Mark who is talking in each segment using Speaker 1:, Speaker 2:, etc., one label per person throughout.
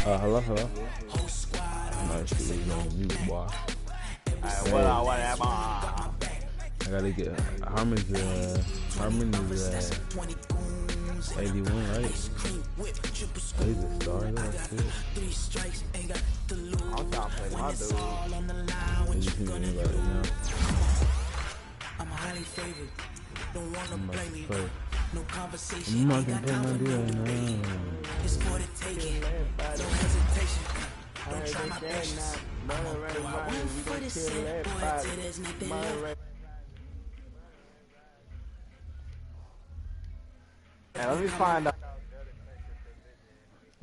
Speaker 1: Hello. Nice to be on mute, boy.
Speaker 2: What am I?
Speaker 1: I gotta get Harmon is 81, right? Oh, he's a star, that's good.
Speaker 2: I'm trying to play my dude.
Speaker 1: You see me right now.
Speaker 3: I'm highly favored. Don't wanna play me. No conversation.
Speaker 1: I'm not gonna play my dude right now.
Speaker 3: It's for the taking. No hesitation. Don't try my patience. I went for the set, boy, till there's nothing left.
Speaker 2: Hey, let me find out.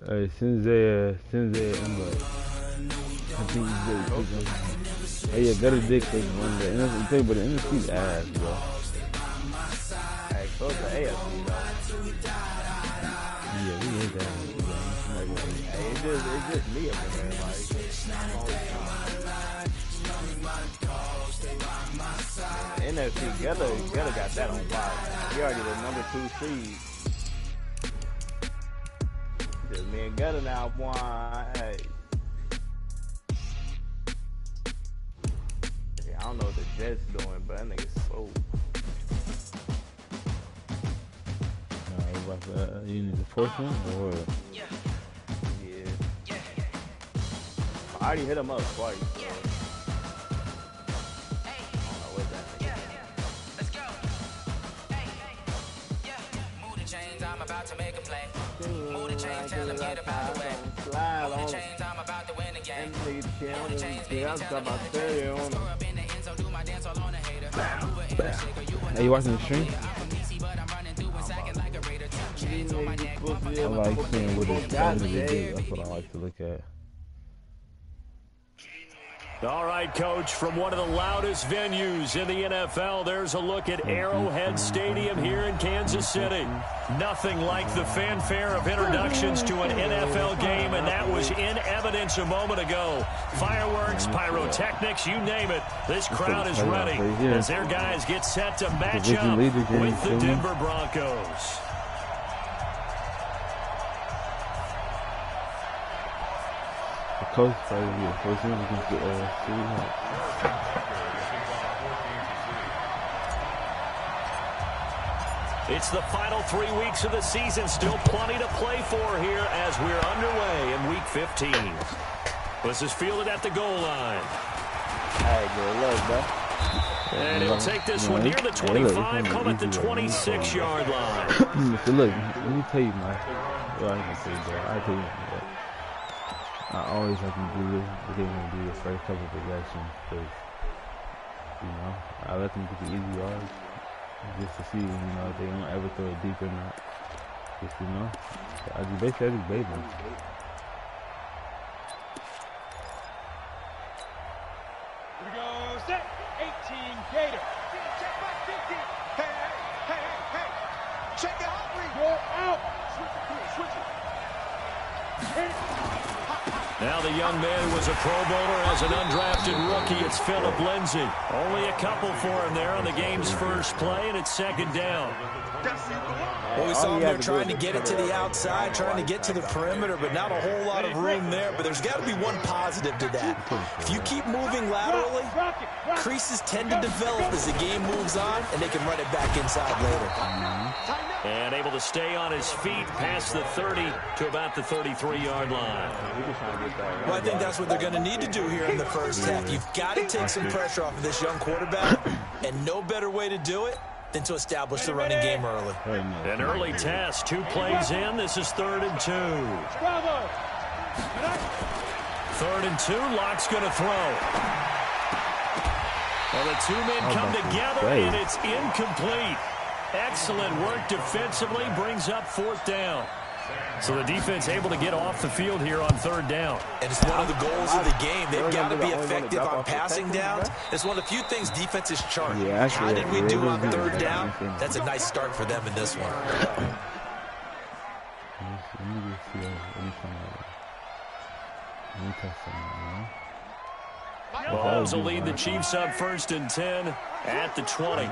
Speaker 1: Hey, Sensei, invite. I think he's good. Hey, yeah, better dick take one day. And but the NFC's ass, bro.
Speaker 2: Hey, go to AFC, though.
Speaker 1: Yeah, we ain't that.
Speaker 2: Hey, it's just me up in there, like. NFC Getter got that on lock. He already the number 2 seed. Just me and Getter now, boy. Hey. Yeah, I don't know what the Jets doing, but that nigga's slow.
Speaker 1: You need the fourth one or what?
Speaker 2: Yeah. I already hit him up twice. So.
Speaker 3: About to make a play. Move the chains, tell them get about the way. Move the chains, I'm about to win the game. Move the chains, baby, tell them get the way. Score up in the end zone, do my dance all on the hater.
Speaker 1: Hey, you watching the stream? I like seeing what it's going to do. That's what I like to look at.
Speaker 4: All right, Coach, from one of the loudest venues in the NFL, there's a look at Arrowhead Stadium here in Kansas City. Nothing like the fanfare of introductions to an NFL game, and that was in evidence a moment ago. Fireworks, pyrotechnics, you name it. This crowd is ready as their guys get set to match up with the Denver Broncos.
Speaker 1: Coach probably be the first one against the
Speaker 4: It's the final 3 weeks of the season. Still plenty to play for here as we're underway in Week 15. This is fielded at the goal line.
Speaker 2: Hey, good luck, bro.
Speaker 4: And he'll take this one near the 25, call it the 26-yard line.
Speaker 1: Look, let me tell you, man. Well, I can say, bro. I tell you, bro. I always like to do this, but they want to do the first couple of possessions because, you know, I let them get the easy yards just to see, you know, if they don't ever throw it deep or not. Just, you know, I just basically bait them.
Speaker 5: Here we go, set, 18, Gator. Check back 50. Hey. Check it out, go out. Switch it. Hit it.
Speaker 4: Now the young man who was a Pro Bowler as an undrafted rookie. It's Phillip Lindsay. Only a couple for him there on the game's first play, and it's second down.
Speaker 6: Well, we saw him there trying to get it to the outside, trying to get to the perimeter, but not a whole lot of room there. But there's got to be one positive to that. If you keep moving laterally, creases tend to develop as the game moves on, and they can run it back inside later.
Speaker 4: And able to stay on his feet past the 30 to about the 33-yard line.
Speaker 6: Well, I think that's what they're going to need to do here in the first half. You've got to take some pressure off of this young quarterback, and no better way to do it than to establish the running game early.
Speaker 4: An early test, 2 plays in. This is 3rd and 2. 3rd and 2, Locke's going to throw. Well, the two men come together, and it's incomplete. Excellent work defensively, brings up 4th down. So the defense able to get off the field here on 3rd down.
Speaker 6: And it's one of the goals of the game. They've got to be effective on passing downs. It's one of the few things defenses chart. How did we do on 3rd down? That's a nice start for them in this one.
Speaker 4: Mahomes will lead the Chiefs up 1st and 10 at the 20.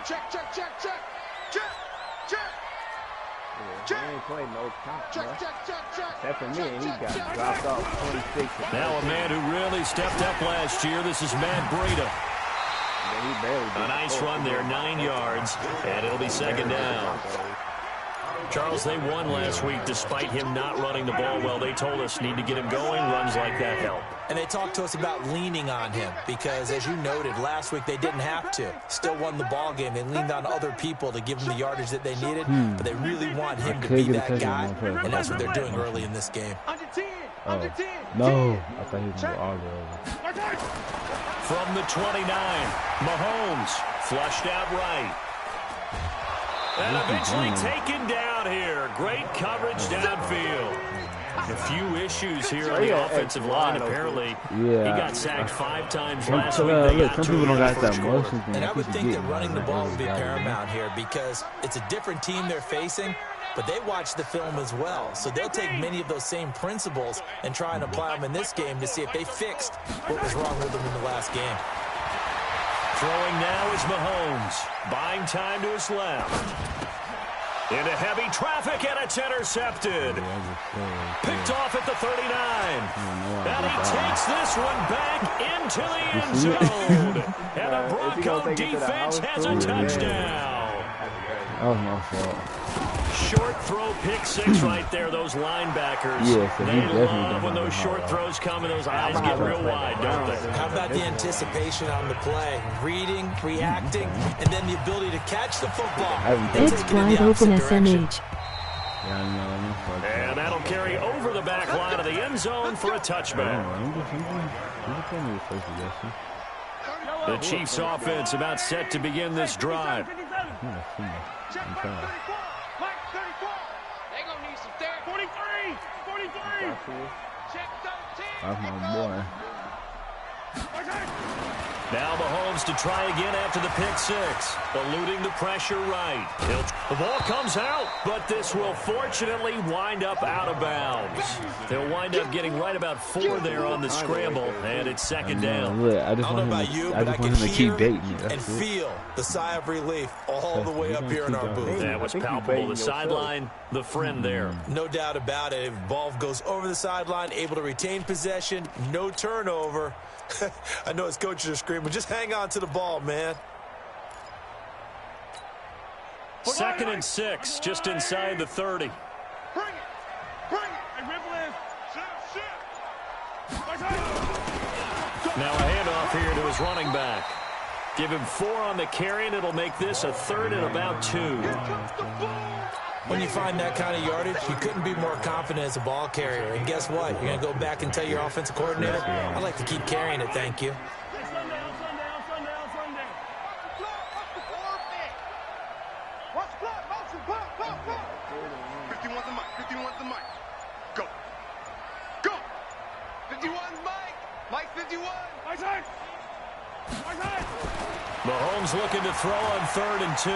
Speaker 5: Check.
Speaker 2: He ain't played no count, except for me, and he got dropped off 26.
Speaker 4: Now a man who really stepped up last year. This is Matt Breida. A nice run there, 9 yards, and it'll be second down. Charles, they won last week despite him not running the ball well. They told us need to get him going. Runs like that help.
Speaker 6: And they talked to us about leaning on him because, as you noted, last week they didn't have to. Still won the ball game. They leaned on other people to give them the yardage that they needed, but they really want him to be that guy, and that's what they're doing early in this game.
Speaker 1: No, I thought he was going to go all the way over.
Speaker 4: From the 29, Mahomes flushed out right. And eventually taken down here. Great coverage downfield. A few issues here on the offensive line. Apparently, he got sacked 5 times last week.
Speaker 1: Some people don't got that motion.
Speaker 6: And I would think that running the ball would be paramount here because it's a different team they're facing, but they watch the film as well. So they'll take many of those same principles and try and apply them in this game to see if they fixed what was wrong with them in the last game.
Speaker 4: Throwing now is Mahomes. Buying time to his left. Into heavy traffic, and it's intercepted. Picked off at the 39. And he takes this one back into the end zone. And a Bronco defense has a touchdown.
Speaker 1: That was my fault.
Speaker 4: Short throw, pick 6 right there. Those linebackers, they love when those short throws come and those eyes get real wide, don't they?
Speaker 6: How about the anticipation on the play? Reading, reacting, and then the ability to catch the football.
Speaker 7: It's wide open SMH.
Speaker 4: And that'll carry over the back line of the end zone for a touchback. The Chiefs offense about set to begin this drive.
Speaker 1: That's my boy.
Speaker 4: Now Mahomes to try again after the pick 6. Eluding the pressure right. The ball comes out, but this will fortunately wind up out of bounds. They'll wind up getting right about 4 there on the scramble, and it's second down.
Speaker 1: I don't know about you, but I can hear
Speaker 6: and feel the sigh of relief all the way up here in our booth.
Speaker 4: That was palpable. The sideline, the friend there.
Speaker 6: No doubt about it. If ball goes over the sideline, able to retain possession, no turnover. I know his coaches are screaming, just hang on to the ball, man.
Speaker 4: 2nd and 6, just inside the 30.
Speaker 5: Bring it.
Speaker 4: Now a handoff here to his running back. Give him 4 on the carry, and it'll make this a 3rd and about 2.
Speaker 6: When you find that kind of yardage, you couldn't be more confident as a ball carrier. And guess what? You're going to go back and tell your offensive coordinator, I'd like to keep carrying it, thank you.
Speaker 4: Mahomes looking to throw on 3rd and 2.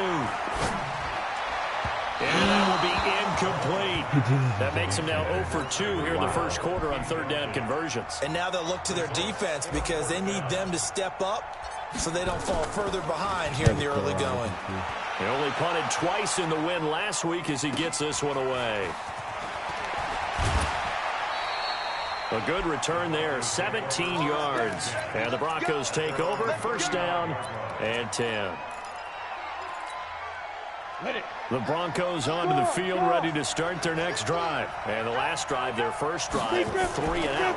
Speaker 4: And that will be incomplete. That makes him now 0 for 2 here in the first quarter on 3rd down conversions.
Speaker 6: And now they'll look to their defense because they need them to step up so they don't fall further behind here in the early going.
Speaker 4: He only punted twice in the win last week as he gets this one away. A good return there, 17 yards. And the Broncos take over, 1st down and 10. The Broncos onto the field, ready to start their next drive. And the last drive, their first drive, 3 and out.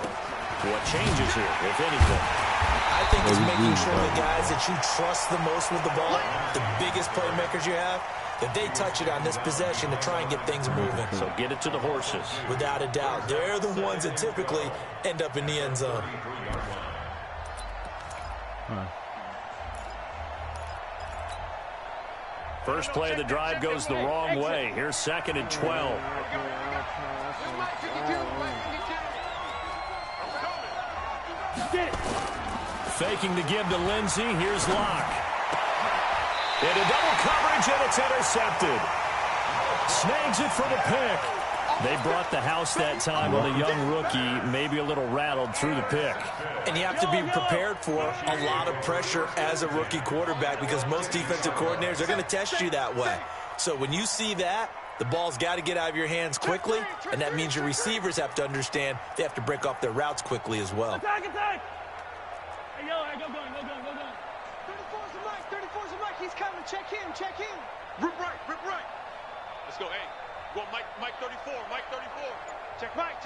Speaker 4: What changes here, if anything?
Speaker 6: I think it's making sure the guys that you trust the most with the ball, the biggest playmakers you have, that they touch it on this possession to try and get things moving.
Speaker 4: So get it to the horses.
Speaker 6: Without a doubt. They're the ones that typically end up in the end zone.
Speaker 4: First play of the drive goes the wrong way. Here's 2nd and 12. Faking the give to Lindsey. Here's Locke. Into double coverage, and it's intercepted. Snags it for the pick. They brought the house that time on a young rookie, maybe a little rattled through the pick.
Speaker 6: And you have to be prepared for a lot of pressure as a rookie quarterback because most defensive coordinators are going to test you that way. So when you see that, The ball's got to get out of your hands quickly, and that means your receivers have to understand they have to break off their routes quickly as well.
Speaker 5: Attack! Hey, yo, go. 34's a Mike. He's coming. Check him. Rip right. Let's go, hey. Go on, Mike 34. Check Mike.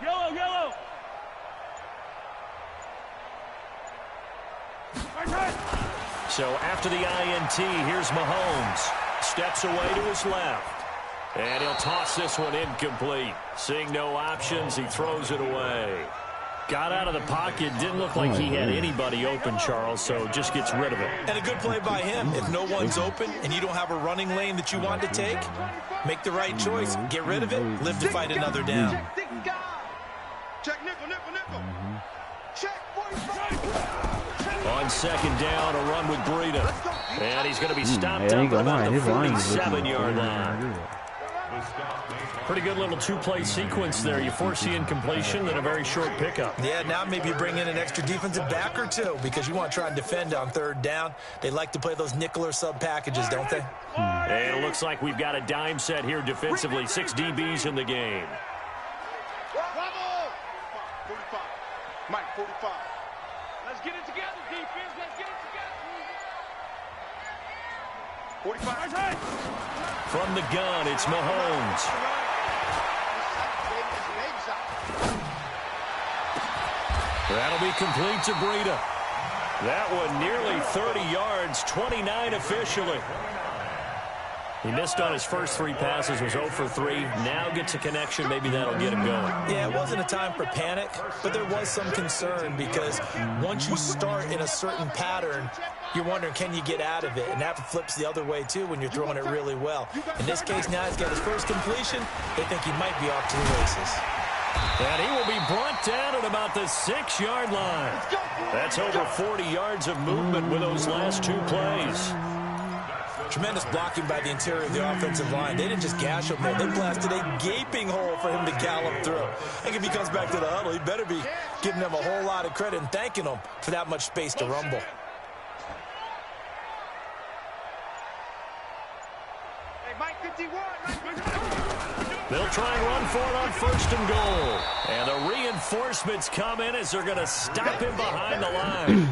Speaker 5: Yellow.
Speaker 4: So after the INT, here's Mahomes. Steps away to his left. And he'll toss this one incomplete. Seeing no options, he throws it away. Got out of the pocket. Didn't look like he had anybody open, Charles, so just gets rid of it.
Speaker 6: And a good play by him. If no one's open and you don't have a running lane that you want to take, make the right choice. Get rid of it. Live to fight another down.
Speaker 5: Check nickel. Check 45.
Speaker 4: On second down, a run with Breida. And he's going to be stopped up about the 47-yard line. Pretty good little two-play sequence there. You force the incompletion, then a very short pickup.
Speaker 6: Yeah, now maybe bring in an extra defensive back or two because you want to try and defend on third down. They like to play those nickel or sub packages, don't they?
Speaker 4: And it looks like we've got a dime set here defensively. 6 DBs in the game.
Speaker 5: Bravo! 45. Mike, 45. Let's get it together, defense. Let's get it together. 45.
Speaker 4: From the gun, it's Mahomes. That'll be complete to Breida. That one nearly 30 yards, 29 officially. He missed on his first 3 passes, was 0 for 3. Now gets a connection. Maybe that'll get him going.
Speaker 6: Yeah, it wasn't a time for panic, but there was some concern because once you start in a certain pattern, you're wondering, can you get out of it? And that flips the other way, too, when you're throwing it really well. In this case, now he's got his first completion. They think he might be off to the races.
Speaker 4: And he will be brought down at about the 6-yard line. That's over 40 yards of movement with those last 2 plays.
Speaker 6: Tremendous blocking by the interior of the offensive line. They didn't just gash him there. They blasted a gaping hole for him to gallop through. I think if he comes back to the huddle, he better be giving them a whole lot of credit and thanking them for that much space to rumble.
Speaker 5: Hey, Mike 51.
Speaker 4: They'll try and run for it on 1st and goal. And the reinforcements come in as they're going to stop him behind the line.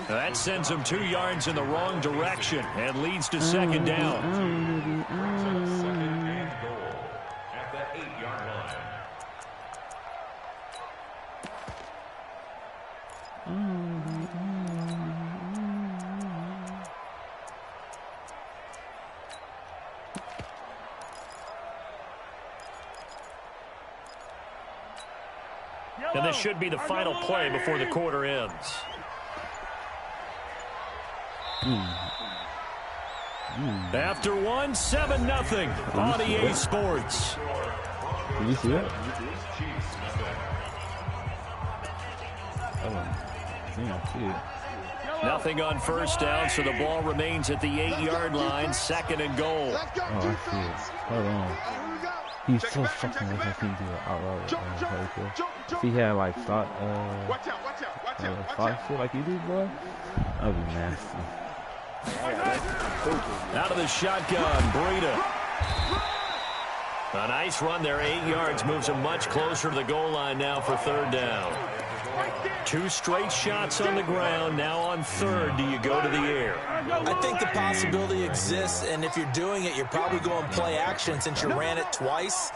Speaker 4: That sends him 2 yards in the wrong direction and leads to 2nd down.
Speaker 8: At the 8-yard line.
Speaker 4: And this should be the final play before the quarter ends. After 1, 7-0 on EA Sports.
Speaker 1: Did you see that?
Speaker 4: Nothing on 1st down, so the ball remains at the 8-yard line, 2nd and goal.
Speaker 1: Oh, I see it. Hold on. He's so fucking like I can't do it outright. If he had like thought, shit like you do, boy, that'd be nasty.
Speaker 4: Out of the shotgun, Breida. A nice run there, 8 yards, moves him much closer to the goal line now for 3rd down. 2 straight shots on the ground. Now on 3rd, do you go to the air?
Speaker 6: I think the possibility exists, and if you're doing it, you're probably going play action since you ran it twice.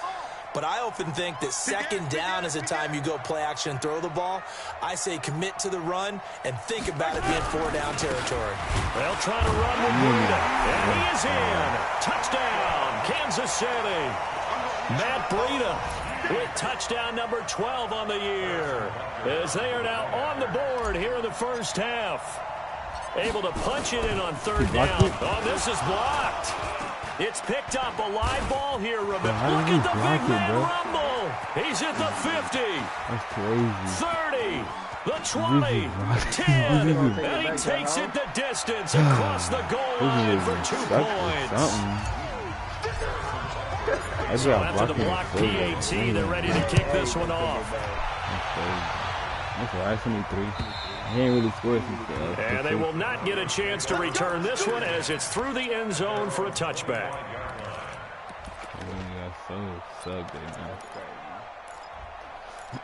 Speaker 6: But I often think that 2nd down is the time you go play action and throw the ball. I say commit to the run and think about it being 4-down territory.
Speaker 4: They'll try to run with Breida, and he is in. Touchdown, Kansas City. Matt Breida with touchdown number 12 on the year, as they are now on the board here in the 1st half. Able to punch it in on 3rd down. Oh, this is blocked. It's picked up, a live ball here. Look at the big man rumble. He's at the 50.
Speaker 1: That's crazy.
Speaker 4: 30. The 20. 10. And he takes it the distance across the goal line for 2 points. So after the block PAT, they're ready to kick this one off.
Speaker 1: Okay, I need 3. He ain't really scored since
Speaker 4: and they will not get a chance to return this one as it's through the end zone for a touchback.
Speaker 1: sucked it, man.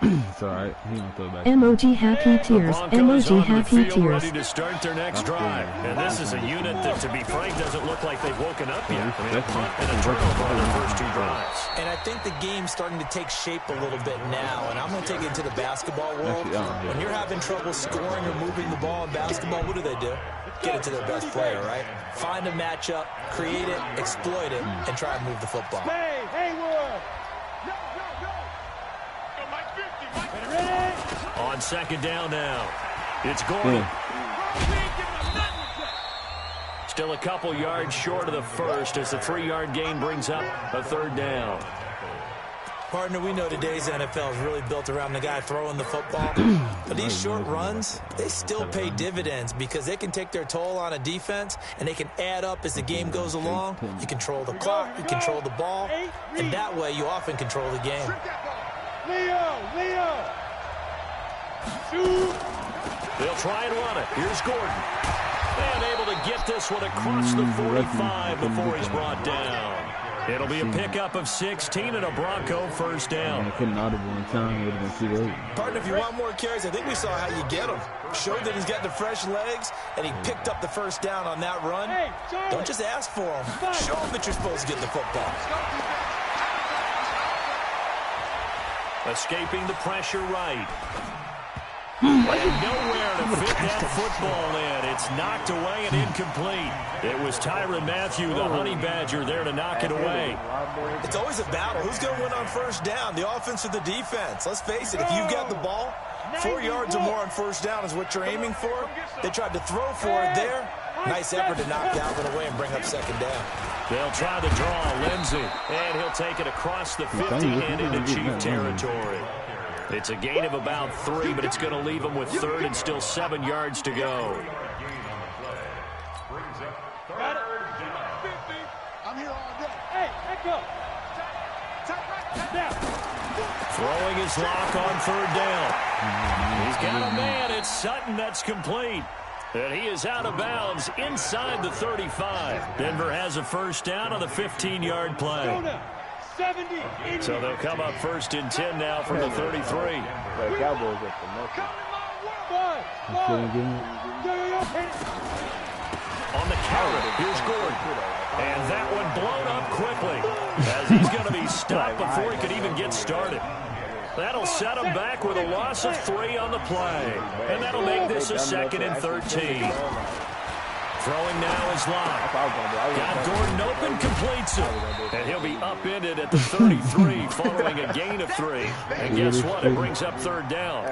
Speaker 1: It's alright. He don't throw back.
Speaker 7: Emoji happy tears. Emoji happy tears.
Speaker 4: Ready to start their next drive. And this is a unit that, to be frank, doesn't look like they've woken up yet. I mean, a punt and a turnover on their first 2 drives.
Speaker 6: And I think the game's starting to take shape a little bit now. And I'm going to take it to the basketball world. When you're having trouble scoring or moving the ball in basketball, what do? Get it to their best player, right? Find a matchup, create it, exploit it, and try and move the football.
Speaker 5: Hey, Haywood!
Speaker 4: On second down now, it's Gordon. Still a couple yards short of the first as the 3-yard gain brings up a 3rd down.
Speaker 6: Partner, we know today's NFL is really built around the guy throwing the football. But these short runs, they still pay dividends because they can take their toll on a defense and they can add up as the game goes along. You control the clock, you control the ball, and that way you often control the game.
Speaker 5: Leo!
Speaker 4: They'll try and run it. Here's Gordon. And able to get this one across the 45 before he's brought down. It'll be a pickup of 16 and a Bronco first down.
Speaker 1: I couldn't audible in time. It would have been too late.
Speaker 6: Partner, if you want more carries, I think we saw how you get him. Showed that he's got the fresh legs, and he picked up the first down on that run. Don't just ask for him. Show him that you're supposed to get the football.
Speaker 4: Escaping the pressure right. And nowhere to fit that football in. It's knocked away and incomplete. It was Tyrann Mathieu, the honey badger, there to knock it away.
Speaker 6: It's always a battle. Who's going to win on first down, the offense or the defense? Let's face it, if you've got the ball, 4 yards or more on first down is what you're aiming for. They tried to throw for it there. Nice effort to knock that one away and bring up second down.
Speaker 4: They'll try the draw, Lindsey, and he'll take it across the 50 and into Chief territory. It's a gain of about 3, but it's going to leave them with 3rd and still 7 yards to go.
Speaker 5: I'm here all day. Hey, echo.
Speaker 4: Throwing his lock on 3rd down. He's got a man. It's Sutton that's complete. And he is out of bounds inside the 35. Denver has a first down on the 15-yard play. So they'll come up 1st and 10 now from the 33.
Speaker 2: The Cowboys at the most.
Speaker 4: On the counter, here's Gordon. And that one blown up quickly as he's going to be stopped before he could even get started. That'll set him back with a loss of 3 on the play. And that'll make this a 2nd and 13. Throwing now is Locke. Got Gordon open, completes it. And he'll be upended at the 33 following a gain of 3. And guess what? It brings up 3rd down.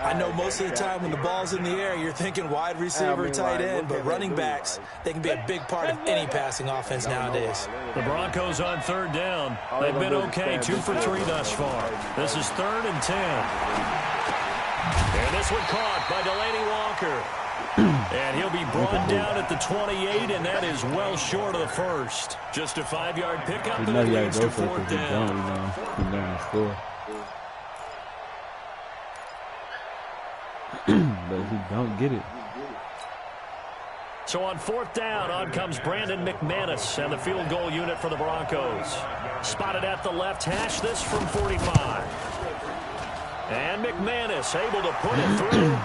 Speaker 6: I know most of the time when the ball's in the air, you're thinking wide receiver, tight end, but running backs, they can be a big part of any passing offense nowadays.
Speaker 4: The Broncos on 3rd down. They've been okay, 2 for 3 thus far. This is 3rd and 10. And this one caught by Delaney Walker. And he'll be brought down at the 28, and that is well short of the first. Just a 5-yard pickup, and it leads to 4th down.
Speaker 1: But he don't get it.
Speaker 4: So on 4th down, on comes Brandon McManus and the field goal unit for the Broncos. Spotted at the left hash, this from 45. And McManus able to put it through.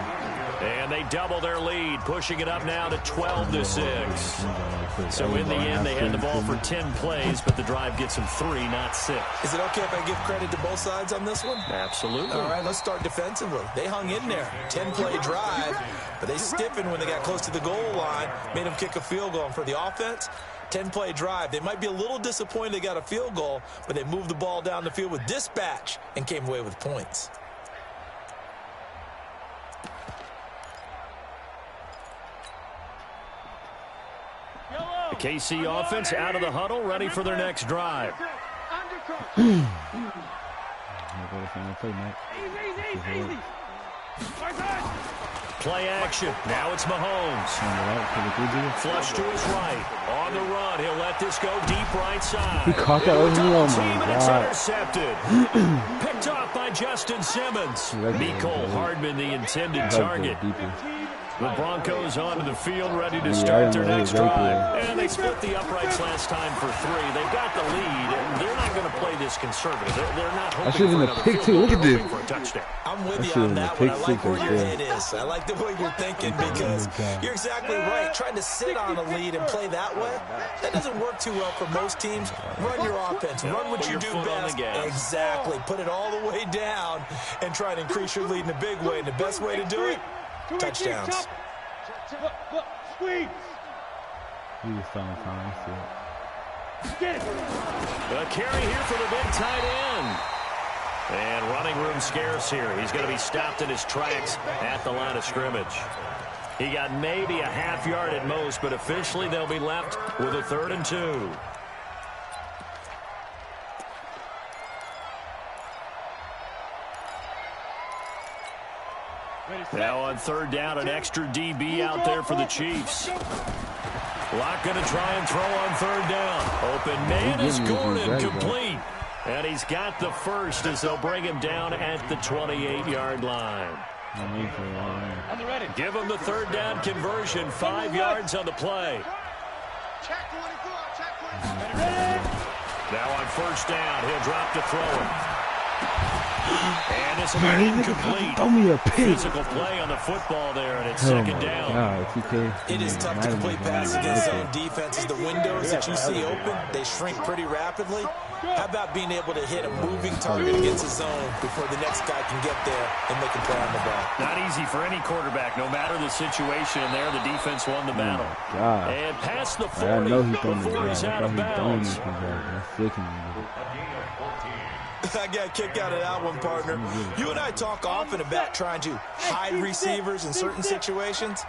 Speaker 4: And they double their lead, pushing it up now to 12-6. So in the end, they had the ball for 10 plays, but the drive gets them 3, not 6.
Speaker 6: Is it okay if I give credit to both sides on this one?
Speaker 4: Absolutely.
Speaker 6: All right, let's start defensively. They hung in there. 10-play drive, but they stiffened when they got close to the goal line, made them kick a field goal. And for the offense, 10-play drive. They might be a little disappointed they got a field goal, but they moved the ball down the field with dispatch and came away with points.
Speaker 4: The KC offense out of the huddle, ready for their next drive. Play action. Now it's Mahomes. Flush to his right. On the run. He'll let this go deep right side.
Speaker 1: He caught that over me. Oh
Speaker 4: It's
Speaker 1: my
Speaker 4: intercepted. Picked off by Justin Simmons. Mecole Hardman, the intended target. The Broncos onto the field, ready to start their next drive. And they split the uprights last time for 3. They've got the lead, and they're not going to play this conservative. They're not hoping for another field goal. They're hoping for a touchdown.
Speaker 6: I'm with you on that one. I like where your head is. I like the way you're thinking because you're exactly right. Trying to sit on a lead and play that way, that doesn't work too well for most teams. Run your offense. Run what you do best. Exactly. Put it all the way down and try to increase your lead in a big way. And the best way to do it, touchdowns.
Speaker 3: Squeeze.
Speaker 1: He was throwing time.
Speaker 4: A carry here for the big tight end. And running room scarce here. He's going to be stopped in his tracks at the line of scrimmage. He got maybe a half yard at most, but officially they'll be left with a 3rd and 2. Now on 3rd down, an extra DB out there for the Chiefs. Locke going to try and throw on 3rd down. Open man is Gordon, complete. And he's got the first as they'll bring him down at the 28-yard line. Give him the 3rd down conversion, 5 yards on the play. Now on 1st down, he'll drop to throw it. And it's incomplete.
Speaker 1: Throw me a pick.
Speaker 4: Physical play on the football there, and it's 2nd down.
Speaker 6: It is tough to complete passes against zone defenses. The windows that you see open, they shrink pretty rapidly. How about being able to hit a moving target against a zone before the next guy can get there and make a play on the ball?
Speaker 4: Not easy for any quarterback, no matter the situation. And there, the defense won the battle. And past the 40 before he's out of bounds.
Speaker 6: I got a kick out of that one, partner. You and I talk often about trying to hide receivers in certain situations,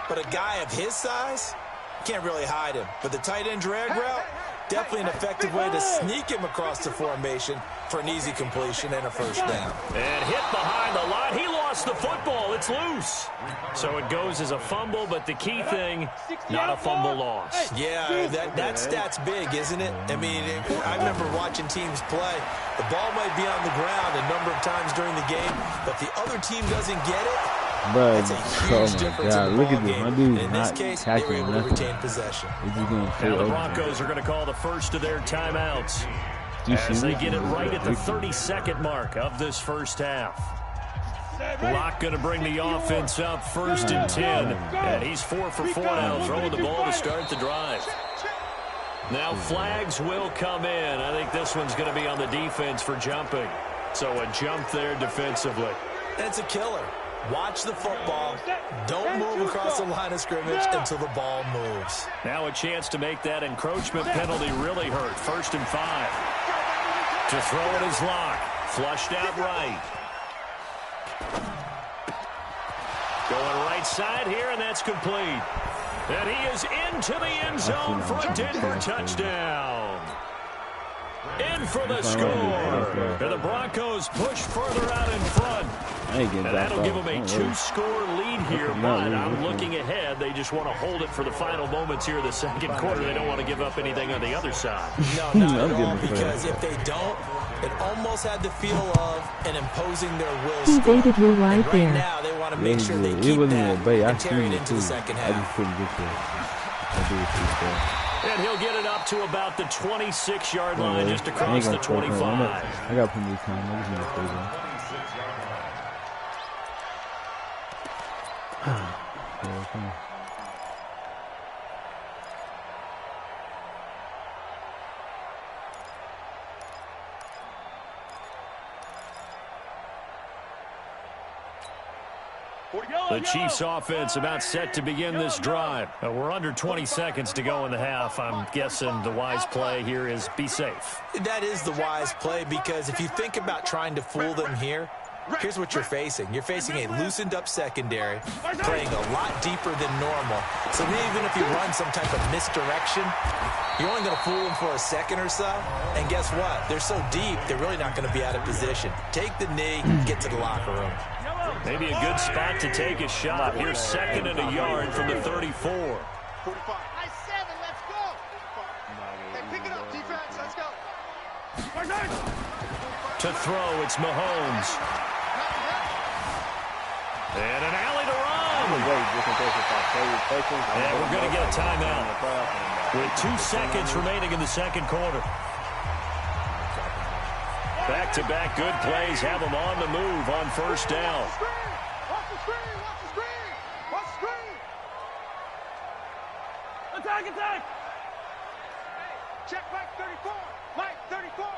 Speaker 6: but a guy of his size, can't really hide him. But the tight end drag route, definitely an effective way to sneak him across the formation for an easy completion and a 1st down.
Speaker 4: And hit behind the line. He lost the football. It's loose. So it goes as a fumble, but the key thing, not a fumble loss.
Speaker 6: Yeah, that stat's big, isn't it? I mean, I remember watching teams play. The ball might be on the ground a number of times during the game, but the other team doesn't get it. That's a huge difference in the ball game. In this case, they were able to retain possession.
Speaker 4: Now the Broncos are going to call the first of their timeouts as they get it right at the 32nd mark of this 1st half. Locke going to bring the offense up 1st and 10, and he's 4 for 4 now, throwing the ball to start the drive. Now flags will come in. I think this one's going to be on the defense for jumping. So a jump there defensively.
Speaker 6: It's a killer. Watch the football. Don't move across the line of scrimmage until the ball moves.
Speaker 4: Now a chance to make that encroachment penalty really hurt. 1st and 5. To throw it is Locke. Flushed out right. Going right side here, and that's complete. And he is into the end zone for a Denver touchdown. In for the score. And the Broncos push further out in front. And that'll give them a 2-score lead here, but I'm looking ahead. They just want to hold it for the final moments here of the 2nd quarter. They don't want to give up anything on the other side.
Speaker 6: No, not at all, because if they don't, it almost had the feel of an imposing their will
Speaker 7: He baited you right there.
Speaker 6: Now they want to make sure they keep that and carry it into the 2nd half.
Speaker 4: And he'll get it up to about the 26-yard line, just across the 25.
Speaker 1: I got plenty of time. I just need to play them.
Speaker 4: The Chiefs offense about set to begin this drive. We're under 20 seconds to go in the half. I'm guessing the wise play here is be safe.
Speaker 6: That is the wise play, because if you think about trying to fool them here, here's what you're facing. You're facing a loosened up secondary, playing a lot deeper than normal. So even if you run some type of misdirection, you're only going to fool them for a second or so. And guess what? They're so deep, they're really not going to be out of position. Take the knee, get to the locker room.
Speaker 4: Maybe a good spot to take a shot. Here's 2nd and a yard from the 34.
Speaker 5: 45. Nice 7, let's go. Hey, pick it up, defense, let's go.
Speaker 4: To throw, it's Mahomes. And an alley to run.
Speaker 2: wait just in case if I play with patience.
Speaker 4: And we're going to get a timeout with 2 seconds remaining in the second quarter. Back-to-back good plays have them on the move on first down.
Speaker 5: Watch the screen! Watch the screen! Watch the screen! Attack! Check Mike 34! Mike 34!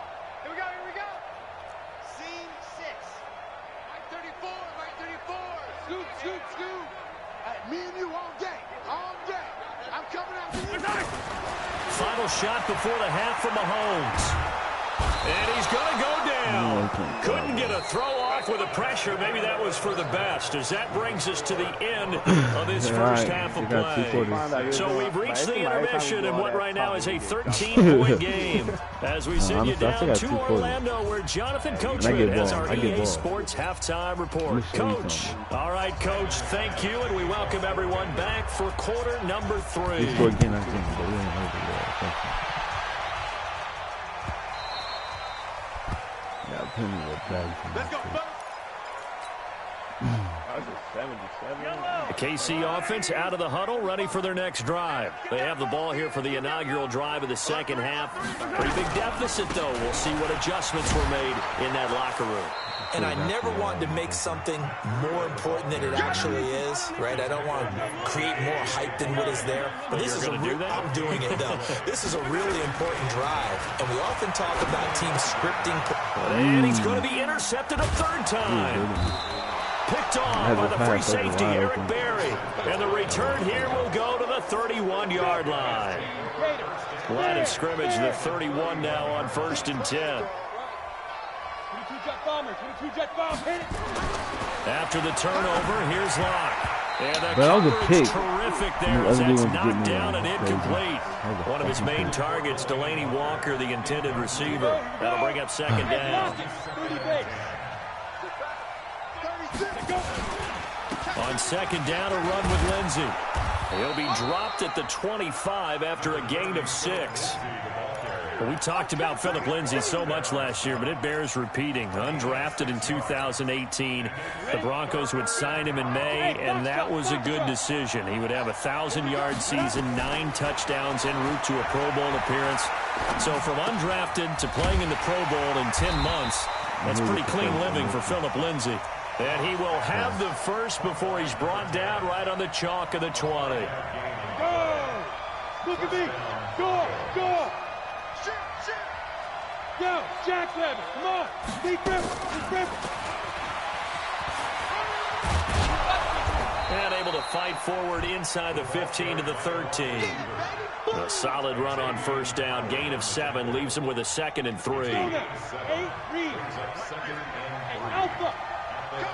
Speaker 5: Here we go! Scene 6. Mike 34! Scoot! Me and you all day! I'm coming out to you!
Speaker 4: Final shot before the half from Mahomes. And he's going to go down. Couldn't get a throw off with the pressure. Maybe that was for the best, as that brings us to the end of this first half of play. So we've reached the intermission in what right now is a 13-point game. As we send you down to Orlando, where Jonathan Coachman has our EA Sports halftime report. Coach. All right, Coach, thank you, and we welcome everyone back for quarter number 3.
Speaker 5: Let's go,
Speaker 4: The KC offense out of the huddle, ready for their next drive. They have the ball here for the inaugural drive of the second half. Pretty big deficit, though. We'll see what adjustments were made in that locker room.
Speaker 6: And I never wanted to make something more important than it actually is, right? I don't want to create more hype than what is there. But this is I'm doing it, though. This is a really important drive. And we often talk about teams scripting.
Speaker 4: And he's going to be intercepted a third time. Picked off by the free safety, Eric Berry. And the return here will go to the 31-yard line. Line of scrimmage, the 31 now on 1st and 10.
Speaker 5: 22 jet bomb, hit it.
Speaker 4: After the turnover, here's Locke. And the
Speaker 1: But that was a pick.
Speaker 4: Terrific there as that's knocked down and incomplete. One of his main targets, Delaney Walker, the intended receiver. That'll bring up second down. On second down, a run with Lindsey. He'll be dropped at the 25 after a gain of 6. We talked about Philip Lindsay so much last year, but it bears repeating. Undrafted in 2018. The Broncos would sign him in May, and that was a good decision. He would have a 1,000-yard season, 9 touchdowns en route to a Pro Bowl appearance. So from undrafted to playing in the Pro Bowl in 10 months, that's pretty clean living for Philip Lindsay. And he will have the first before he's brought down right on the chalk of the 20.
Speaker 5: Go! Look at me! Go! Go, Jack Levin, come on. Deep river.
Speaker 4: And able to fight forward inside the 15 to the 13. A solid run on first down. Gain of 7 leaves him with a 2nd and 3.
Speaker 5: 8 reads. Alpha. Hey,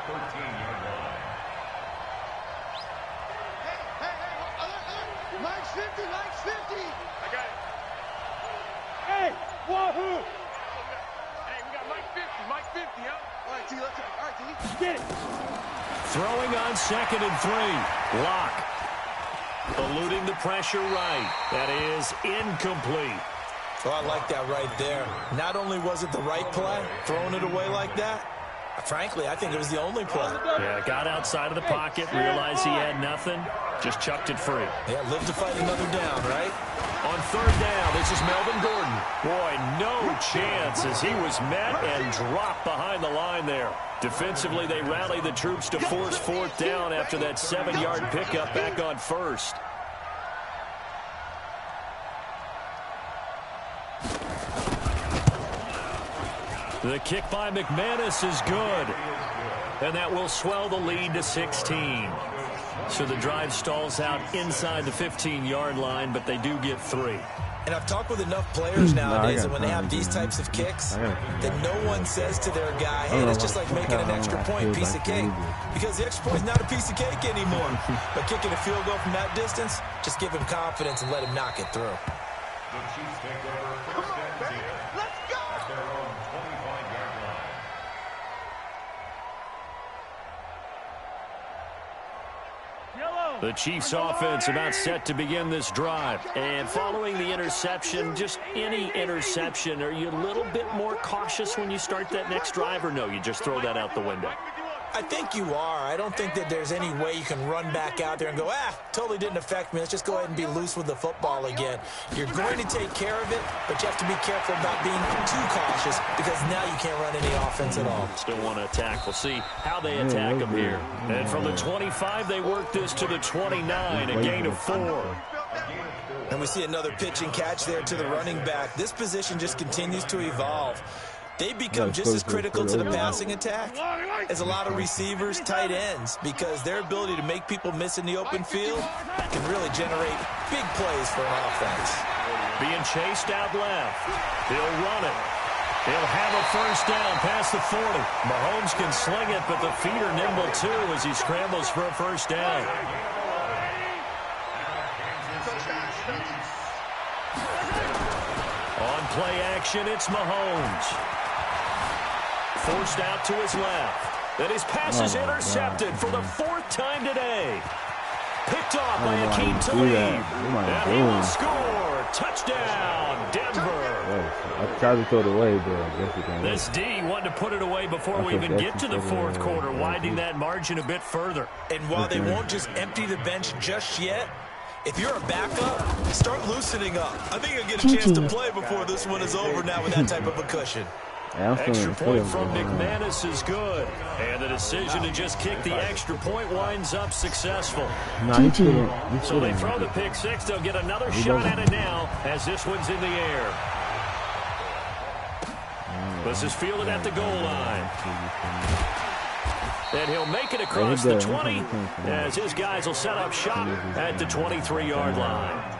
Speaker 5: Mike's 50. I got it. Hey, wahoo. Mike 50, huh? All right, T, let's go. All right, T. Get it.
Speaker 4: Throwing on 2nd and 3. Locke. Eluding the pressure right. That is incomplete.
Speaker 6: Oh, I like that right there. Not only was it the right play, throwing it away like that, frankly, I think it was the only play.
Speaker 4: Yeah, got outside of the pocket, realized he had nothing, just chucked it free.
Speaker 6: Yeah, live to fight another down, right?
Speaker 4: On 3rd down, this is Melvin Gordon. Boy, no chance as he was met and dropped behind the line there. Defensively, they rallied the troops to force 4th down after that 7-yard pickup back on 1st. The kick by McManus is good. And that will swell the lead to 16. So the drive stalls out inside the 15-yard line, but they do get 3.
Speaker 6: And I've talked with enough players nowadays that when they have these types of kicks, that no one says to their guy, hey, that's just like making an extra point, piece of cake. Because the extra point is not a piece of cake anymore. But kicking a field goal from that distance, just give him confidence and let him knock it through.
Speaker 8: The Chiefs take over first and 10 at their own 25-yard line.
Speaker 4: The Chiefs offense about set to begin this drive. And following the interception, just any interception, are you a little bit more cautious when you start that next drive, or no, you just throw that out the window?
Speaker 6: I think you are. I don't think that there's any way you can run back out there and go, totally didn't affect me. Let's just go ahead and be loose with the football again. You're going to take care of it, but you have to be careful about being too cautious because now you can't run any offense at all.
Speaker 4: Still want to attack. We'll see how they attack them here. And from the 25, they work this to the 29, a gain of 4.
Speaker 6: And we see another pitch and catch there to the running back. This position just continues to evolve. They become just as critical to the passing attack as a lot of receivers, tight ends, because their ability to make people miss in the open field can really generate big plays for an offense.
Speaker 4: Being chased out left. He'll run it. He'll have a first down past the 40. Mahomes can sling it, but the feet are nimble too as he scrambles for a first down. On play action, it's Mahomes. Forced out to his left. And his pass is intercepted for the 4th time today. Picked off by Akeem Talib. And he will score. Touchdown, Denver.
Speaker 1: I tried to throw it away, but I guess it can't.
Speaker 4: This D wanted to put it away before we even get to the 4th quarter, widening that margin a bit further.
Speaker 6: And while they won't just empty the bench just yet, if you're a backup, start loosening up. I think you'll get a chance to play before this one is over now with that type of a cushion.
Speaker 4: Extra point from McManus is good. And the decision to just kick the extra point winds up successful. So they throw the pick 6. They'll get another shot at it now as this one's in the air. This is fielded at the goal line. And he'll make it across the 20 as his guys will set up shop at the 23-yard line.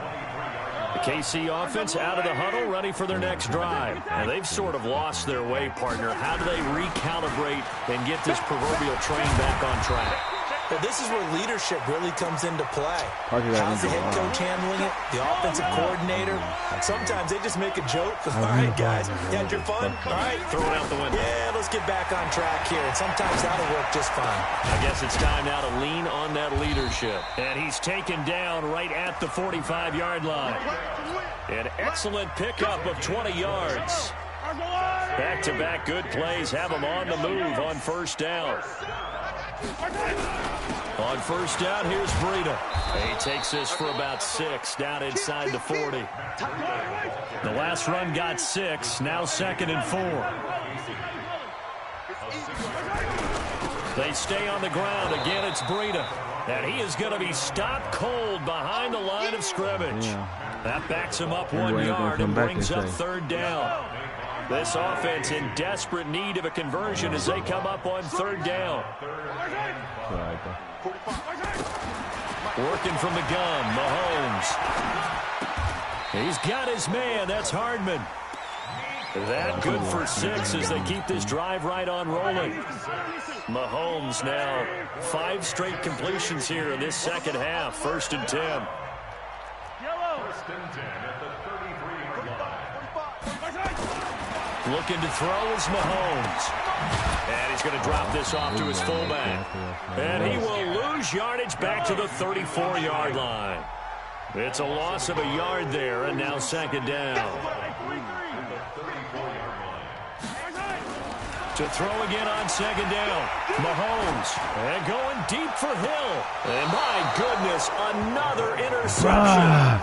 Speaker 4: The KC offense out of the huddle, ready for their next drive. And they've sort of lost their way, partner. How do they recalibrate and get this proverbial train back on track?
Speaker 6: Well, this is where leadership really comes into play. How's the head coach handling it? The offensive coordinator? Sometimes they just make a joke. All right, guys, you had your fun? All right,
Speaker 4: throw it out the window.
Speaker 6: Yeah, let's get back on track here. And sometimes that'll work just fine.
Speaker 4: I guess it's time now to lean on that leadership. And he's taken down right at the 45-yard line. An excellent pickup of 20 yards. Back-to-back good plays have him on the move on first down. On first down, here's Breida. He takes this for about 6 down inside the 40. The last run got 6, now 2nd and 4. They stay on the ground. Again, it's Breida. And he is going to be stopped cold behind the line of scrimmage. That backs him up 1 yard and brings up 3rd down. This offense in desperate need of a conversion as they come up on 3rd down. Working from the gun, Mahomes. He's got his man. That's Hardman. That good for 6 as they keep this drive right on rolling. Mahomes now 5 straight completions here in this second half. 1st and 10. Looking to throw is Mahomes. And he's going to drop this off to his fullback. And he will lose yardage back to the 34-yard line. It's a loss of a yard there, and now 2nd down. To throw again on 2nd down. Mahomes. And going deep for Hill. And my goodness, another interception.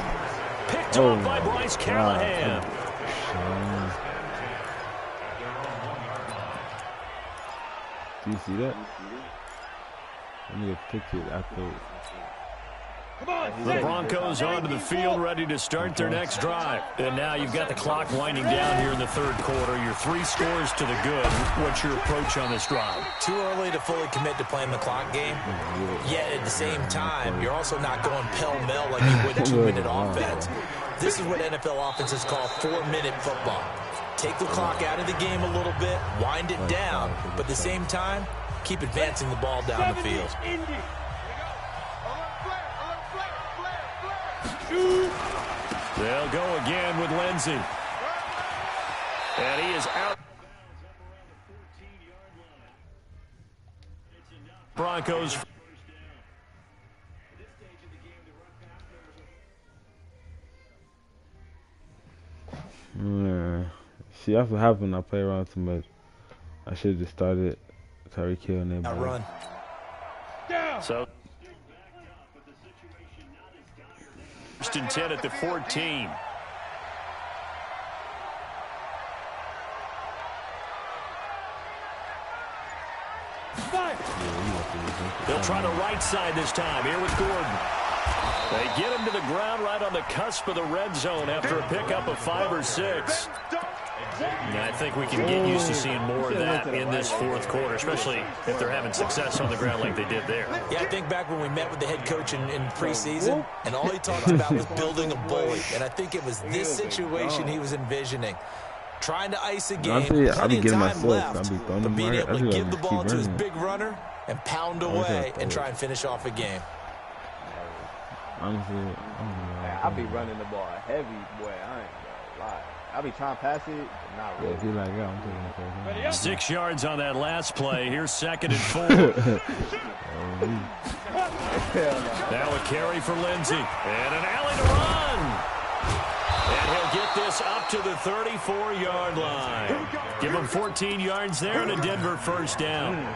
Speaker 4: Picked off by Bryce Callahan.
Speaker 1: Do you see that? Let me get a picture after.
Speaker 4: The Broncos onto the field, ready to start their next drive. And now you've got the clock winding down here in the 3rd quarter. You're 3 scores to the good. What's your approach on this drive?
Speaker 6: Too early to fully commit to playing the clock game. Yet at the same time, you're also not going pell-mell like you would 2-minute offense. This is what NFL offenses call 4-minute football. Take the clock out of the game a little bit, wind it down, but at the same time, keep advancing the ball down the field.
Speaker 4: They'll go again with Lindsey. And he is out. Broncos.
Speaker 1: See, that's what happened. I play around too much. I should have just started Tyreek Hill in that
Speaker 6: run.
Speaker 4: So, first and 10 at the 14. They'll try to right side this time. Here with Gordon. They get him to the ground right on the cusp of the red zone after a pickup of 5 or 6. Yeah, I think we can get used to seeing more of that in this fourth quarter, especially if they're having success on the ground like they did there.
Speaker 6: Yeah, I think back when we met with the head coach in preseason, and all he talked about was building a bully. And I think it was this situation he was envisioning. Trying to ice a game, plenty of time left, but being able to give the ball to his big runner and pound away and try and finish off a game.
Speaker 1: Honestly,
Speaker 2: I be running the ball heavy, boy. I ain't gonna lie. I be trying to pass it, but not really.
Speaker 1: if you like, yeah, I'm taking it.
Speaker 4: 6 yards on that last play. Here's 2nd and 4. Now a carry for Lindsey. And an alley to run. And he'll get this up to the 34-yard line. Give him 14 yards there and a Denver first down.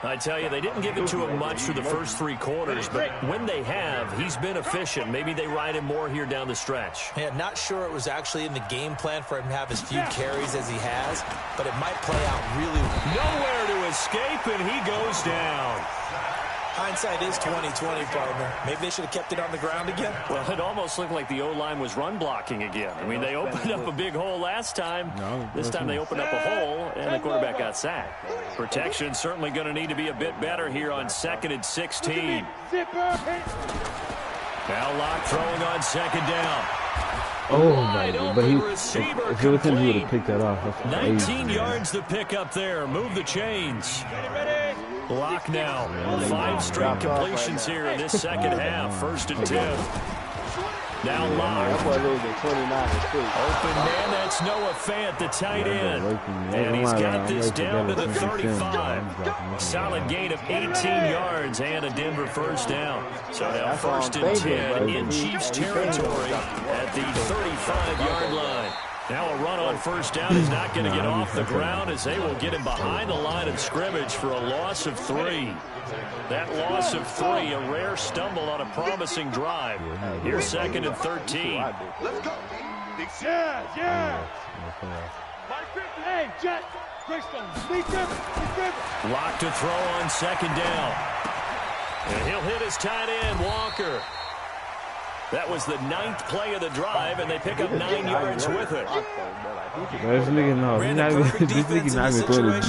Speaker 4: I tell you, they didn't give it to him much for the first 3 quarters, but when they have, he's been efficient. Maybe they ride him more here down the stretch.
Speaker 6: Yeah, not sure it was actually in the game plan for him to have as few carries as he has, but it might play out really well.
Speaker 4: Nowhere to escape, and he goes down.
Speaker 6: Hindsight is 20/20, partner. Maybe they should have kept it on the ground again.
Speaker 4: Well, it almost looked like the O-line was run blocking again. I mean, they opened up a big hole last time. This time they opened up a hole, and the quarterback got sacked. Protection certainly going to need to be a bit better here on 2nd and 16. Now Locke throwing on 2nd down.
Speaker 1: Oh, my God. But if it was him, he would have picked that off. That's
Speaker 4: 19 yards the pick up there. Move the chains. Locke now. 5 straight completions here in this second half. 1st and 10. Now Locke. Open man, that's Noah Fant, the tight end. And he's got this down to the 35. Solid gain of 18 yards and a Denver first down. So now 1st and 10 in Chiefs territory at the 35-yard line. Now a run on 1st down is not going to get off the ground as they will get him behind the line of scrimmage for a loss of 3. That loss of 3, a rare stumble on a promising drive. Here's 2nd and 13.
Speaker 5: Let's go. Yeah. Hey, Jet.
Speaker 4: Locked to throw on 2nd down. And he'll hit his tight end, Walker. That was the 9th play of the drive, and they pick up 9 yards with it.
Speaker 1: This nigga, no. This nigga not even throwing the G.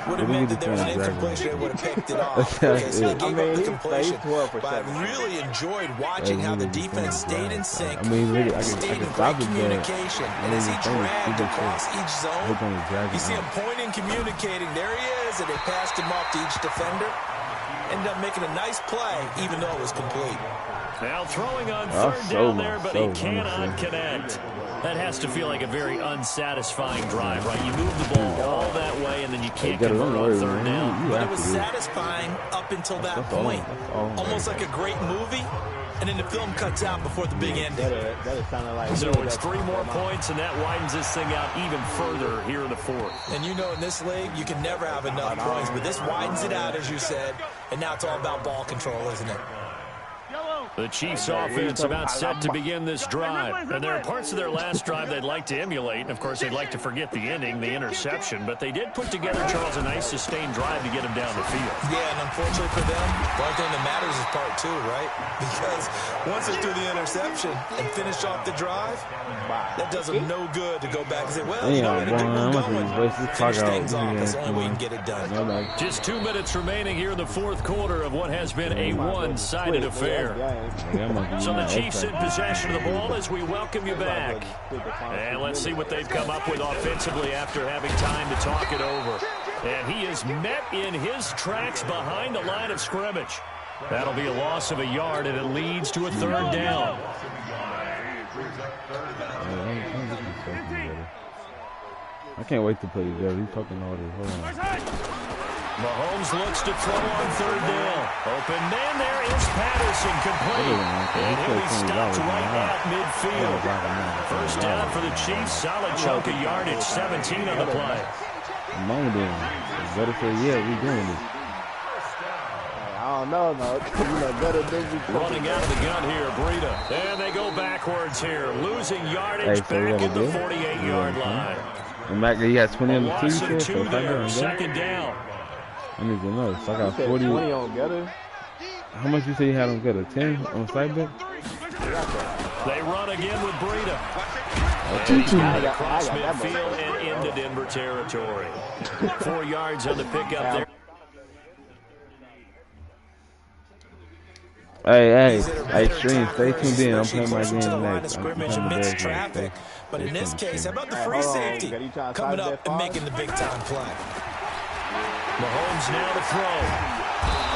Speaker 6: Would have meant that there was an incompletion. They would have picked it off. Okay, so they gave up the completion. But I really enjoyed watching how the defense stayed in sync. Stayed in great communication. And as he dragged across each zone, you see him pointing, communicating. There he is, and they passed him off to each defender. Ended up making a nice play, even though it was complete.
Speaker 4: Now throwing on 3rd down there, but he cannot connect. That has to feel like a very unsatisfying drive, right? You move the ball all that way, and then you can't convert on 3rd down.
Speaker 6: But it was satisfying up until that point. Almost like a great movie, and then the film cuts out before the big ending.
Speaker 4: So it's 3 more points, and that widens this thing out even further here in the 4th.
Speaker 6: And you know in this league, you can never have enough points, but this widens it out, as you said, and now it's all about ball control, isn't it?
Speaker 4: The Chiefs offense about set to begin this drive. And there are parts of their last drive they'd like to emulate. And, of course, they'd like to forget the ending, the interception. But they did put together, Charles, a nice sustained drive to get him down the field.
Speaker 6: Yeah, and unfortunately for them, the only thing that matters is part 2, right? Because once they do the interception and finish off the drive, that does them no good to go back and say, well, you know, finish things off. That's the only way you can get it done.
Speaker 4: Just 2 minutes remaining here in the 4th quarter of what has been a one-sided affair. So the Chiefs in possession of the ball as we welcome you back. And let's see what they've come up with offensively after having time to talk it over. And he is met in his tracks behind the line of scrimmage. That'll be a loss of a yard, and it leads to a 3rd down.
Speaker 1: I can't wait to play together. He's talking all this. Hold on.
Speaker 4: Mahomes looks to throw on 3rd down. Open man, there is Patterson, complete. And he'll be stopped right at midfield. 1st down for the Chiefs. Solid chunk of yardage, 17 on the play.
Speaker 1: Better say, yeah, we doing this.
Speaker 2: I don't know, no. You know, better than
Speaker 4: running out of the gun here, Breida. And they go backwards here, losing yardage back at the 48-yard line.
Speaker 1: And back there, you got 20 on the
Speaker 4: Loss
Speaker 1: two,
Speaker 4: of
Speaker 1: so
Speaker 4: two there, second down.
Speaker 1: I need to know. So I got 40.
Speaker 2: 20 on Getter.
Speaker 1: How much you say you had on Getter? 10 on side bet?
Speaker 4: They run again with Breida. Across midfield and into Denver territory. 4 yards on the pickup there.
Speaker 1: Hey, Stream, stay tuned in. I'm playing my game next. I'm
Speaker 6: mixed traffic. But in this case, how about the free safety coming up and making the big-time play?
Speaker 4: Mahomes now to throw.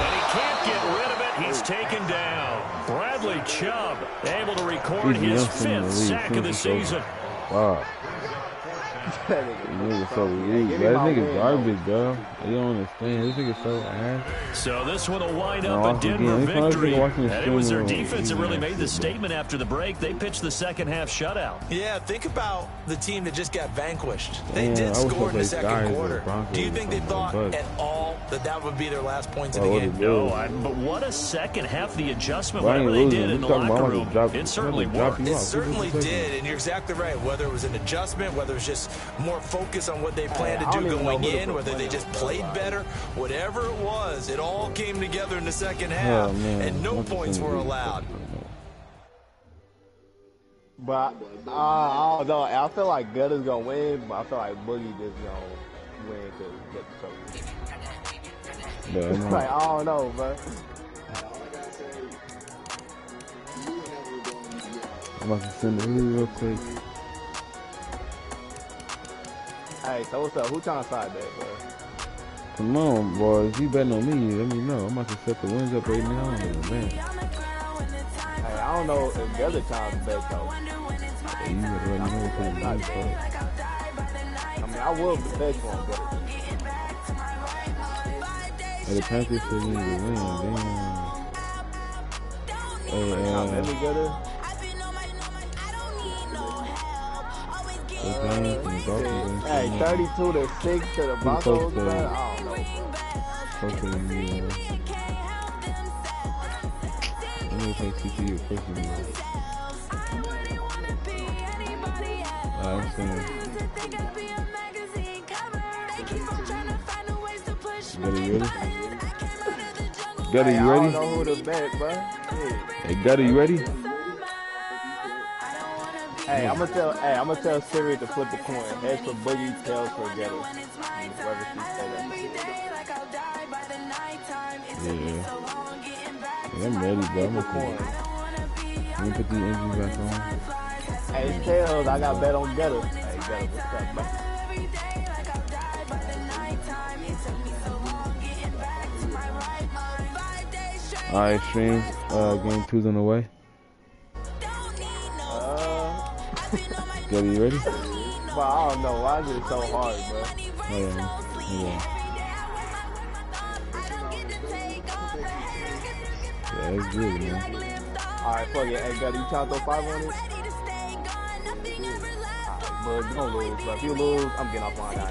Speaker 4: And he can't get rid of it. He's taken down. Bradley Chubb able to record his 5th sack of the season.
Speaker 1: Wow. Nigga so weak, bro. This nigga garbage, bro. You don't understand. This nigga so ass.
Speaker 4: So this one will wind up a Denver victory. And it was their defense that really made the statement after the break. They pitched the second half shutout.
Speaker 6: Yeah, think about the team that just got vanquished. They did score in the second quarter. Do you think they thought at all that would be their last points of the game?
Speaker 4: No, but what a second half. The adjustment, whatever they did in the locker room, it certainly worked.
Speaker 6: It certainly did, and you're exactly right. Whether it was an adjustment, whether it was just more focus on what they planned to do going in, whether they just played better, whatever it was, it all came together in the second half, and no points were allowed.
Speaker 2: But I don't know. I feel like Gutter's gonna win, but I feel like Boogie just gonna win to get the trophy. Like, I don't know, bro.
Speaker 1: I'm about to send the lead real quick.
Speaker 2: Hey, so what's up? Who trying to side that, bro?
Speaker 1: Come on, boys. You betting on me. Let me know. I'm about to set the wins up right now. Man.
Speaker 2: Hey, I don't know if the other time to bet, though.
Speaker 1: Hey, you better let me know what the wins
Speaker 2: are. I mean, I will bet you on better.
Speaker 1: Hey, the Panthers still need to win. Damn.
Speaker 2: Let me get it. Hey, 32-6 to the Broncos, man. I don't know.
Speaker 1: I'm going to take CPU pushing me. I'm saying. Gutter, you ready? Gutter, you ready?
Speaker 2: I don't know who to bet, bro.
Speaker 1: Hey, Gutter, you ready?
Speaker 2: Hey, I'm gonna tell Siri to flip a coin. Heads for Boogie, tails for Getter. Whoever she say that.
Speaker 1: Yeah, I'm ready, bro. I'm gonna put these engines back on.
Speaker 2: Hey, tails, I got bet on Getter. Hey, Getter, what's up, bro?
Speaker 1: Alright, Streams. Game 2's on the way. Gutter, you ready?
Speaker 2: But I don't know. Why is it so hard, bro?
Speaker 1: Hold on. Yeah, it's good, man.
Speaker 2: Alright, fuck it. Hey, Gutter, you trying to throw 5 on it? Alright, but don't lose. But if you lose, I'm getting off my guy.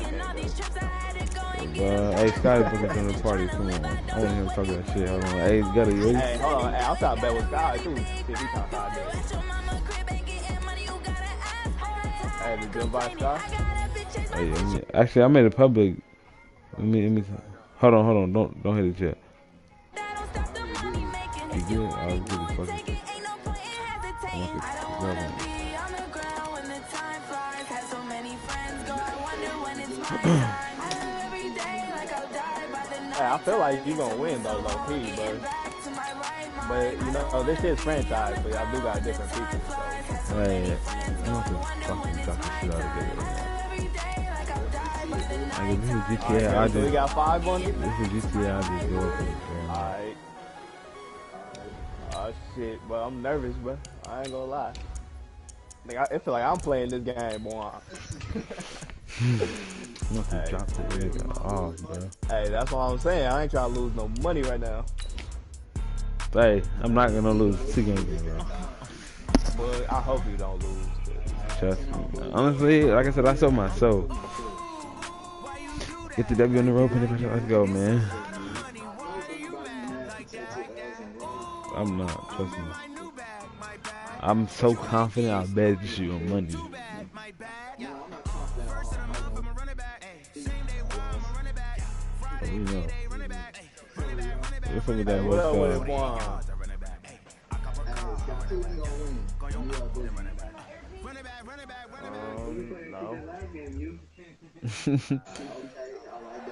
Speaker 1: Hey, Sky's booking to the party. Come on. I want to hear him talk that shit. Hold on. Hey, Gutter, you ready?
Speaker 2: Hey, hold on. Hey, I'm trying to bet with Sky, too. See if he trying to side bet. Hey, did you invite Sky?
Speaker 1: Hey, actually, I made it public. Let me. Hold on. Don't hit it yet. You good? I'll give it fucking.
Speaker 2: Hey, I feel like you gonna win though, low key, but you know, this is franchise, but y'all do got different people. So.
Speaker 1: Hey, I'm about to fucking drop the shit out of it. Like, this is GTA.
Speaker 2: Right, so we got 5 on it.
Speaker 1: This is GTA. I just go up with it.
Speaker 2: Alright. Oh shit, but I'm nervous, bro. I ain't gonna lie. Like, I feel like I'm playing this game, boy.
Speaker 1: Hey. Drop the nigga off, bro.
Speaker 2: Hey, that's what I'm saying. I ain't trying to lose no money right now.
Speaker 1: Hey, I'm not gonna lose 2 games, bro.
Speaker 2: But I hope you don't lose.
Speaker 1: Trust me. Honestly, like I said, I sold my soul. Get the W on the rope and let's go, man. I'm not, trust me. I'm so confident I'll bet you on money. You know. What's up with that?
Speaker 2: What up with it,
Speaker 3: no.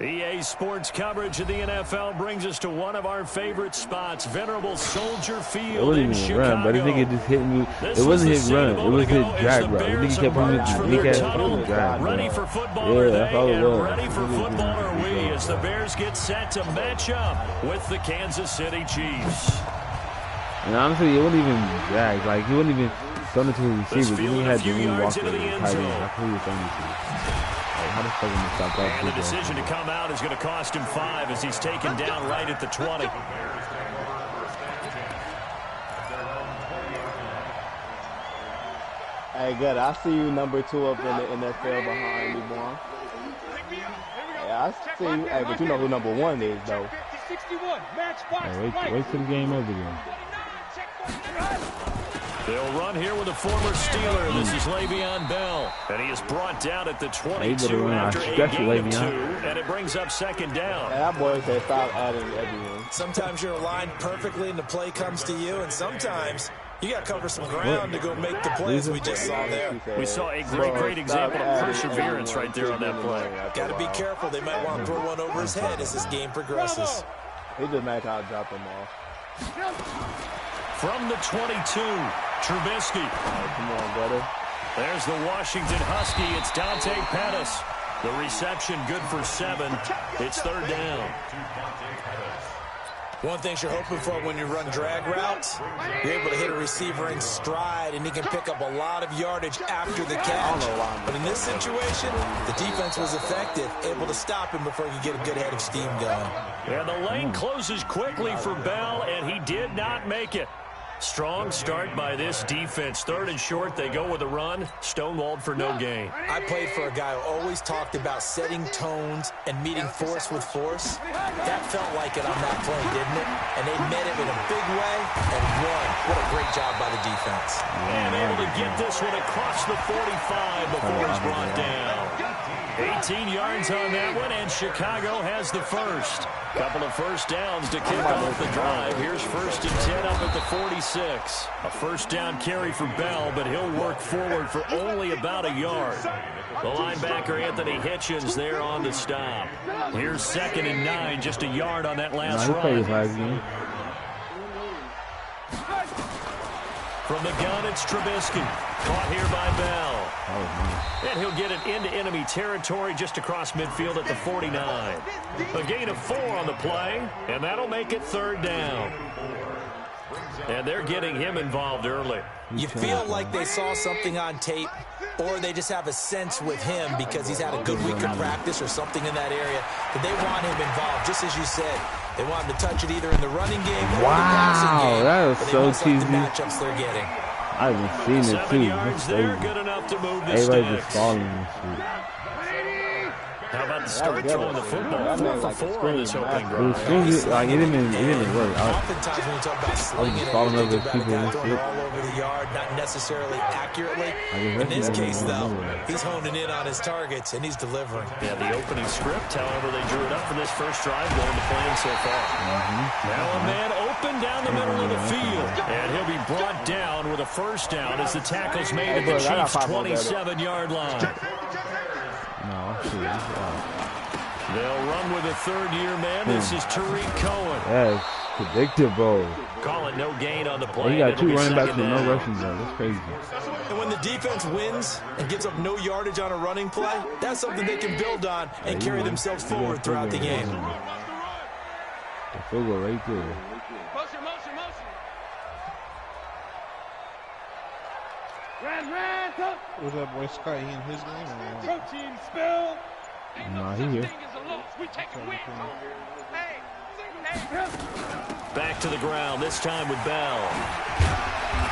Speaker 4: EA Sports coverage of the NFL brings us to one of our favorite spots, venerable Soldier Field in Chicago.
Speaker 1: Run, but I think it just hit me. It wasn't his run. It was his drag route. I think he kept moving his big ass drag.
Speaker 4: Ready for football are they, and ready for football are we, as the Bears get set to match up with the Kansas City Chiefs.
Speaker 1: And honestly, it wasn't even drag. Like, he wasn't even thrown into his receivers. He had to really walk into the tight end. That's who he was throwing to. How the fuck am I stop that?
Speaker 4: And the decision to come out is going to cost him 5 as he's taken down right at the 20.
Speaker 2: Hey, good. I see you number 2 up in the NFL behind me, boy. Yeah, I see you. Hey, but you know who number 1 is, though.
Speaker 1: Hey, wait till the game over again.
Speaker 4: They'll run here with a former Steeler. This is Le'Veon Bell. And he is brought down at the 22 after a gain of 2. And it brings up second down.
Speaker 2: And that boy said stop adding everything.
Speaker 6: Sometimes you're aligned perfectly and the play comes to you. And sometimes you got to cover some ground to go make the plays we just saw there.
Speaker 4: We saw a great example of perseverance right there on that play.
Speaker 6: Got to be careful. They might want to throw one over his head as this game progresses.
Speaker 2: He just made how to drop him off.
Speaker 4: From the 22, Trubisky.
Speaker 2: Come on, brother.
Speaker 4: There's the Washington Husky. It's Dante Pettis. The reception good for 7. It's third down.
Speaker 6: One thing you're hoping for when you run drag routes, you're able to hit a receiver in stride, and he can pick up a lot of yardage after the catch. But in this situation, the defense was effective, able to stop him before he could get a good head of steam going.
Speaker 4: And the lane closes quickly for Bell, and he did not make it. Strong start by this defense. Third and short, they go with a run. Stonewalled for no gain.
Speaker 6: I played for a guy who always talked about setting tones and meeting force with force. That felt like it on that play, didn't it? And they met it in a big way and won. What a great job by the defense.
Speaker 4: And able to get this one across the 45 before he's brought down. 18 yards on that one, and Chicago has the first. Couple of first downs to kick off the drive. Here's 1st and 10 up at the 46. A first down carry for Bell, but he'll work forward for only about a yard. The linebacker, Anthony Hitchens, there on the stop. Here's 2nd and 9, just a yard on that last run. From the gun, it's Trubisky. Caught here by Bell. And he'll get it into enemy territory just across midfield at the 49. A gain of 4 on the play, and that'll make it third down. And they're getting him involved early.
Speaker 6: You feel like they saw something on tape, or they just have a sense with him because he's had a good week of practice or something in that area that they want him involved, just as you said. They want him to touch it either in the running game or the passing game.
Speaker 1: That was so cheesy.
Speaker 6: The matchups they're getting.
Speaker 1: I haven't seen it, too.
Speaker 4: 7 yards there, good enough to move the
Speaker 1: Everybody just
Speaker 4: sticks.
Speaker 1: falling and shit.
Speaker 4: How about the start throwing the football? 4 for 4 on this opening drive.
Speaker 1: Like, it didn't work.
Speaker 6: Oftentimes when you talk about slinging it,
Speaker 1: falling
Speaker 6: you
Speaker 1: over
Speaker 6: think about a
Speaker 1: people
Speaker 6: guy
Speaker 1: and
Speaker 6: throwing
Speaker 1: shit.
Speaker 6: all over the yard, not necessarily accurately. In this case, though, he's honing in on his targets, and he's delivering.
Speaker 4: Yeah, the opening script, however, they drew it up for this first drive, going to plan so far. Now a man open down the middle of the field, and he'll be brought down with a first down as the tackle's made at the Chiefs' 27-yard line.
Speaker 1: No, shit.
Speaker 4: They'll run with a third-year man. This is Tariq Cohen.
Speaker 1: That's predictable.
Speaker 4: Call it no gain on the play.
Speaker 1: He got 2 running backs with no rushing yards. That's crazy.
Speaker 6: And when the defense wins and gives up no yardage on a running play, that's something they can build on and carry themselves forward throughout the game.
Speaker 1: The field goal right there.
Speaker 5: Motion.
Speaker 3: Was that boy Scott in his game or what?
Speaker 5: Protein spill.
Speaker 1: Nah, he here.
Speaker 5: We take a win.
Speaker 4: Back to the ground, this time with Bell.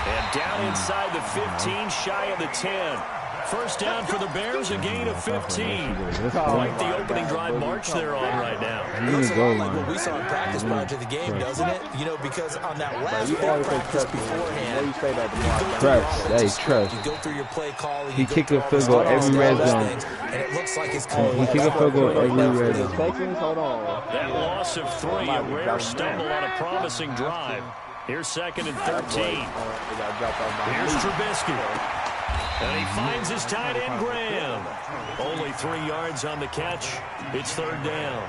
Speaker 4: And down inside the 15, shy of the 10. First down for the Bears, a gain of 15. Quite the opening drive march they're on right now.
Speaker 6: It looks a lot like what we saw in practice prior to the game, doesn't it? You know, because on that last big practice beforehand, you go through your play call,
Speaker 1: he kicked a field goal every red zone.
Speaker 6: And it looks like it's
Speaker 1: He kicked a field goal every red zone.
Speaker 2: Hold on.
Speaker 4: That loss of 3, a rare stumble on a promising drive. Here's 2nd and 13. Here's Trubisky. And he finds his tight end, Graham. Only 3 yards on the catch. It's 3rd down.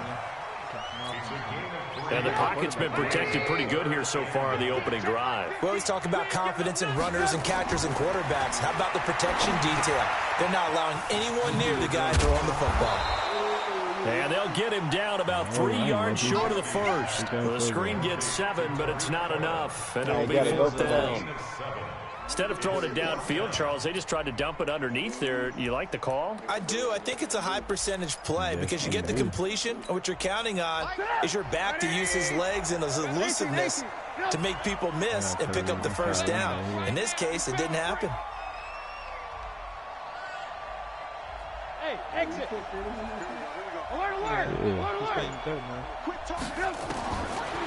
Speaker 4: And the pocket's been protected pretty good here so far in the opening drive.
Speaker 6: We always talk about confidence in runners and catchers and quarterbacks. How about the protection detail? They're not allowing anyone near the guy throwing the football.
Speaker 4: And they'll get him down about 3 yards short of the first. The screen gets 7, but it's not enough. And it'll be 4th down. Instead of throwing it downfield, Charles, they just tried to dump it underneath there. You like the call?
Speaker 6: I do. I think it's a high percentage play because you get the completion, and what you're counting on is your back to use his legs and his elusiveness to make people miss and pick up the first down. In this case, it didn't happen.
Speaker 5: Hey, exit. Alert, alert. Alert, alert.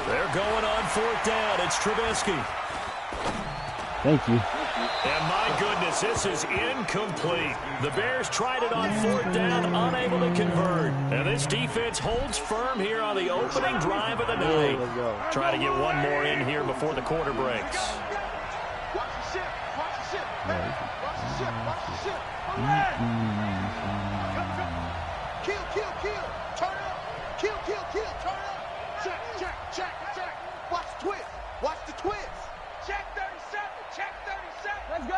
Speaker 4: They're going on 4th down. It's Trubisky.
Speaker 1: Thank you.
Speaker 4: And my goodness, this is incomplete. The Bears tried it on 4th down, unable to convert. And this defense holds firm here on the opening drive of the night. Try to get one more in here before the quarter breaks.
Speaker 5: Watch the ship. Watch the ship. Watch the ship. Watch the ship. Kill, kill, kill. Turn up. Kill, kill, kill. Turn up. Check, check, check, check. Watch the twist. Watch the twist. Check 37. Check 37. Let's go.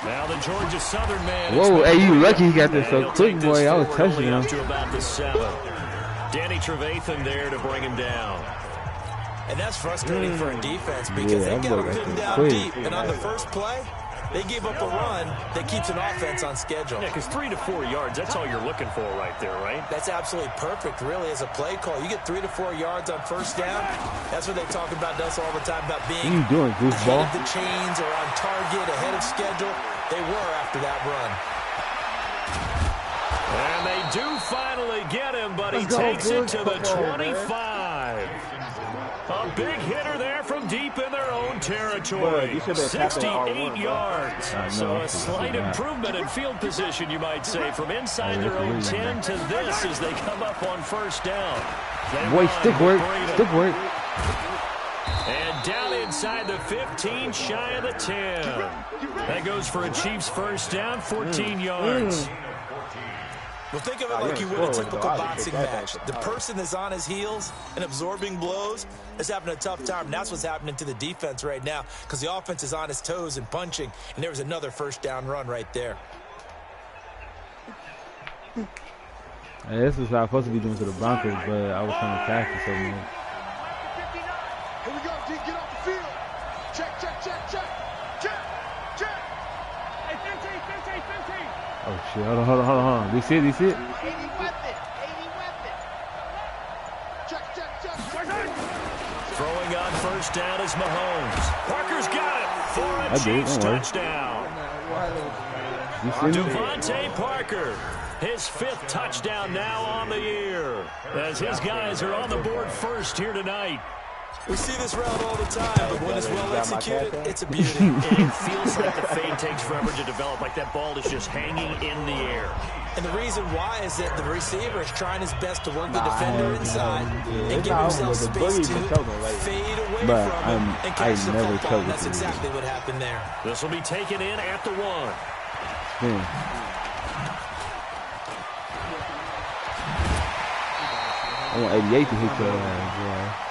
Speaker 4: Now the Georgia Southern man.
Speaker 1: Whoa, hey, you lucky he got this so quick, boy. I was touching him.
Speaker 4: Up to about the 7. Danny Trevathan there to bring him down.
Speaker 6: And that's frustrating for a defense because they got to put him down deep. And on the first play, they gave up a run that keeps an offense on schedule.
Speaker 4: Yeah, because 3 to 4 yards, that's all you're looking for right there, right?
Speaker 6: That's absolutely perfect, really, as a play call. You get 3 to 4 yards on first down. That's what they talk about us all the time, about being
Speaker 1: what are you doing, goofball?
Speaker 6: ahead of the chains or on target, ahead of schedule. They were after that run.
Speaker 4: And they do finally get him, but he takes it to the 25. A big hitter there from deep in their own territory. 68 yards. So a slight improvement in field position, you might say, from inside their own 10 to this as they come up on first down.
Speaker 1: Boy, stick work. Stick work.
Speaker 4: And down inside the 15, shy of the 10. That goes for a Chiefs first down, 14 yards.
Speaker 6: Well, think of it like you would a typical boxing match. The person that's on his heels and absorbing blows is having a tough time. And that's what's happening to the defense right now because the offense is on his toes and punching. And there was another first down run right there.
Speaker 1: Hey, this is what I was supposed to be doing to the Broncos, but I was trying to pass it so much.
Speaker 5: Here we go, D. Get off the field. Check, check, check, check. Check, check. Hey, 15.
Speaker 1: Oh, shit. Hold on. Do you see it?
Speaker 5: 80 weapon. Check.
Speaker 4: Throwing on first down is Mahomes. Parker's got it for a Chiefs touchdown. Devontae Parker, his 5th touchdown now on the year, as his guys are on the board first here tonight.
Speaker 6: We see this route all the time, but when it's well executed, it's a beauty.
Speaker 4: It feels like the fade takes forever to develop, like that ball is just hanging in the air.
Speaker 6: And the reason why is that the receiver is trying his best to work the defender inside and give himself space to fade away from him and catch the football. And that's exactly what happened there.
Speaker 4: This will be taken in at the 1.
Speaker 1: I want 88 to hit your ass, boy.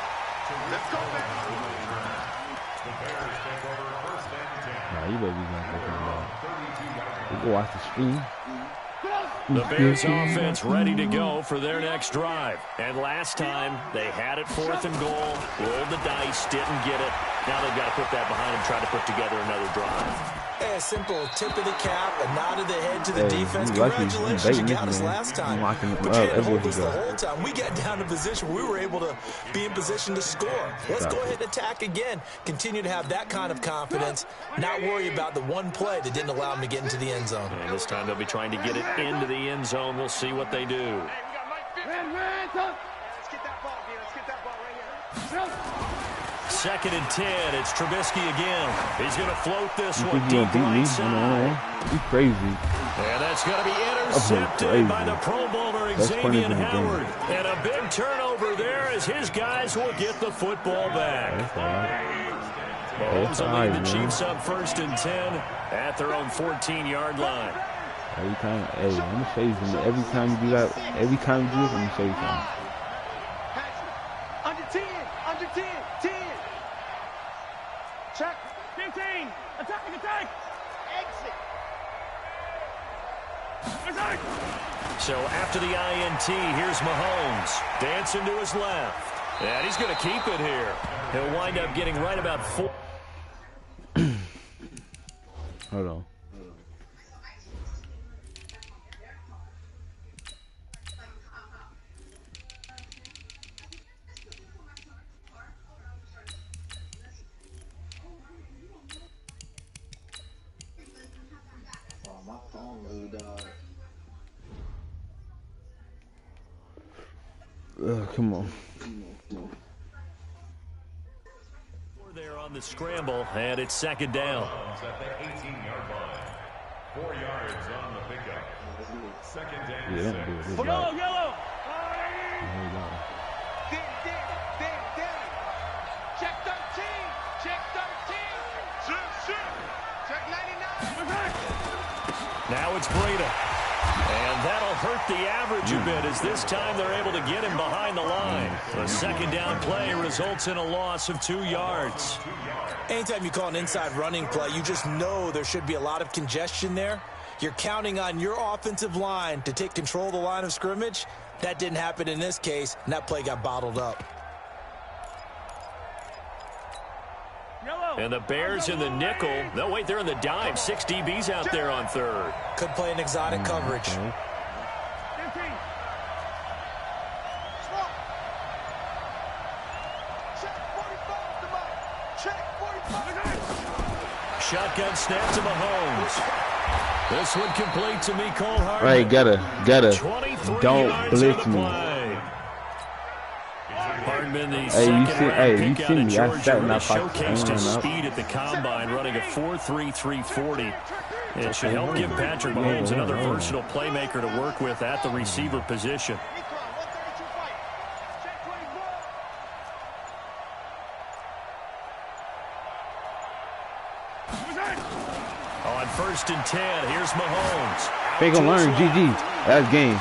Speaker 1: Nah, you better be going to we can watch the screen.
Speaker 4: The Bears offense ready to go for their next drive. And last time, they had it 4th and goal, rolled the dice, didn't get it. Now they've got to put that behind them, try to put together another drive.
Speaker 6: A simple tip of the cap, a nod of the head to the defense.
Speaker 1: Lucky.
Speaker 6: Congratulations, you got us last time. But you didn't hold us the whole time. We got down to position where we were able to be in position to score. Let's go ahead and attack again. Continue to have that kind of confidence. Not worry about the one play that didn't allow them to get into the end zone.
Speaker 4: And this time they'll be trying to get it into the end zone. We'll see what they do.
Speaker 5: Let's get that ball here. Let's get that ball right here.
Speaker 4: 2nd and 10. It's Trubisky again. He's going to float this
Speaker 1: You
Speaker 4: one
Speaker 1: think
Speaker 4: deep
Speaker 1: he gonna beat me?
Speaker 4: right side.
Speaker 1: He's crazy.
Speaker 4: And that's going to be intercepted by the Pro Bowler Xavier Howard. And a big turnover there as his guys will get the football back. Mahomes will lead the Chiefs up 1st and 10 at their own 14-yard line.
Speaker 1: Every time, hey, I'm gonna show you something. Every time you do that, every time you do this, I'm gonna show you something.
Speaker 5: Under 10. Under 10. 10. Check. 15. Attack. Exit.
Speaker 4: So after the INT, here's Mahomes. Dancing to his left. And he's going to keep it here. He'll wind up getting right about 4.
Speaker 1: Hold on. Come on.
Speaker 4: There on the scramble, and it's 2nd down.
Speaker 8: At the 18-yard line. 4 yards on the pickup. 2nd down.
Speaker 1: Yeah, that dude.
Speaker 5: Yellow.
Speaker 1: There you go.
Speaker 5: Check 13. Check 13. Check 99.
Speaker 4: Now it's Breda. And that'll hurt the average a bit as this time they're able to get him behind the line. The 2nd down play results in a loss of 2 yards.
Speaker 6: Anytime you call an inside running play, you just know there should be a lot of congestion there. You're counting on your offensive line to take control of the line of scrimmage. That didn't happen in this case, and that play got bottled up.
Speaker 4: And the Bears in the nickel. No, wait, they're in the dime. 6 DBs out there on 3rd.
Speaker 6: Could play an exotic coverage.
Speaker 4: Shotgun snap to Mahomes. This one complete to Mecole Hardman.
Speaker 1: Right, gotta.
Speaker 4: 23
Speaker 1: Don't
Speaker 4: yards
Speaker 1: blitz
Speaker 4: on the
Speaker 1: me.
Speaker 4: play. Hardman, the
Speaker 1: Hey,
Speaker 4: second
Speaker 1: you see
Speaker 4: round pick out of
Speaker 1: me. I
Speaker 4: Georgia,
Speaker 1: sat in
Speaker 4: really
Speaker 1: that pocket,
Speaker 4: showcased his
Speaker 1: standing up.
Speaker 4: speed at the combine, running a 4.3340. It should help give Patrick Mahomes another versatile playmaker to work with at the receiver position. On 1st and 10, here's Mahomes.
Speaker 1: They gonna learn. GG. That's game.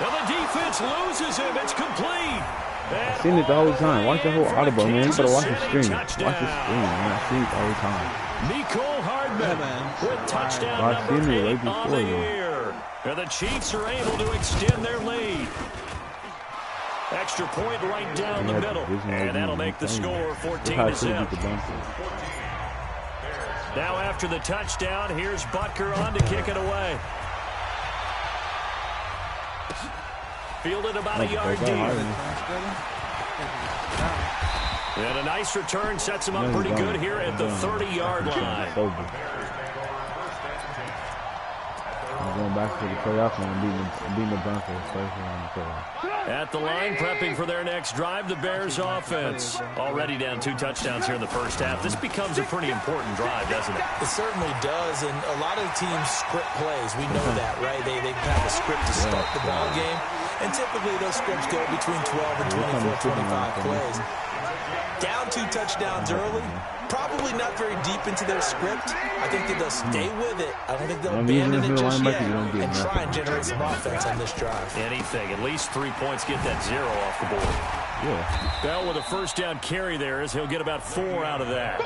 Speaker 4: And the defense loses him. It's complete.
Speaker 1: I've seen it the whole time. Watch the whole audible, man. You better watch the stream. Watch the stream, man. I see it the whole time.
Speaker 4: Mecole Hardman with touchdown
Speaker 1: I've seen
Speaker 4: number
Speaker 1: it
Speaker 4: 8
Speaker 1: right
Speaker 4: on
Speaker 1: before,
Speaker 4: the
Speaker 1: though.
Speaker 4: year. And the Chiefs are able to extend their lead. Extra point right down the middle. And that'll make the score 14-0. Now after the touchdown, here's Butker on to kick it away. Fielded about a yard deep. And a nice return sets him up pretty good here at the 30-yard line.
Speaker 1: I'm going back to the playoffs and beating the Broncos first round of the playoffs.
Speaker 4: At the line, prepping for their next drive, the Bears offense. Already down 2 touchdowns here in the first half. This becomes a pretty important drive, doesn't it?
Speaker 6: It certainly does, and a lot of the teams script plays. We know that, right? They have a script to start the ball game, and typically those scripts go between 12 and 24, 25 plays. Down 2 touchdowns early, probably not very deep into their script. I think that they'll stay with it. I don't think they'll abandon it just yet and try and generate some offense on this drive.
Speaker 4: Anything. At least 3 points, get that 0 off the board.
Speaker 1: Yeah.
Speaker 4: Bell with a first down carry there as he'll get about 4 out of that.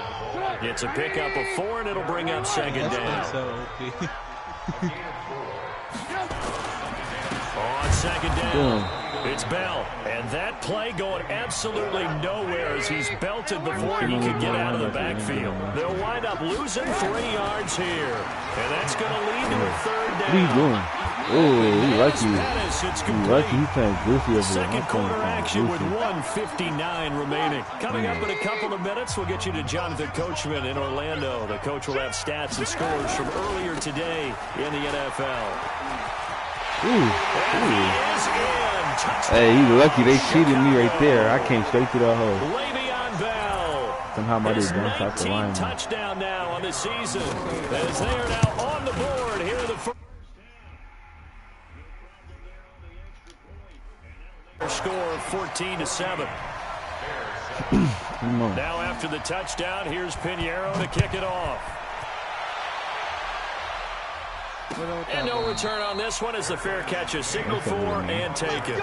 Speaker 4: It's a pickup of 4, and it'll bring up 2nd down. On 2nd down. It's Bell, and that play going absolutely nowhere as he's belted before he could get out of the backfield. They'll wind up losing 3 yards here, and that's going to lead to a third down.
Speaker 1: What are you doing? Oh, he lucky. He lucky. He's playing goofy over there.
Speaker 4: Second quarter action with 1:59 remaining. Coming up in a couple of minutes, we'll get you to Jonathan Coachman in Orlando. The coach will have stats and scores from earlier today in the NFL.
Speaker 1: Ooh. Hey, he's lucky they cheated me right there. I came straight to the hole.
Speaker 4: Le'Veon Bell.
Speaker 1: Somehow my dude jumped out the line.
Speaker 4: Touchdown now on the season as they are now on the board here in the first. Score 14-7. Now after the touchdown, here's Pinheiro to kick it off. And no return on this one as the fair catch is signaled for and taken.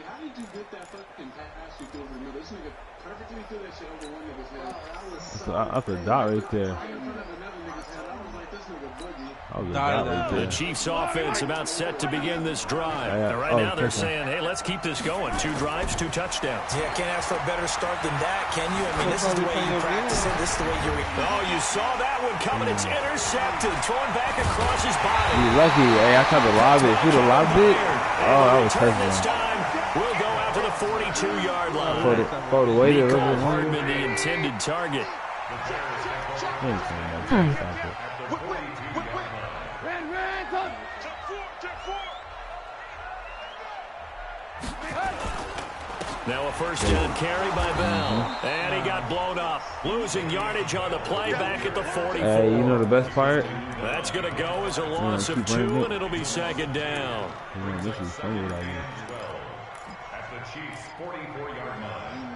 Speaker 9: How did you get that fucking pass you threw over the middle? This nigga perfectly threw that shit over one nigga's head.
Speaker 1: That's a dot right there.
Speaker 4: The Chiefs offense about set to begin this drive. Right now they're saying, hey, let's keep this going. 2 drives, 2 touchdowns.
Speaker 6: Yeah, can't ask for a better start than that, can you? I mean, this is the way you practice it. This is the way you...
Speaker 4: Oh, you saw that one coming. It's intercepted. Thrown back across his body.
Speaker 1: He's lucky. Hey, I tried to lob it. If he'd have lobbed it, oh, that was touchdown.
Speaker 4: This time, we'll go out to the 42-yard line.
Speaker 1: For the way to
Speaker 4: Mecole Hardman, the intended target. Now a first down carry by Bell. And he got blown up. Losing yardage on the play back at the 44.
Speaker 1: Hey, you know the best part?
Speaker 4: That's going to go as a loss of 2, and it'll be second down.
Speaker 1: This is funny like
Speaker 8: at the Chiefs' 44-yard line.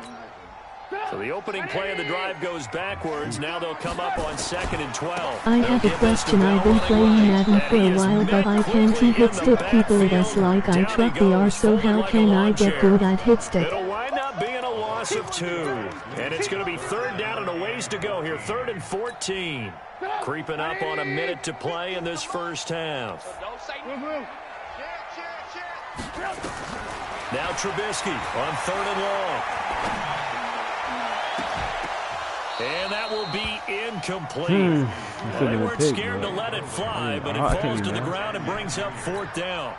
Speaker 4: So the opening play of the drive goes backwards. Now they'll come up on 2nd and 12.
Speaker 7: I have a question. I've been playing Madden for a while, but I can't hit stick people it as like I track the R, so how can I get good at hit stick?
Speaker 4: It'll wind up being a loss of 2. And it's going to be 3rd down and a ways to go here. 3rd and 14. Creeping up on a minute to play in this first half. Now Trubisky on 3rd and long. And that will be incomplete. They weren't scared to let it fly, but it falls to the ground and brings up 4th down.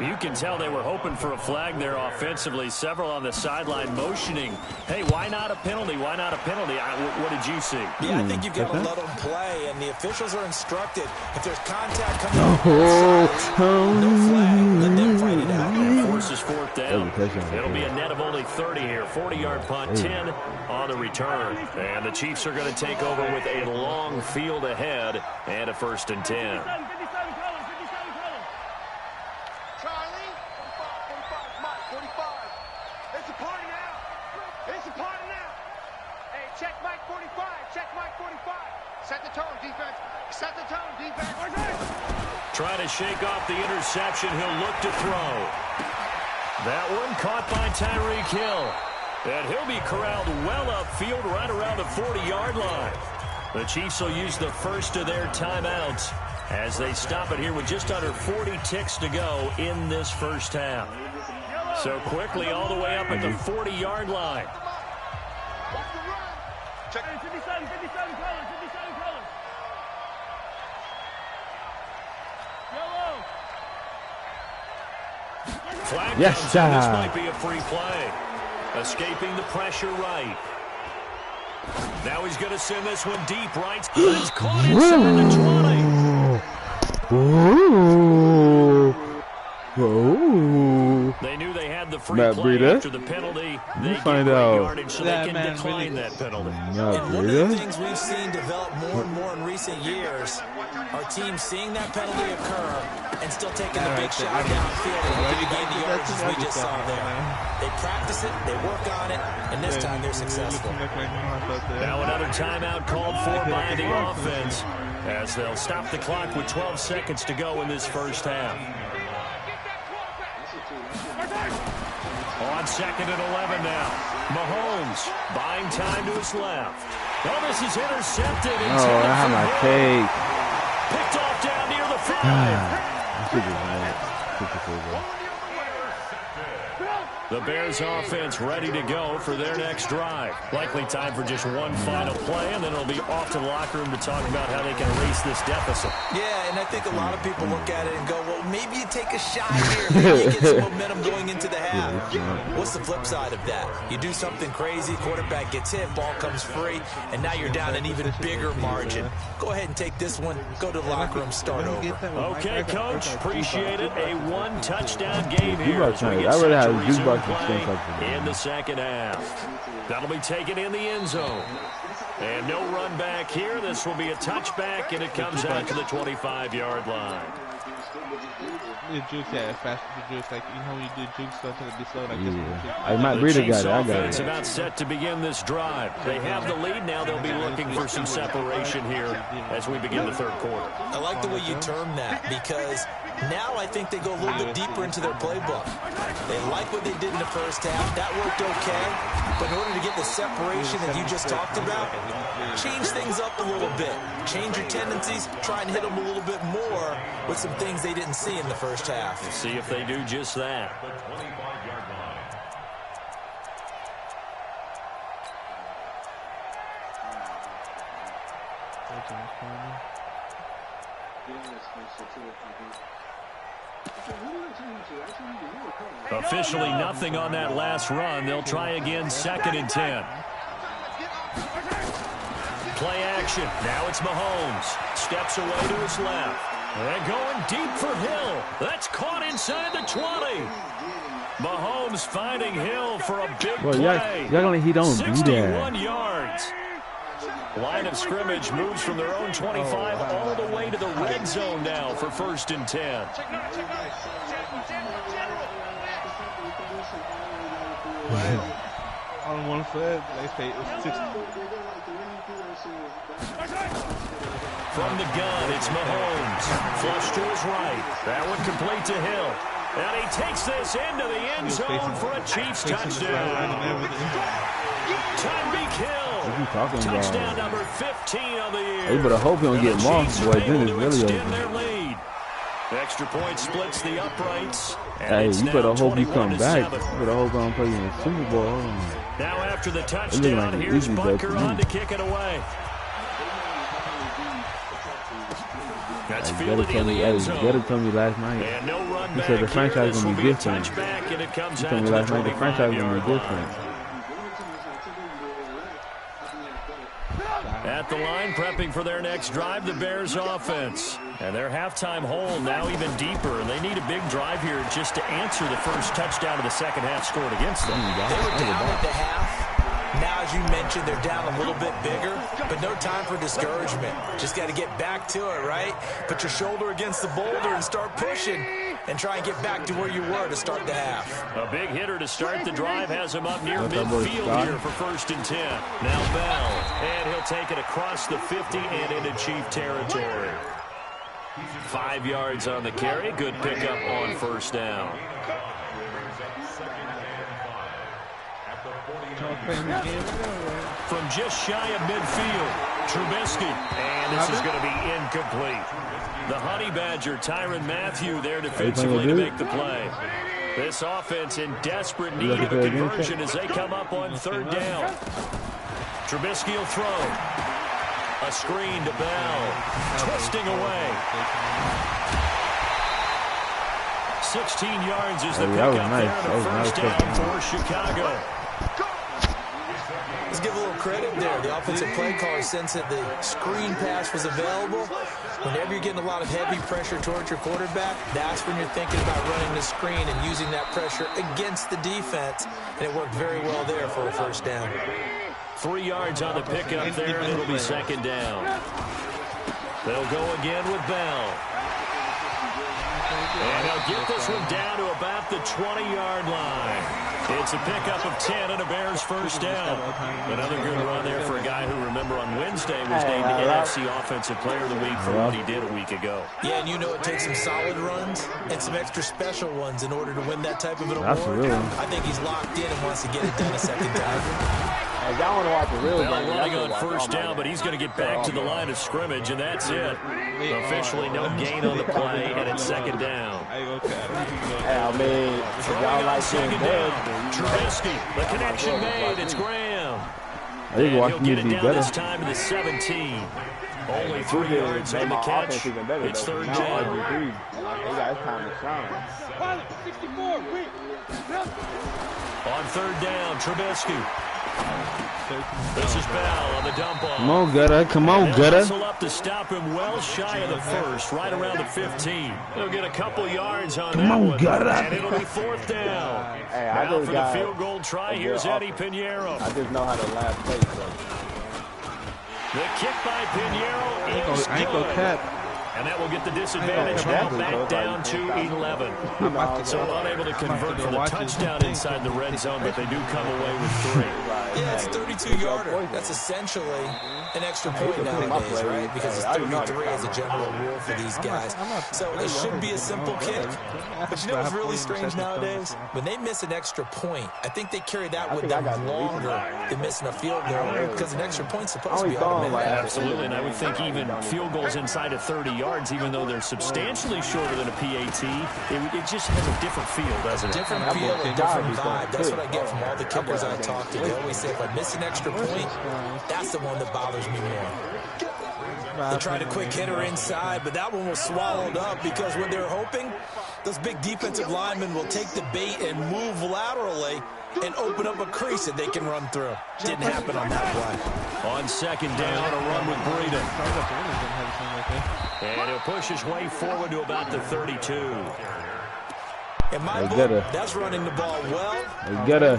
Speaker 4: You can tell they were hoping for a flag there offensively. Several on the sideline motioning, hey, why not a penalty? Why not a penalty? What did you see?
Speaker 6: Yeah, I think you've got to let them play, and the officials are instructed. If there's contact coming off the side, no flag. Let them fight it out.
Speaker 4: And forces 4th down. It'll be a net of only 30 here. 40-yard punt, 10 on the return. And the Chiefs are going to take over with a long field ahead and a 1st and 10. Trying to shake off the interception. He'll look to throw. That one caught by Tyreek Hill. And he'll be corralled well upfield right around the 40-yard line. The Chiefs will use the first of their timeouts as they stop it here with just under 40 ticks to go in this first half. So quickly all the way up at the 40-yard line. Flag
Speaker 1: yes,
Speaker 4: this might be a free play. Escaping the pressure right. Now he's going to send this one deep right. It's caught inside the 20. They knew they had the free play after the penalty. They find out yardage so they can decline that penalty.
Speaker 6: And one of the things we've seen develop more and more in recent years are teams seeing that penalty occur and still taking the big shot downfield and looking to gain the yardage as we just saw there. They practice it, they work on it, and this time they're successful.
Speaker 4: Now another timeout called for by the offense as they'll stop the clock with 12 seconds to go in this first half. On 2nd and 11 now. Mahomes buying time to his left. Oh, this is intercepted.
Speaker 1: Oh, I have my take.
Speaker 4: Picked off down near the 5.
Speaker 1: I should have made it.
Speaker 4: The Bears offense ready to go for their next drive. Likely time for just one final play, and then it'll be off to the locker room to talk about how they can erase this deficit.
Speaker 6: Yeah, and I think a lot of people look at it and go, well, maybe you take a shot here. Maybe you get some momentum going into the half. What's the flip side of that? You do something crazy, quarterback gets hit, ball comes free, and now you're down an even bigger margin. Go ahead and take this one. Go to the locker room, start over.
Speaker 4: Okay, Coach. Appreciate it. A one-touchdown game here.
Speaker 1: I would have a jukebox
Speaker 4: in the second half. That'll be taken in the end zone. And no run back here. This will be a touchback, and it comes out to the 25-yard line.
Speaker 1: I might read a guy. I got
Speaker 4: it. It's about set to begin this drive. They have the lead now. They'll be looking for some separation here as we begin the third quarter.
Speaker 6: I like the way you term that, because now I think they go a little bit deeper into their playbook. They like what they did in the first half. That worked okay. But in order to get the separation that you just talked about, change things up a little bit. Change your tendencies. Try and hit them a little bit more with some things they didn't see in the first half.
Speaker 4: See if they do just that. Officially nothing on that last run. They'll try again, 2nd and 10. Play action. Now it's Mahomes. Steps away to his left. And going deep for Hill. That's caught inside the 20. Mahomes finding Hill for a big play.
Speaker 1: He don't
Speaker 4: 61 yards. Line of scrimmage moves from their own 25 all the way to the red zone now for 1st and 10.
Speaker 3: On one foot, they say it's 60.
Speaker 4: From the gun, it's Mahomes. Flush to his right. That one complete to Hill. And he takes this into the end zone for a Chiefs touchdown. Tyreek Hill. Touchdown number 15 of the year.
Speaker 1: You better hope he don't get mossed, boy. Then it's really over.
Speaker 4: Their lead. Extra point splits the uprights.
Speaker 1: Hey, you better hope you come back. You better hope I don't play you in the Super Bowl.
Speaker 4: Now after the touchdown, here's Bunker on to kick it away. That's fielded in the end zone.
Speaker 1: Better told me last night.
Speaker 4: And no run
Speaker 1: he said the franchise is going to be different.
Speaker 4: He
Speaker 1: told me last night the franchise is going to be different.
Speaker 4: At the line, prepping for their next drive, the Bears offense. And their halftime hole now even deeper. And they need a big drive here just to answer the first touchdown of the second half scored against them.
Speaker 6: They were down at the half. Now, as you mentioned, they're down a little bit bigger, but no time for discouragement. Just got to get back to it, right? Put your shoulder against the boulder and start pushing and try and get back to where you were to start the half.
Speaker 4: A big hitter to start the drive has him up near midfield here for 1st and 10. Now Bell, and he'll take it across the 50 and into Chief territory. 5 yards on the carry. Good pickup on 1st down. From just shy of midfield, Trubisky. And this is going to be incomplete. The Honey Badger, Tyrann Mathieu, there defensively to make the play. This offense in desperate need of a conversion as they come up on 3rd down. Trubisky will throw. A screen to Bell. Twisting away. 16 yards is the pickup there to 1st down for Chicago.
Speaker 6: Let's give a little credit there. The offensive play caller sensed that the screen pass was available. Whenever you're getting a lot of heavy pressure towards your quarterback, that's when you're thinking about running the screen and using that pressure against the defense. And it worked very well there for a 1st down.
Speaker 4: 3 yards on the pickup there, and it'll be 2nd down. They'll go again with Bell. And he'll get this one down to about the 20-yard line. It's a pickup of 10 and a Bears first down. Another good run there for a guy who, remember, on Wednesday was named the NFC Offensive Player of the Week for what he did a week ago.
Speaker 6: Yeah, and you know it takes some solid runs and some extra special ones in order to win that type of an award.
Speaker 1: Absolutely.
Speaker 6: I think he's locked in and wants to get it done a second time.
Speaker 2: Hey, y'all want to watch the real game?
Speaker 4: Running on first down, but he's going to get back to the line of scrimmage, and that's it. Officially no gain on the play, and it's second down.
Speaker 2: Hey, I mean, y'all like
Speaker 4: second down. Trubisky, the connection made. It's Graham.
Speaker 1: I think
Speaker 4: He'll get it down
Speaker 1: better.
Speaker 4: this time to the 17. Only 3 yards on the catch. It's third down.
Speaker 2: He got his time to shine.
Speaker 4: On third down, Trubisky. This is Bell on the dump off.
Speaker 1: Come on, Gutter. Come on, Gutter.
Speaker 4: Hustle up to stop him well shy of the first, right around the 15. He'll get a couple yards on that one.
Speaker 1: Gutter.
Speaker 4: And it'll be fourth down.
Speaker 2: Hey,
Speaker 4: now for the field goal try, here's Eddie Pinheiro.
Speaker 2: I just know how to last place.
Speaker 4: The kick by Pinheiro is good. And that will get the disadvantage now back down to 11. So unable to convert for the touchdown inside the red zone, but they do come away with 3.
Speaker 6: Yeah, it's 32-yarder. That's essentially an extra point nowadays, right? Because it's 33 as a general rule for these guys. So it should be a simple kick. But you know what's really strange nowadays? When they miss an extra point, I think they carry that with them longer than missing a field goal because an extra point's supposed to be automatic.
Speaker 4: Absolutely, and I would think even field goals inside of 30 yards, even though they're substantially shorter than a PAT, it just has a different feel, doesn't it?
Speaker 6: Different feel and different vibe. That's what I get from all the kickers I talk to. They always say if I miss an extra point, that's the one that bothers me more. They tried a quick hitter inside, but that one was swallowed up because what they're hoping, those big defensive linemen will take the bait and move laterally and open up a crease that they can run through. Didn't happen on that play.
Speaker 4: On second down, a run with Breida. And he'll push his way forward to about the 32.
Speaker 6: In my book, that's running the ball well,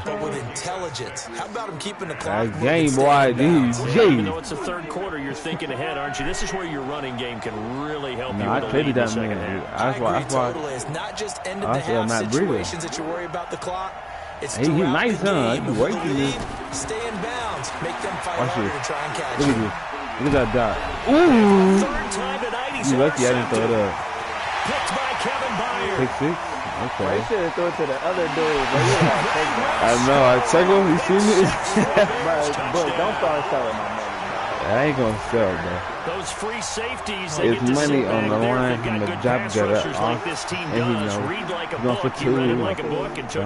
Speaker 6: but with intelligence. How about him keeping the clock moving?
Speaker 1: Game boy,
Speaker 4: Even though it's the third quarter, you're thinking ahead, aren't you? This is where your running game can really help you with the lead in the second half.
Speaker 6: I agree totally. It's not just end of the half situations that you worry about the clock. It's
Speaker 1: he nice, huh? He working.
Speaker 6: Stay in bounds. Make them fight harder to try and catch
Speaker 1: you. Look at that dot. Ooh!
Speaker 4: Third time tonight, he's
Speaker 1: you lucky I didn't throw it up.
Speaker 4: Picked by Kevin Byard.
Speaker 1: Pick 6? Okay.
Speaker 2: They should have thrown it to the other dude.
Speaker 1: I know. I check him. You see me?
Speaker 2: But don't start selling my money.
Speaker 1: I ain't gonna sell, bro.
Speaker 4: Those free safeties,
Speaker 1: it's money on the line from the job getter off, and he knows going for 2,
Speaker 4: I'm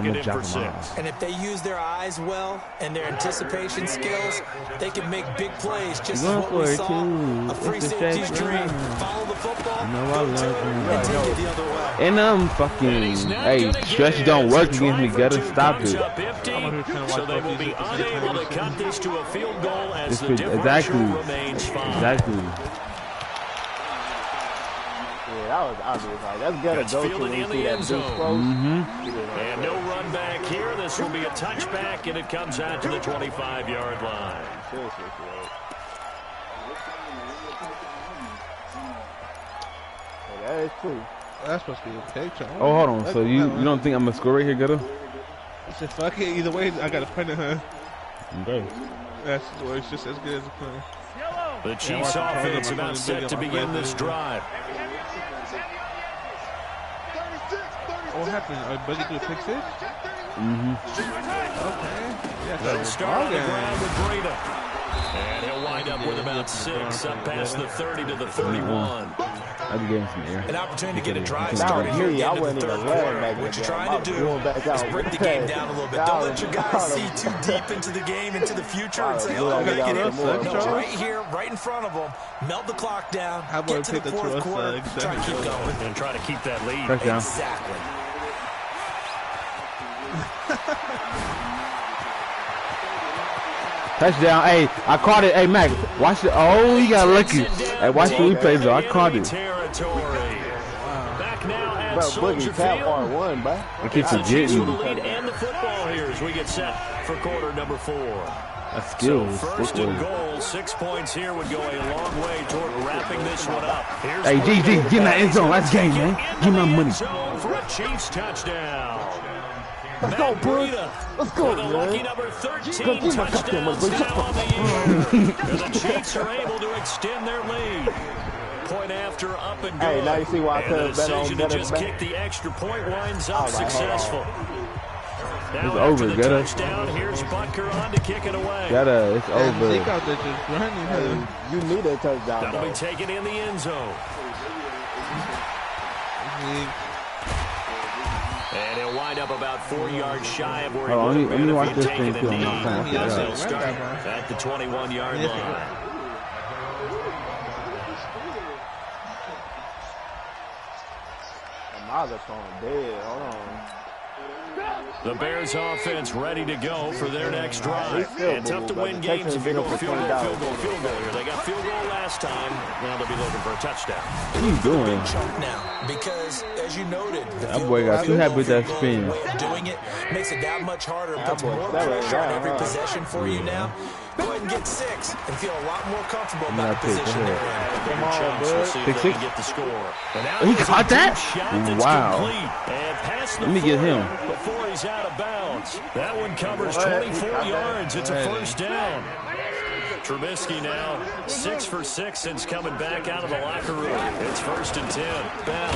Speaker 4: gonna drop him
Speaker 6: off. And if they use their eyes well and their anticipation skills, they can make big plays. Just as what we saw, a free safety's dream. Follow the football, and take it the other way.
Speaker 1: And fucking, hey, stretch don't work against me. Gotta stop it.
Speaker 4: So they will be unable to cut this to a field goal as the differential remains 5.
Speaker 1: Exactly.
Speaker 2: Yeah, that was obvious. Like, that's good to go to when you see that big throw.
Speaker 4: And no run back here. This will be a touchback, and it comes out to the 25-yard line.
Speaker 2: That is true.
Speaker 3: That's supposed to be okay, Charles.
Speaker 1: Oh, hold on. So you don't think I'm gonna score right here, Gutter?
Speaker 3: I said, fuck it. Either way, I got a punt at her.
Speaker 1: Okay.
Speaker 3: That's where it's just as good as a punt.
Speaker 4: The Chiefs offense about set to begin this drive.
Speaker 3: What happened? Buddy do a pick 6? Okay. Yeah,
Speaker 4: Let's start on the ground with Breida. And he'll wind up with about 6 up past the 30 to the 31.
Speaker 1: I'll be getting some air.
Speaker 6: An opportunity to get a drive started here at the end of the third quarter. What you're trying to do is bring the game down a little bit. Don't let your guys see too deep into the game, into the future, and say, oh, I'm going to get in. No, right here, right in front of them, melt the clock down, get to the fourth quarter, try to keep going.
Speaker 4: And try to keep that lead.
Speaker 6: Exactly.
Speaker 1: Touchdown. Hey, I caught it. Hey, Mac, watch it. Oh, you got lucky. Hey, watch the replays, though. I caught it.
Speaker 4: Back now at
Speaker 2: Bro,
Speaker 4: Soldier
Speaker 2: Boogie tap
Speaker 4: Field.
Speaker 2: R1, bro.
Speaker 1: I keep forgetting.
Speaker 4: The lead and the football here as we get set for quarter number 4.
Speaker 1: That's skill.
Speaker 4: So first and goal, 6 points here would go a long way toward wrapping this one up. Here's
Speaker 1: hey, GG, get in that end zone. Let's game, man. Give me my money.
Speaker 4: For a Chiefs touchdown.
Speaker 2: Let's go, bud. Let's go,
Speaker 4: with a lucky
Speaker 2: man.
Speaker 4: number 13 touchdowns now on the year. And the Chiefs are able to extend their lead. Point after up and good.
Speaker 2: Hey, now you see why I could
Speaker 4: and
Speaker 2: have
Speaker 4: the
Speaker 2: bet on
Speaker 4: decision to
Speaker 2: better
Speaker 4: just
Speaker 2: bet.
Speaker 4: kick the extra point winds up successful. Now
Speaker 1: It's
Speaker 4: after
Speaker 1: over,
Speaker 4: the
Speaker 1: get it.
Speaker 4: touchdown, here's Butker on to kick it away.
Speaker 1: It's over.
Speaker 2: You need a touchdown.
Speaker 4: That'll
Speaker 2: though.
Speaker 4: be taken in the end zone. And he'll wind up about 4 yards shy of where he would have been if he'd taken a knee. As they'll start at the 21-yard line.
Speaker 2: Miles are throwing dead. Hold on.
Speaker 4: The Bears offense ready to go for their next drive. And tough to win games if you go field goal here. They got field goal last time. Now they'll be looking for a touchdown.
Speaker 1: What are you doing?
Speaker 6: Now, because as you noted, the
Speaker 1: That boy got too happy with that spin.
Speaker 6: way of doing it makes it that much harder and puts more pressure on every possession for you now. Go ahead and get 6 and feel a lot more comfortable about the position they're in.
Speaker 4: Come on, we'll see if they can get the score.
Speaker 1: He caught that? Wow.
Speaker 4: Let
Speaker 1: me get him.
Speaker 4: Before he's out of bounds. That one covers 24 yards. It's a first down. Trubisky now 6 for 6 since coming back out of the locker room. It's 1st and 10. Bell.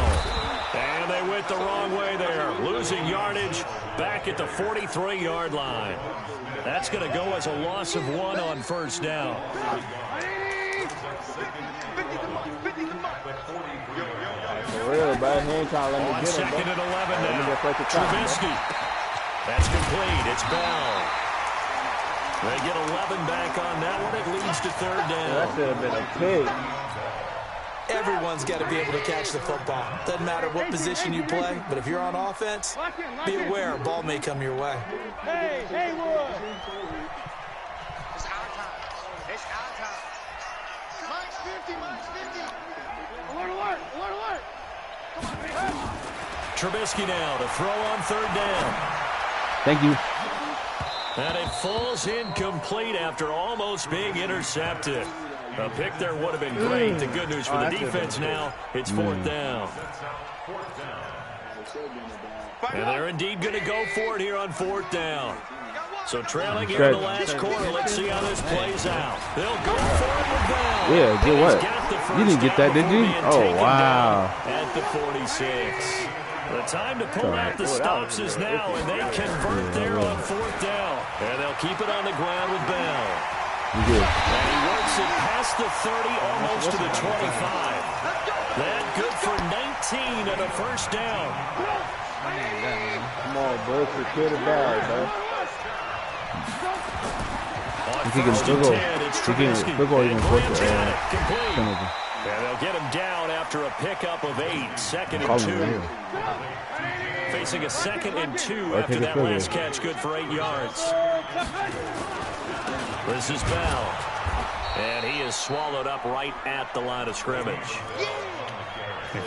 Speaker 4: And they went the wrong way there. Losing yardage back at the 43-yard line. That's going to go as a loss of 1 on first down.
Speaker 2: For real, bro. He ain't trying to let me
Speaker 4: On
Speaker 2: get him,
Speaker 4: 2nd
Speaker 2: bro.
Speaker 4: and 11
Speaker 2: Let me
Speaker 4: now.
Speaker 2: get first attack,
Speaker 4: Trubisky. That's complete. It's Bell. They get 11 back on that one. It leads to 3rd down.
Speaker 2: That should have been a pig.
Speaker 6: Everyone's got to be able to catch the football. Doesn't matter what position you play, but if you're on offense, be aware a ball may come your way.
Speaker 5: Hey, Haywood.
Speaker 10: It's our time. It's our time. Mine's 50, mine's 50.
Speaker 5: Alert, alert, alert, alert. Come on,
Speaker 4: Trubisky now to throw on 3rd down.
Speaker 1: Thank you.
Speaker 4: And it falls incomplete after almost being intercepted. A pick there would have been great. The good news for the defense now, it's 4th down. And they're indeed going to go for it here on 4th down. So trailing here in the last quarter, let's see how this plays out. They'll go for it with Bell.
Speaker 1: Yeah, get what? You didn't get that, did you? Oh, wow.
Speaker 4: At the 46. The time to pull out the stops is now, and they convert there on 4th down. And they'll keep it on the ground with Bell. And he works it past the 30, almost to the 25. That good for 19 and a first down.
Speaker 2: Come on, bud. Secure the bag, bro.
Speaker 4: On 1st and 10, it's Trubisky. And Graham's got it. Complete. And they'll get him down after a pickup of 8. 2nd and 2. Facing a 2nd and 2 after that last catch, good for 8 yards. This is Bell. And he is swallowed up right at the line of scrimmage.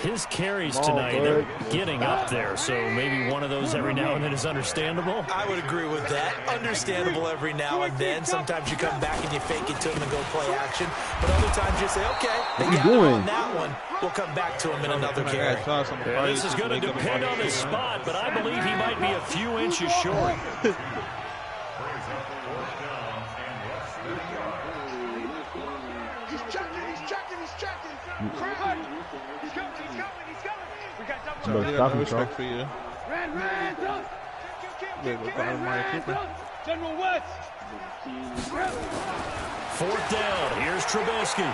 Speaker 4: His carries tonight, they're getting up there, so maybe one of those every now and then is understandable.
Speaker 6: I would agree with that. Understandable every now and then. Sometimes you come back and you fake it to him and go play action. But other times you say, okay, they got it on that one. We'll come back to him in another carry.
Speaker 4: Yeah, this is going to depend on his spot, but I believe he might be a few inches short.
Speaker 5: He's checking. He's going. We got double.
Speaker 1: No respect
Speaker 11: for you.
Speaker 5: Ran, don't. Kill. General West.
Speaker 4: 4th down. Here's Trubisky.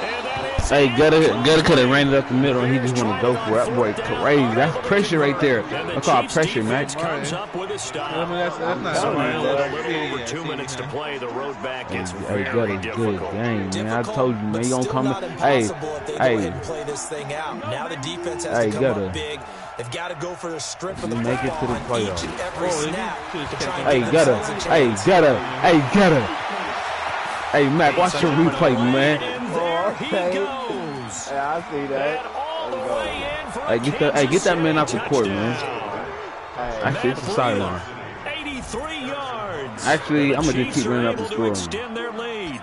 Speaker 4: And that is
Speaker 1: Hey, Gutter could have ran it up the middle, and he just want to go for it. That boy crazy. That's pressure right there. That's called pressure, man.
Speaker 4: Comes up with a stop.
Speaker 11: That's not
Speaker 4: So
Speaker 11: so
Speaker 4: now with a
Speaker 11: bad.
Speaker 4: little over 2 minutes to play, the road back gets
Speaker 1: Hey,
Speaker 4: very
Speaker 1: Gutter's
Speaker 4: difficult.
Speaker 1: good game, man. I told you, man.
Speaker 6: But
Speaker 1: You gonna
Speaker 6: still
Speaker 1: come.
Speaker 6: not
Speaker 1: Hey,
Speaker 6: impossible if they go ahead
Speaker 1: hey.
Speaker 6: and play this thing out. Now the defense has
Speaker 1: Hey,
Speaker 6: to come
Speaker 1: Gutter.
Speaker 6: up big. They've got to go for the strip of the
Speaker 1: Make it to
Speaker 6: football
Speaker 1: the
Speaker 6: on each
Speaker 1: playoffs.
Speaker 6: and every snap to try and
Speaker 1: Hey,
Speaker 6: give
Speaker 1: Gutter.
Speaker 6: themselves a
Speaker 1: Hey,
Speaker 6: chance.
Speaker 1: Gutter. Hey, Gutter. Hey, Mac, watch your replay, man.
Speaker 4: And there he
Speaker 2: Okay.
Speaker 4: goes.
Speaker 2: Hey, I see that.
Speaker 4: And all the way in for
Speaker 1: Hey, get that man off the court, man.
Speaker 2: Hey,
Speaker 1: Actually, it's a sideline.
Speaker 4: 33 yards.
Speaker 1: Actually, I'm going to just keep running up the
Speaker 4: able to
Speaker 1: score.
Speaker 4: extend their lead.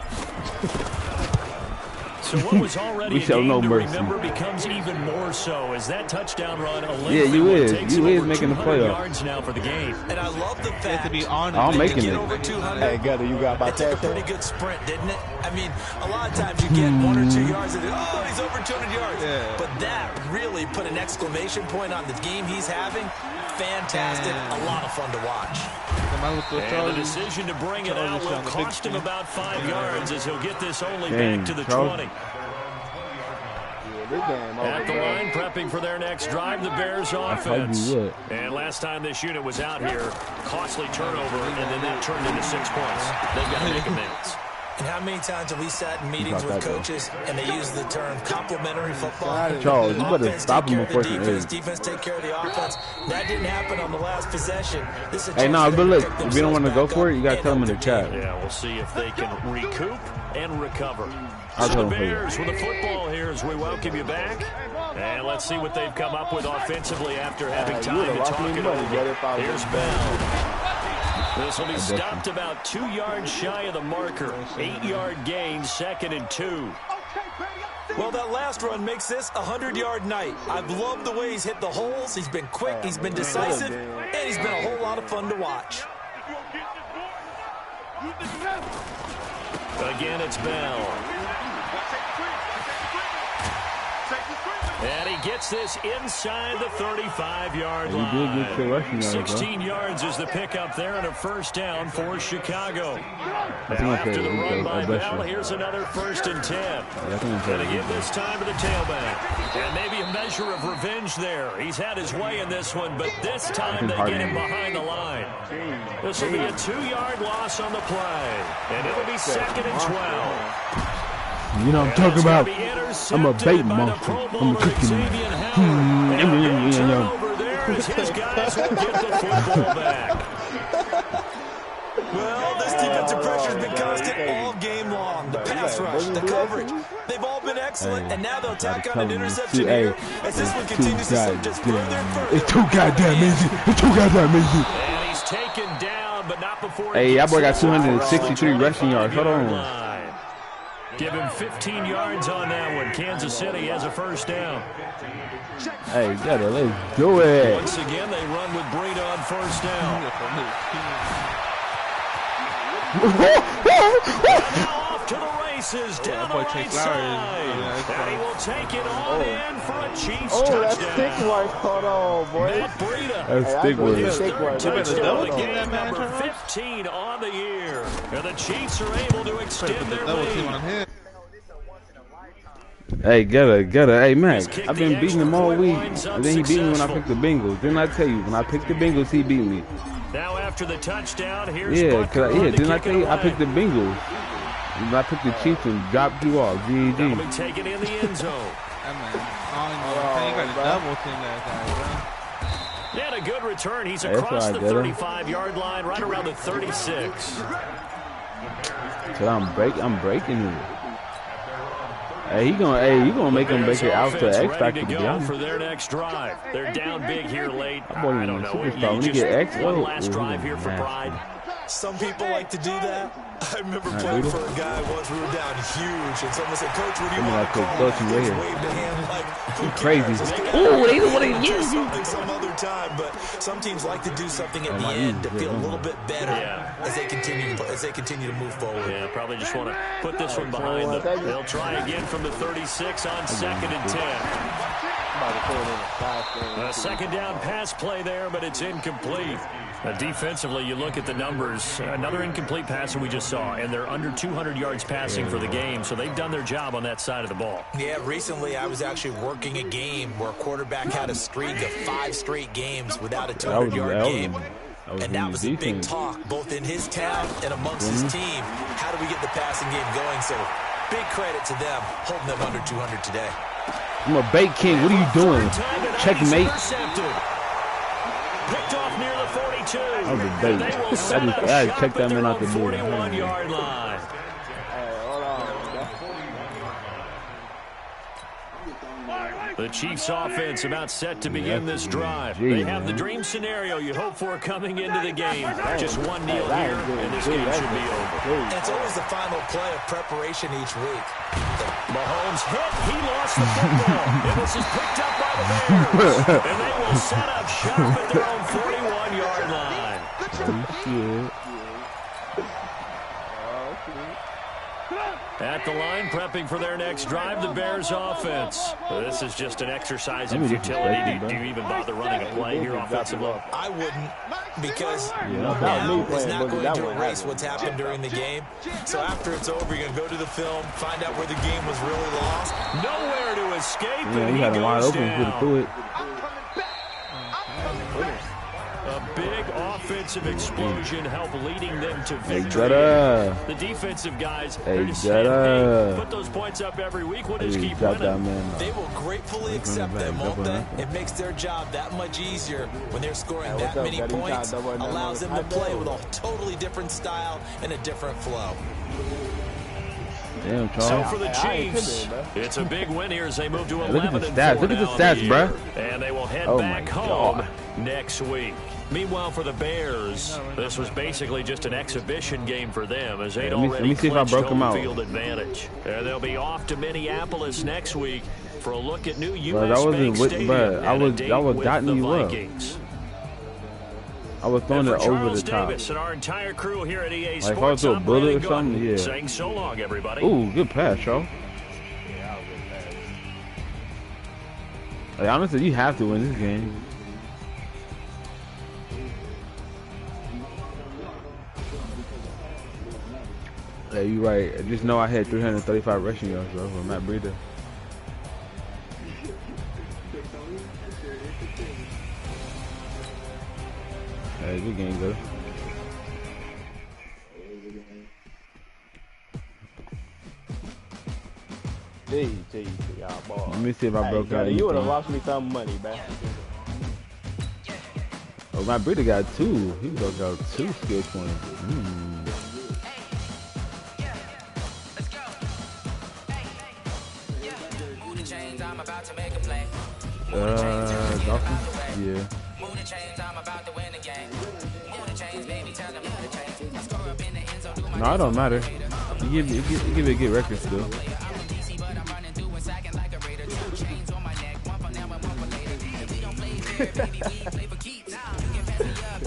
Speaker 4: So what was already
Speaker 1: We
Speaker 4: a
Speaker 1: show
Speaker 4: game
Speaker 1: no
Speaker 4: to
Speaker 1: mercy.
Speaker 4: remember becomes even more so as that touchdown run.
Speaker 1: Yeah, you is. You is making the playoffs.
Speaker 4: Yards now for the game.
Speaker 6: And I love the fact
Speaker 3: to be on
Speaker 1: I'm making
Speaker 6: get
Speaker 1: it.
Speaker 6: over 200.
Speaker 2: Hey, Gutter, you got my
Speaker 6: It took a
Speaker 2: tag
Speaker 6: pretty good sprint, didn't it? I mean, a lot of times you get 1 or 2 yards and oh, he's over 200 yards.
Speaker 3: Yeah.
Speaker 6: But that really put an exclamation point on the game he's having. Fantastic. A lot of fun to watch.
Speaker 4: And the decision to bring it out will cost him about 5 yards as he'll get this only back to the 20. At the line, prepping for their next drive, the Bears offense. And last time this unit was out here, costly turnover, and then that turned into 6 points. They've got to make amends.
Speaker 6: And how many times have we sat in meetings with coaches and they use the term complementary football?
Speaker 1: Charles, you better stop him before
Speaker 6: defense take care of the offense. That didn't happen on the last possession.
Speaker 1: Hey, no, but look, if you don't want to go for it, you got to tell them in the chat.
Speaker 4: Yeah, we'll see if they can recoup and recover.
Speaker 1: I'll
Speaker 4: So
Speaker 1: tell
Speaker 4: the
Speaker 1: them for you.
Speaker 4: Bears with the football here as we welcome you back. And let's see what they've come up with offensively after having time to talk it over. Here's Bell. This will be stopped about 2 yards shy of the marker. 8-yard gain, 2nd and 2.
Speaker 6: Well, that last run makes this a 100-yard night. I've loved the way he's hit the holes. He's been quick, he's been decisive, and he's been a whole lot of fun to watch.
Speaker 4: Again, it's Bell. And he gets this inside the 35-yard line.
Speaker 1: He did get to rushing yards,
Speaker 4: 16 yards is the pickup there and a first down for Chicago. Now after the run by Bell, here's another 1st and 10. Going to give this time to the tailback. And maybe a measure of revenge there. He's had his way in this one, but this time they get him behind the line. This will be a 2-yard loss on the play. And it'll be 2nd and 12.
Speaker 1: You know what I'm talking about? I'm a bait monster. I'm a chicken.
Speaker 4: His guys will get the football back.
Speaker 6: Well, this defensive pressure has been constant all game long. The pass rush, the coverage, they've all been excellent, and now they'll tack on an interception here as this one continues to slip just further and further.
Speaker 1: It's too goddamn easy. It's too goddamn easy.
Speaker 4: And he's taken down, but not before.
Speaker 1: Hey, that boy got 263 rushing yards. Hold on.
Speaker 4: Give him 15 yards on that one. Kansas City has a first down.
Speaker 1: Hey, let's do it.
Speaker 4: Once again, they run with Breida on first down. Now off to the races, down the right side. And he will take it on in for a Chiefs touchdown.
Speaker 2: That's stick work. Hold on, boy.
Speaker 4: Matt Breida.
Speaker 1: That's stick work.
Speaker 4: His third touchdown of the game, number 15 on the year. And the Chiefs are able to extend their lead.
Speaker 1: Hey, hey, Mac, I've been beating him all week, and then he beat me when I picked the Bengals. Didn't I tell you, when I picked the Bengals, he beat me?
Speaker 4: Now after the touchdown, here's
Speaker 1: didn't I tell you, I picked the Bengals. When I picked the Chiefs and dropped you off, GED.
Speaker 4: That'll be taken in the end zone. He had a good return. He's across the 35-yard line, right around the 36.
Speaker 1: So I'm breaking it. Hey, you gonna make them make it out to X Factor to be honest.
Speaker 4: For their next drive. They're down big here late.
Speaker 1: I don't know. When you get X,
Speaker 4: one last drive here for pride.
Speaker 6: Some people like to do that. I remember playing for a guy once. We were down huge, and someone said, "Coach, what do you want to call it?" He waved a hand like, "Who
Speaker 1: crazy."
Speaker 6: Oh, they don't want to use something some other time. But some teams like to do something at the end to feel a little bit better as they continue to move forward.
Speaker 4: Yeah, probably just want to put this one behind them. They'll try again from the 36 on 2nd and 10. A second down pass play there, but it's incomplete. Defensively, you look at the numbers. Another incomplete pass that we just saw, and they're under 200 yards passing for the game, so they've done their job on that side of the ball.
Speaker 6: Yeah, recently I was actually working a game where a quarterback had a streak of 5 straight games without a 200-yard game. And that was a big talk, both in his town and amongst his team. How do we get the passing game going? So big credit to them, holding them under 200 today.
Speaker 1: I'm a bait king. What are you doing? Checkmate.
Speaker 4: Picked off near the 42.
Speaker 1: I was a bait. I just checked that man out the door.
Speaker 4: 41-yard line. The Chiefs offense about set to begin this drive. They have the dream scenario you hope for coming into the game. Just one kneel here, and this game should be over.
Speaker 6: It's always the final play of preparation each week.
Speaker 4: Mahomes hit. He lost the football. And this is picked up by the Bears. And they will set up shop at their own 41-yard line. At the line, prepping for their next drive, the Bears offense. This is just an exercise in futility. Do you even bother running a play here offensively?
Speaker 6: I wouldn't, because now is not going to erase what's happened during the game. So after it's over, you're going to go to the film, find out where the game was really lost.
Speaker 4: Nowhere to escape,
Speaker 1: Yeah,
Speaker 4: and
Speaker 1: he had him wide open, put it through it.
Speaker 4: A big offensive explosion helped leading them to victory. The defensive guys, they're just saying, hey, put those points up every week. We'll just keep winning.
Speaker 6: They will gratefully accept them, won't they? It makes their job that much easier when they're scoring that many points. Allows them to play with a totally different style and a different flow.
Speaker 1: Damn, Charles.
Speaker 4: So for the Chiefs, it's a big win here as they move to 11-4.
Speaker 1: Look at the stats. Look at the stats, bro.
Speaker 4: And they will head back home next week. Meanwhile, for the Bears, this was basically just an exhibition game for them as they'd already clinched home field advantage. And they'll be off to Minneapolis next week for a look at new U.S. Bank Stadium and a date with the Vikings.
Speaker 1: I was throwing it over
Speaker 4: Charles
Speaker 1: the top.
Speaker 4: Davis and our entire crew here at EA
Speaker 1: Like
Speaker 4: Sports,
Speaker 1: if I was a
Speaker 4: I'm
Speaker 1: bullet
Speaker 4: Brandon
Speaker 1: or something,
Speaker 4: Gordon,
Speaker 1: yeah.
Speaker 4: saying so long, everybody.
Speaker 1: Ooh, good pass, Charles. Like, honestly, you have to win this game. Yeah, you're right. I just know I had 335 rushing yards, though, from Matt Breida. Hey, good game, though. Let me see if I broke out.
Speaker 2: You would have lost me some money, man.
Speaker 1: Oh, Matt Breida got 2. He broke out 2 skill points. Dolphins? Yeah. No, it don't matter. You give it a good record still.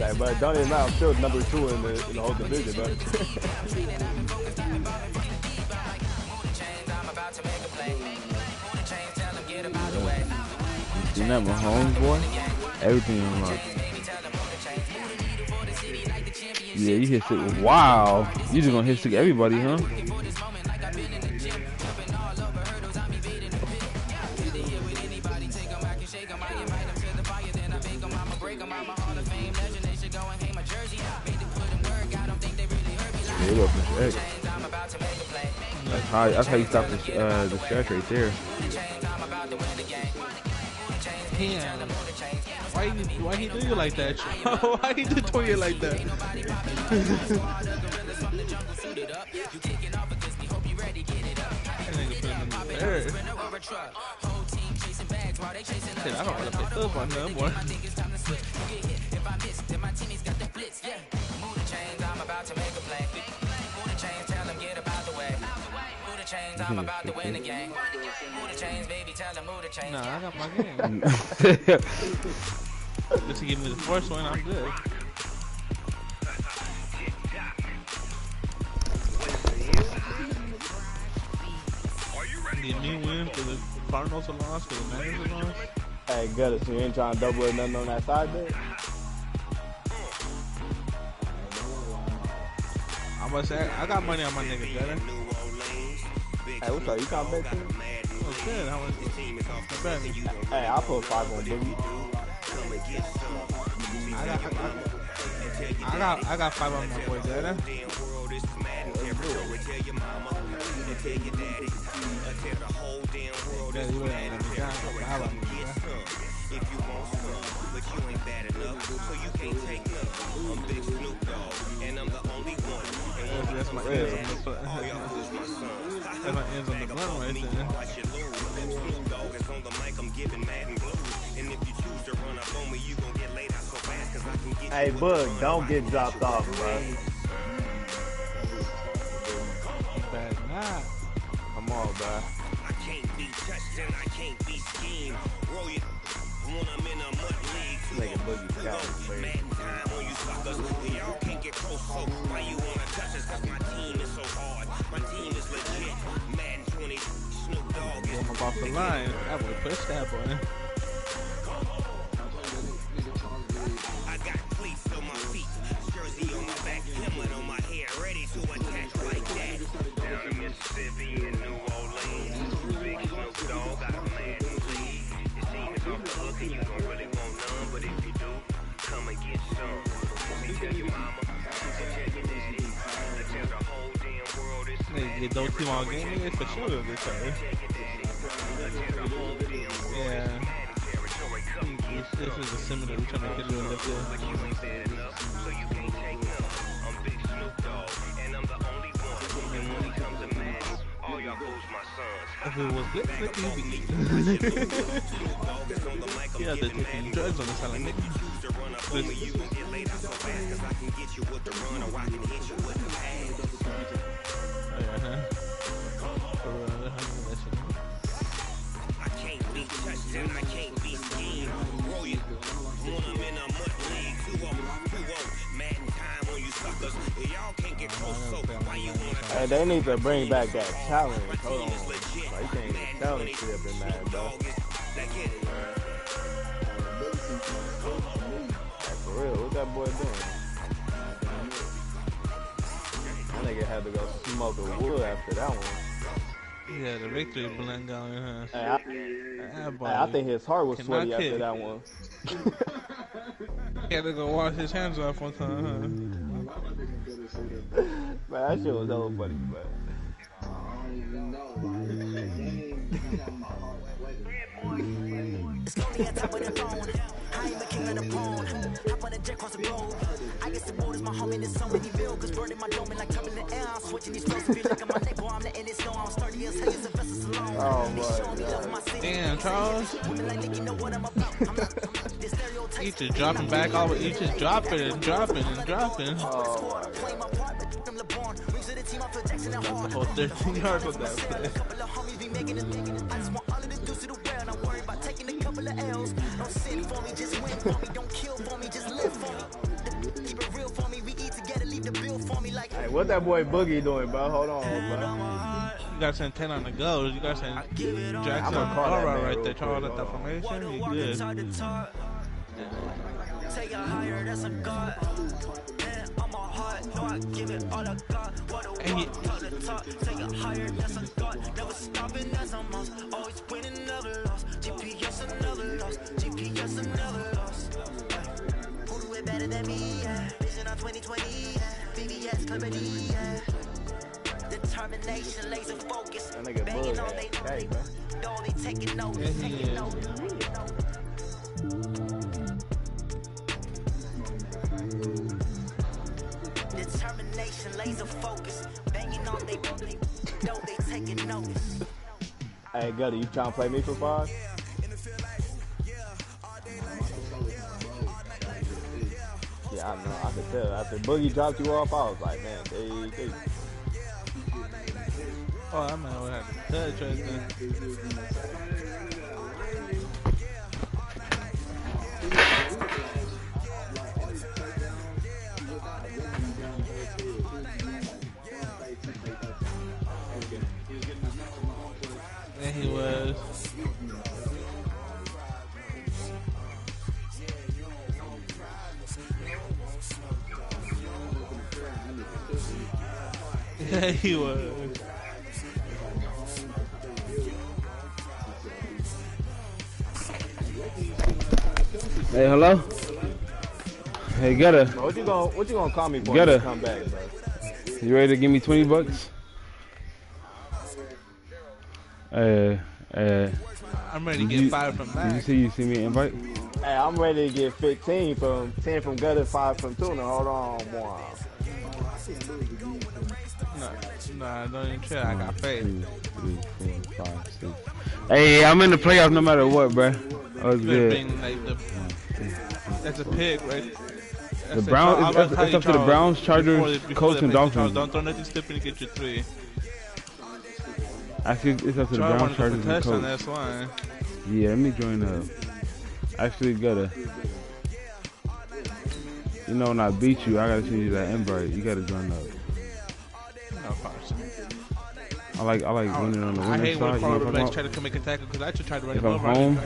Speaker 2: Like, but don't even matter. I'm still number 2 in the whole division, but.
Speaker 1: You know, Mahomes, boy, everything unlocked. Yeah, you hit sick. Wow, you just gonna hit sick everybody, huh? That's how you stop the stretch right there.
Speaker 3: Damn. Why he do you like that? Why he do you like that? Shit, I don't want to pick up on them more.
Speaker 10: I'm about to win the game. Move the chains, baby, tell them move the chains.
Speaker 3: Nah, I got my game. Just to give me the first one, I'm good. Did me win for the Cardinals a loss, for the Niners a loss?
Speaker 2: Hey, good. So you ain't trying to double or nothing on that side there?
Speaker 3: I'm gonna say, I got money on my nigga, better.
Speaker 2: Hey, what's up? You got bet too?
Speaker 3: Oh, good. How much?
Speaker 2: Hey, I'll put 5 on Boogie.
Speaker 3: I got 5 on my boy, Zeta. That's my
Speaker 11: That ends on the blunt right there.
Speaker 2: Hey, Bug, don't get dropped off, bro.
Speaker 11: Bad nah.
Speaker 2: Come on, bro.
Speaker 12: I can't be touched and I can't be schemed. Roll it when I'm in a mud league.
Speaker 2: Nigga Boogie Scout.
Speaker 12: Madden time on you suckers. Y'all can't get close, so why you wanna touch us? Cause my team is so hard. My team is legit. Madden 20, Snoop Dogg is
Speaker 11: I'm off the line. I would push that boy.
Speaker 12: I got cleats on my feet, jersey on my back, helmet on my head, ready to attack like that. Down in Mississippi and New Orleans, big Snoop Dogg got a Madden lead. Your team is off the hook and you don't really want none, but if you do, come and get some. Tell your mama, tell your daddy, tell the whole damn world it's
Speaker 11: They don't team all game, nigga, for sure this time. Yeah. This is a similar we're trying to get you in the field.
Speaker 12: So you can't take none. I'm Big Snoop Dogg, and I'm the only one. And when it comes to Madden, all y'all hoes my sons.
Speaker 11: If it was Blitz, like you be. Yeah, they're taking drugs on the side, like nigga.
Speaker 12: I can't be touched and I can't be schemed. Roll it when I'm in a mud league. 2-0, Madden time on you suckers. Y'all can't get close, so why you wanna?
Speaker 2: Hey, they need to bring back that challenge. Hold on. Like, you can't even challenge shit up in Madden, bro. Like, for real, what that boy doing? That nigga had to go smoke a wood after that one.
Speaker 11: Yeah, the victory blunt going, huh?
Speaker 2: Hey, I think his heart was sweaty after that one.
Speaker 11: He had to go wash his hands off one time, huh?
Speaker 2: Man, that shit was hella funny, but.
Speaker 13: It's lonely at top of the phone. I ain't the king of the pawn. Hop on the jet across the road. I guess the road is my home and there's so many bills. Burning my dome like turbulent air. I'm switching these roads to be like my neck. Boy, I'm letting it snow. I'm sturdy as hell as a vessel salon.
Speaker 2: Oh my God.
Speaker 11: Damn, Charles. You just dropping back all the you just dropping and dropping and dropping.
Speaker 2: Oh my God.
Speaker 11: The whole 13 yards with that play.
Speaker 13: Don't sit for me, just win for me. Don't kill for me, just live for me. Keep it real for me. We eat together, leave the bill for me like.
Speaker 2: Hey, what that boy Boogie doing, bro? Hold on, bro.
Speaker 11: You got send 10 on the go. You got send Jackson Alright right there. Charles at the formation. You good.
Speaker 13: Take it higher, that's a god. Man, I'm a heart, no, I give it all I got. What a walk, talk the talk, take it higher, that's a god. Never stopping, that's a must. Always winning, never lost. GPS, another loss. GPS, another loss. Who do it better than me? Yeah. Vision on 2020. Yeah. VVS, comedy. Yeah. Determination, laser focus. Banging on they know they taking notice. Taking notice. Determination, laser focus, banging on they know they taking notice.
Speaker 2: Hey, Gutty, you trying to play me for 5? Yeah, I know. I could tell. After Boogie dropped you off, I was like, man, they.
Speaker 11: Oh, that man would have to touch right there. And he was. Yeah, he was.
Speaker 1: Hey, hello? Hey, Gutter.
Speaker 2: What you gonna call me for
Speaker 1: Gutter.
Speaker 2: when you come back, bro?
Speaker 1: You ready to give me $20?
Speaker 11: I'm ready to get 5 from that.
Speaker 1: You see me invite?
Speaker 2: Hey, I'm ready to get 15 from 10 from Gutter, 5 from Tuna. Hold on, boy.
Speaker 11: No, Nah, don't even try. I got faith.
Speaker 1: 2, 3, 4, 5, 6. Hey, I'm in the playoffs no matter what, bro. That was good.
Speaker 11: That's a pick, right?
Speaker 1: The Browns, it's up to the Browns, Chargers, Colts, and Dolphins.
Speaker 11: Don't throw nothing stupid to get you 3.
Speaker 1: Actually, it's up to the Browns, Chargers, and Colts.
Speaker 11: That's why.
Speaker 1: Yeah, let me join up. Actually, gotta. You know, when I beat you, I gotta send you that invite. You gotta join up. I like winning on the winning side.
Speaker 11: I hate when quarterbacks try to make a tackle because I just tried to run him over.
Speaker 1: If I'm home,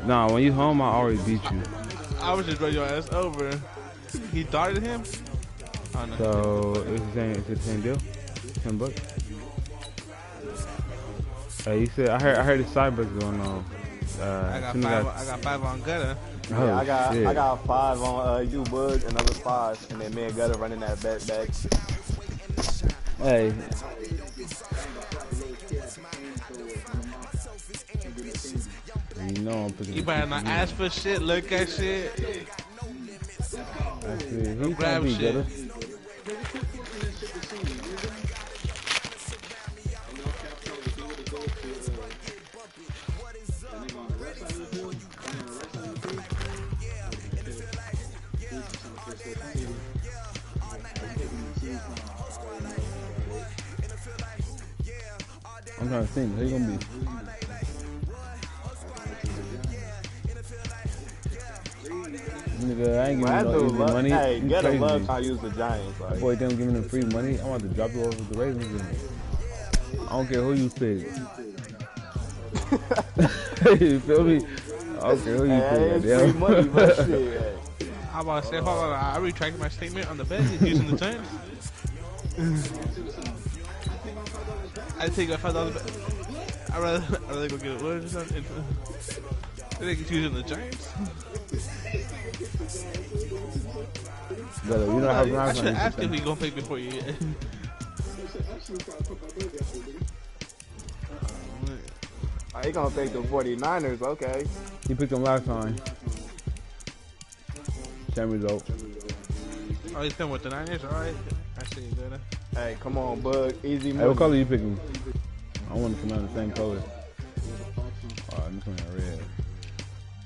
Speaker 1: nah, when you home, I already beat you.
Speaker 11: I was just running your ass over. He darted him. Oh, no.
Speaker 1: So it's the same deal. $10. Hey, you said I heard the side bets going on.
Speaker 11: I got 5 on Gutter.
Speaker 2: Oh, yeah, I got 5 on you, Bug, another 5, and then me and Gutter running that bet back.
Speaker 1: Hey. You know I'm picking.
Speaker 11: You better not ask for shit, look at shit.
Speaker 1: Actually, he's gonna be Gutter. I'm trying to think, who you gonna be? Nigga, I ain't giving no easy money.
Speaker 2: Hey, get a love I use the Giants. Like.
Speaker 1: Boy, them giving them free money. I'm about to drop you over the Ravens. I don't care who you pick. You feel me? I don't care who you pick.
Speaker 2: It's free money, but shit.
Speaker 11: I'm about to say, hold on, I retracted my statement on the bet. He's using the Giants. I take a $5 bet. I'd rather go get a word or something. I think he's using the Giants.
Speaker 1: Brother, you know how
Speaker 11: I should ask if he's gonna pick before you.
Speaker 2: He gonna pick the 49ers, okay.
Speaker 1: He picked them last time. Same result.
Speaker 11: Oh, he's coming with the Niners? Alright. I see you better.
Speaker 2: Hey, come on, Bug. Easy money.
Speaker 1: Hey, what color you picking? I want to come out the same color. I'm just wearing red.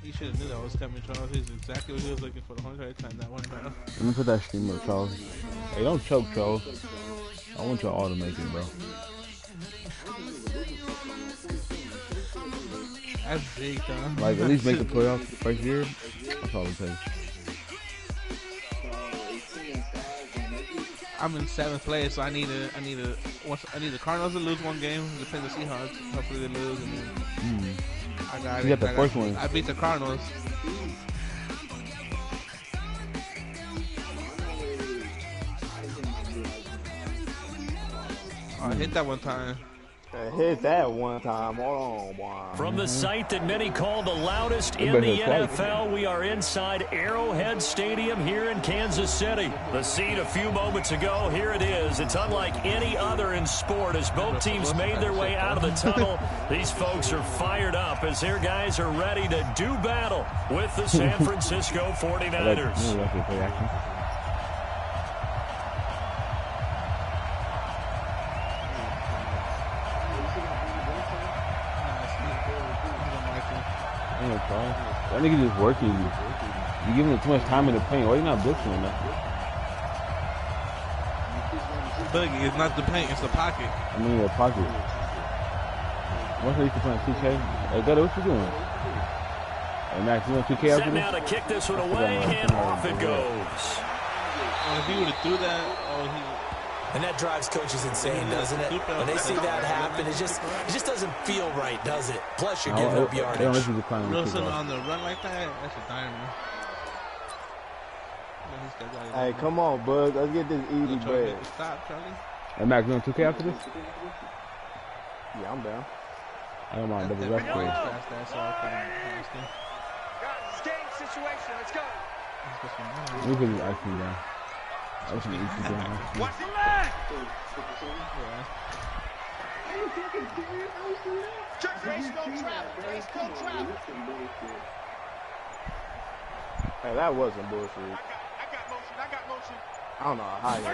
Speaker 11: He should have knew that was coming, Charles. He's exactly what he was looking for the whole entire time. That one battle.
Speaker 1: Let me put that stream up, Charles. Hey, don't choke, Charles. I want y'all all to make it, bro.
Speaker 11: That's big, though.
Speaker 1: Like, at least make the playoffs the first year. That's all it takes.
Speaker 11: I'm in 7th place, so I need the Cardinals to lose one game to play the Seahawks. Hopefully they lose. And then I got
Speaker 1: you got the first one.
Speaker 11: I beat the Cardinals. I hit that one time.
Speaker 2: I hit that one time. Hold on, boy.
Speaker 4: From the site that many call the loudest in the NFL, we are inside Arrowhead Stadium here in Kansas City. The scene a few moments ago, here it is. It's unlike any other in sport as both teams made their way out of the tunnel. These folks are fired up as their guys are ready to do battle with the San Francisco 49ers.
Speaker 1: That nigga just working you. You giving him too much time in the paint. Why you not blitzing enough?
Speaker 11: Boogie, it's not the paint, it's the pocket.
Speaker 1: I mean, the pocket. Once I used to play 2K, hey, Gutter, what you doing? Hey, Max, you want 2K after
Speaker 4: Set now to kick this one away, and off it goes.
Speaker 11: If he would have threw that,
Speaker 6: and that drives coaches insane, doesn't it? When they see that happen, it just doesn't feel right, does it? Plus, you're giving up yardage.
Speaker 11: Wilson on the run like that, that's a diamond.
Speaker 2: Hey, come on, Bug. Let's get this easy bread.
Speaker 11: Stop, Charlie.
Speaker 1: Hey, Max, you want 2K after this?
Speaker 2: Yeah, I'm down.
Speaker 1: I don't mind double ref play.
Speaker 10: That's all. Guys, game situation. Let's go.
Speaker 1: We could just ice me down. I was going to eat you down.
Speaker 10: Watch the leg! Race no travel.
Speaker 2: Hey, that wasn't bullshit.
Speaker 10: I got motion.
Speaker 2: I don't know how you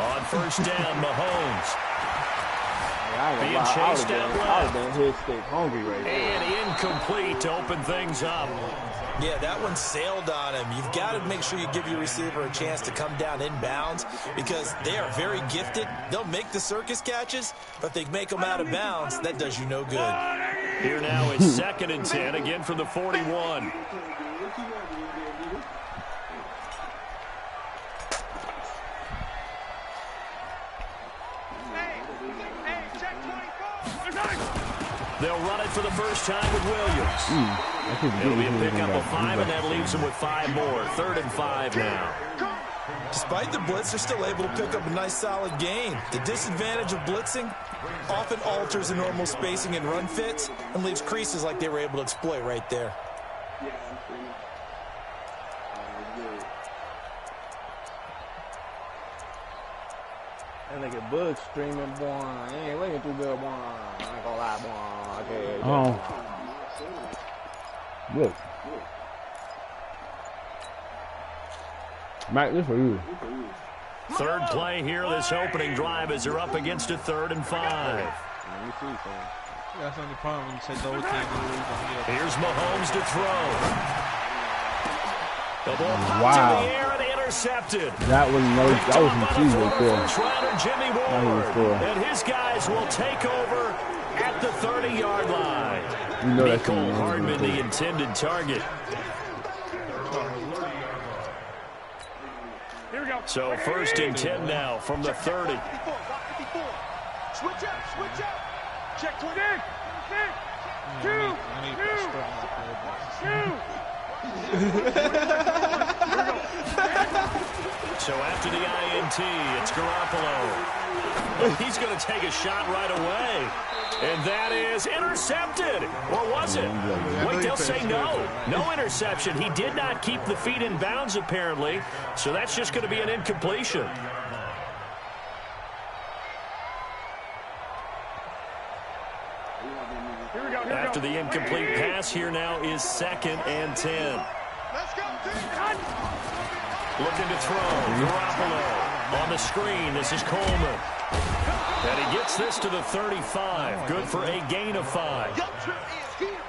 Speaker 4: On first down, Mahomes.
Speaker 2: being chased out left. I would have been hit stick hungry right there.
Speaker 4: And incomplete to open things up.
Speaker 6: Yeah, that one sailed on him. You've got to make sure you give your receiver a chance to come down inbounds because they are very gifted. They'll make the circus catches, but if they make them out of bounds, that does you no good.
Speaker 4: Here now is 2nd and 10, again from the 41. They'll run it for the first time with Williams. It'll be a pickup of 5, and that leaves them with 5 more. 3rd and 5 now.
Speaker 6: Despite the blitz, they're still able to pick up a nice, solid gain. The disadvantage of blitzing often alters the normal spacing and run fits and leaves creases like they were able to exploit right there.
Speaker 2: And they get bugs streaming, boy. I ain't looking too good, boy. I ain't gonna lie, boy. Okay.
Speaker 1: Look. Mike, this for you.
Speaker 4: 3rd play here, this opening drive, as they're up against a 3rd and 5.
Speaker 11: That's the only problem when you say double team.
Speaker 4: Here's Mahomes to throw. The ball popped in the air and intercepted.
Speaker 1: That was some cheese right there.
Speaker 4: First rounder Jimmy Ward, and his guys will take over at the 30-yard line.
Speaker 1: You know that's
Speaker 4: Nicole Hardman, the intended target.
Speaker 5: Here we go.
Speaker 4: So 1st and 10 now from the 30.
Speaker 5: Switch up. Check 20. 2.
Speaker 4: So after the INT, it's Garoppolo. He's going to take a shot right away. And that is intercepted. Or was it? Wait, they'll say no. No interception. He did not keep the feet in bounds, apparently. So that's just going to be an incompletion. After the incomplete pass, here now is 2nd and 10. Looking to throw. Garoppolo on the screen. This is Coleman. And he gets this to the 35. Good for a gain of 5.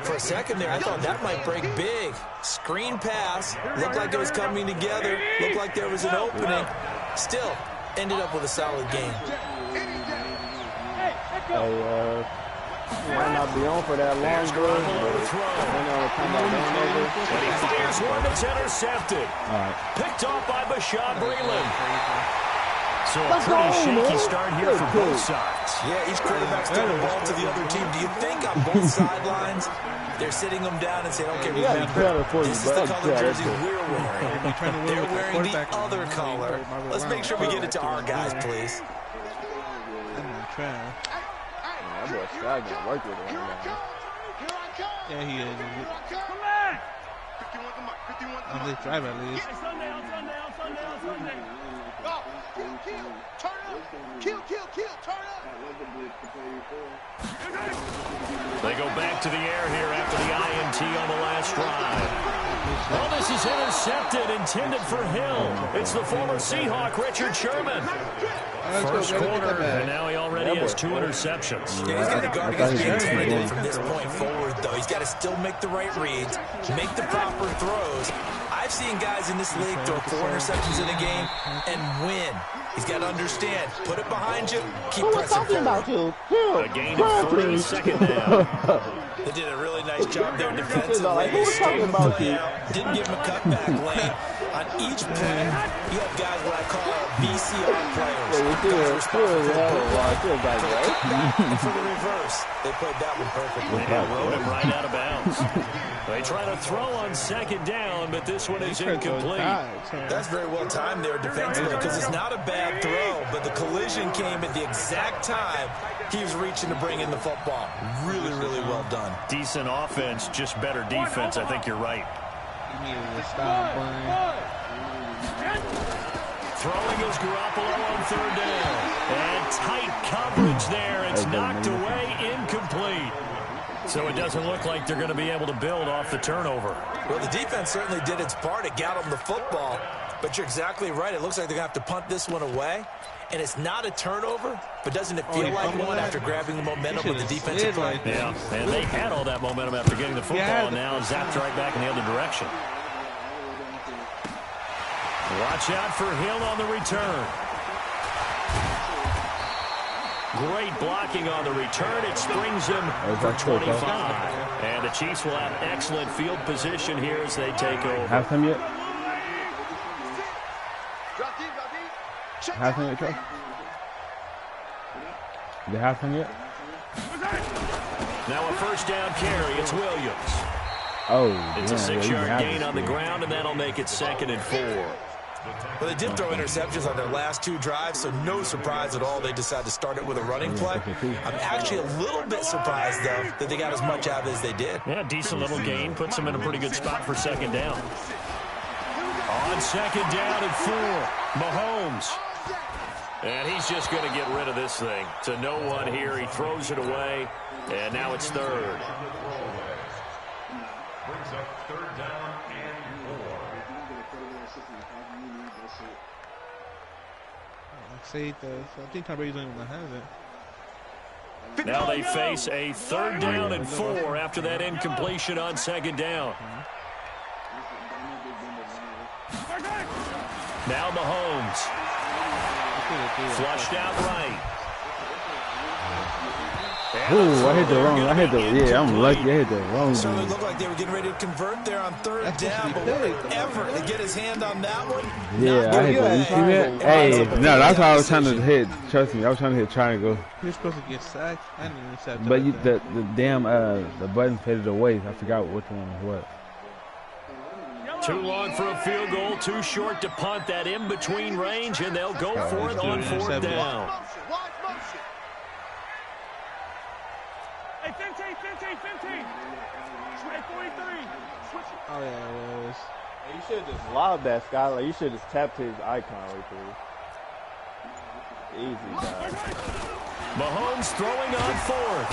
Speaker 6: For a second there, I thought that might break big. Screen pass. Looked like it was coming together. Looked like there was an opening. Still, ended up with a solid game.
Speaker 2: Might not be on for that long good.
Speaker 4: And he fires one that's intercepted. Picked off by Bashaud Breeland. So a pretty shaky start here for both sides.
Speaker 6: Yeah, each quarterback's throwing the ball to the other team. Do you think on both sidelines they're sitting them down and saying, okay, remember, this is the color jersey we're wearing. They're wearing the other color. Let's make sure we get it to our guys, please.
Speaker 2: That boy Scott gonna work with him right now.
Speaker 11: Yeah, he is. On this drive, at least.
Speaker 5: Kill, turn up.
Speaker 4: They go back to the air here after the INT on the last drive. Oh, this is intercepted, intended for Hill. It's the former Seahawk, Richard Sherman. First quarter, and now he already has 2 interceptions.
Speaker 6: Yeah, he's got to guard against being intimidated from this point forward, though. He's got to still make the right reads, make the proper throws. I've seen guys in this league throw 4 interceptions in a game and win. He's got to understand, put it behind you, keep pressing forward.
Speaker 4: A gain of 3, 2nd down.
Speaker 6: They did a really nice job there defensively. They straightened the play out, didn't give him a cutback lane. On each play, you have guys what I call VCR players. Guys responsible for the putback, for the reverse. They played that one perfectly.
Speaker 4: Yeah, rode him right out of bounds. They try to throw on 2nd down, but this one is incomplete.
Speaker 6: That's very well timed there defensively because it's not a bad throw, but the collision came at the exact time he was reaching to bring in the football. Really, really well done.
Speaker 4: Decent offense, just better defense. I think you're right. Throwing is Garoppolo on 3rd down. And tight coverage there. It's knocked away, incomplete. So it doesn't look like they're going to be able to build off the turnover.
Speaker 6: Well, the defense certainly did its part. It got them the football. But you're exactly right. It looks like they're going to have to punt this one away. And it's not a turnover, but doesn't it feel like one after grabbing the momentum with the defensive play?
Speaker 4: Yeah, and they had all that momentum after getting the football, and now zapped right back in the other direction. Watch out for Hill on the return. Great blocking on the return. It springs him for 25. And the Chiefs will have excellent field position here as they take over.
Speaker 1: Have some yet? Have some yet, Chuck? They have some yet?
Speaker 4: Now a first down carry. It's Williams.
Speaker 1: Oh,
Speaker 4: it's a 6-yard gain on the ground, and that'll make it 2nd and 4.
Speaker 6: Well, they did throw interceptions on their last 2 drives, so no surprise at all they decided to start it with a running play. I'm actually a little bit surprised, though, that they got as much out of it as they did.
Speaker 4: Yeah, decent little gain. Puts them in a pretty good spot for 2nd down. On 2nd down and 4, Mahomes. And he's just going to get rid of this thing. To no one here. He throws it away, and now it's 3rd.
Speaker 8: Brings up 3rd down and 4.
Speaker 11: I think Tom Brady's not even going to have it.
Speaker 4: Now they face a 3rd down and 4 after that incompletion on 2nd down. Now Mahomes. Flushed out right.
Speaker 1: Ooh, I hit the wrong. I'm lucky. I hit the wrong.
Speaker 6: So it looked like they were getting ready to convert there on 3rd down, but whatever to get his hand on that one.
Speaker 1: Yeah, I hit the. You see that? Hey, no, that's how I was trying to hit. Trust me, I was trying to hit triangle.
Speaker 11: You're supposed to get sacked. I didn't even sack.
Speaker 1: But the damn the button faded away. I forgot which one was what.
Speaker 4: Too long for a field goal, too short to punt. That in-between range, and they'll go for it on 4th down.
Speaker 5: Hey, 15. Switch 43.
Speaker 11: Oh, yeah, it was.
Speaker 2: You should have just lobbed that, Skylar. You should have just tapped his icon right there. Easy, guys.
Speaker 4: Mahomes throwing on 4th.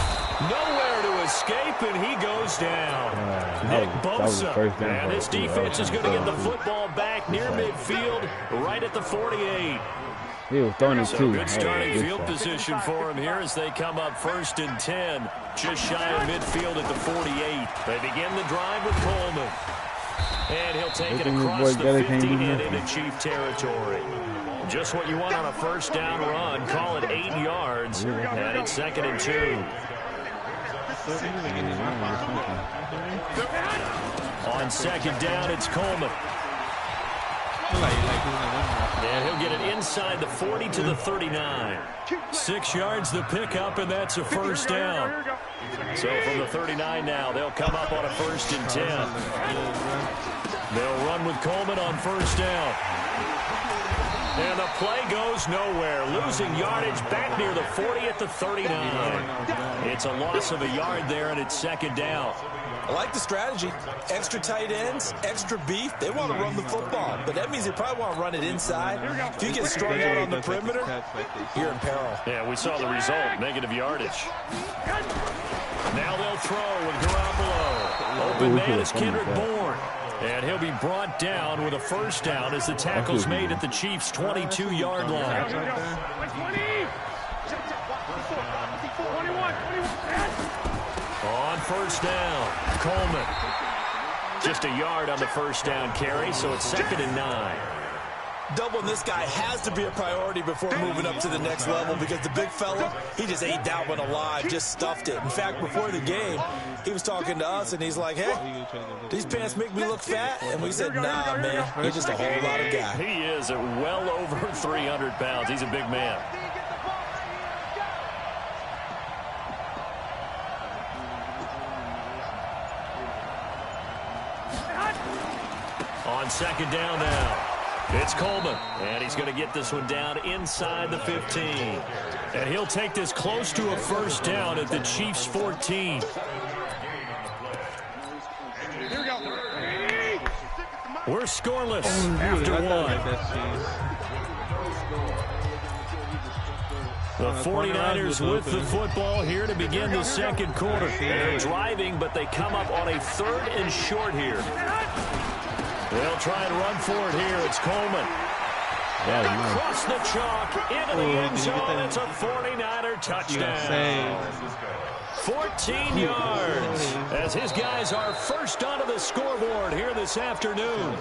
Speaker 4: Nowhere to escape, and he goes down. Nick Bosa. And this defense is going to get the football back near midfield, right at the 48.
Speaker 1: He was throwing it too.
Speaker 4: Good starting field position for him here as they come up 1st and 10. Just shy of midfield at the 48. They begin the drive with Coleman. And he'll take it across the 50 and into Chief territory. Just what you want on a 1st down run. Call it 8 yards. And it's 2nd and 2. On 2nd down, it's Coleman. And he'll get it inside the 40 to the 39. 6 yards the pickup, and that's a 1st down. So from the 39 now, they'll come up on a 1st and 10. They'll run with Coleman on 1st down. And the play goes nowhere. Losing yardage back near the 40 at the 39. It's a loss of a yard there, and it's 2nd down.
Speaker 6: I like the strategy. Extra tight ends, extra beef. They want to run the football, but that means they probably want to run it inside. If you get strung out on the perimeter, you're in peril.
Speaker 4: Yeah, we saw the result, negative yardage. Now they'll throw with Garoppolo. Open man is Kendrick Bourne. And he'll be brought down with a 1st down as the tackle's made at the Chiefs' 22-yard line. On 1st down, Coleman. Just a yard on the 1st down carry, so it's 2nd and 9.
Speaker 6: Doubling this guy has to be a priority before moving up to the next level because the big fella, he just ate that one alive, just stuffed it. In fact, before the game, he was talking to us, and he's like, hey, these pants make me look fat? And we said, nah, man, he's just a whole lot of guy.
Speaker 4: He is at well over 300 pounds. He's a big man. On 2nd down now. It's Coleman, and he's going to get this one down inside the 15. And he'll take this close to a 1st down at the Chiefs' 14. We're scoreless after 1. The 49ers with the football here to begin the 2nd quarter. And they're driving, but they come up on a 3rd and short here. They'll try and run for it here. It's Coleman. And across the chalk into the end zone. It's a 49er touchdown. 14 yards as his guys are first onto the scoreboard here this afternoon.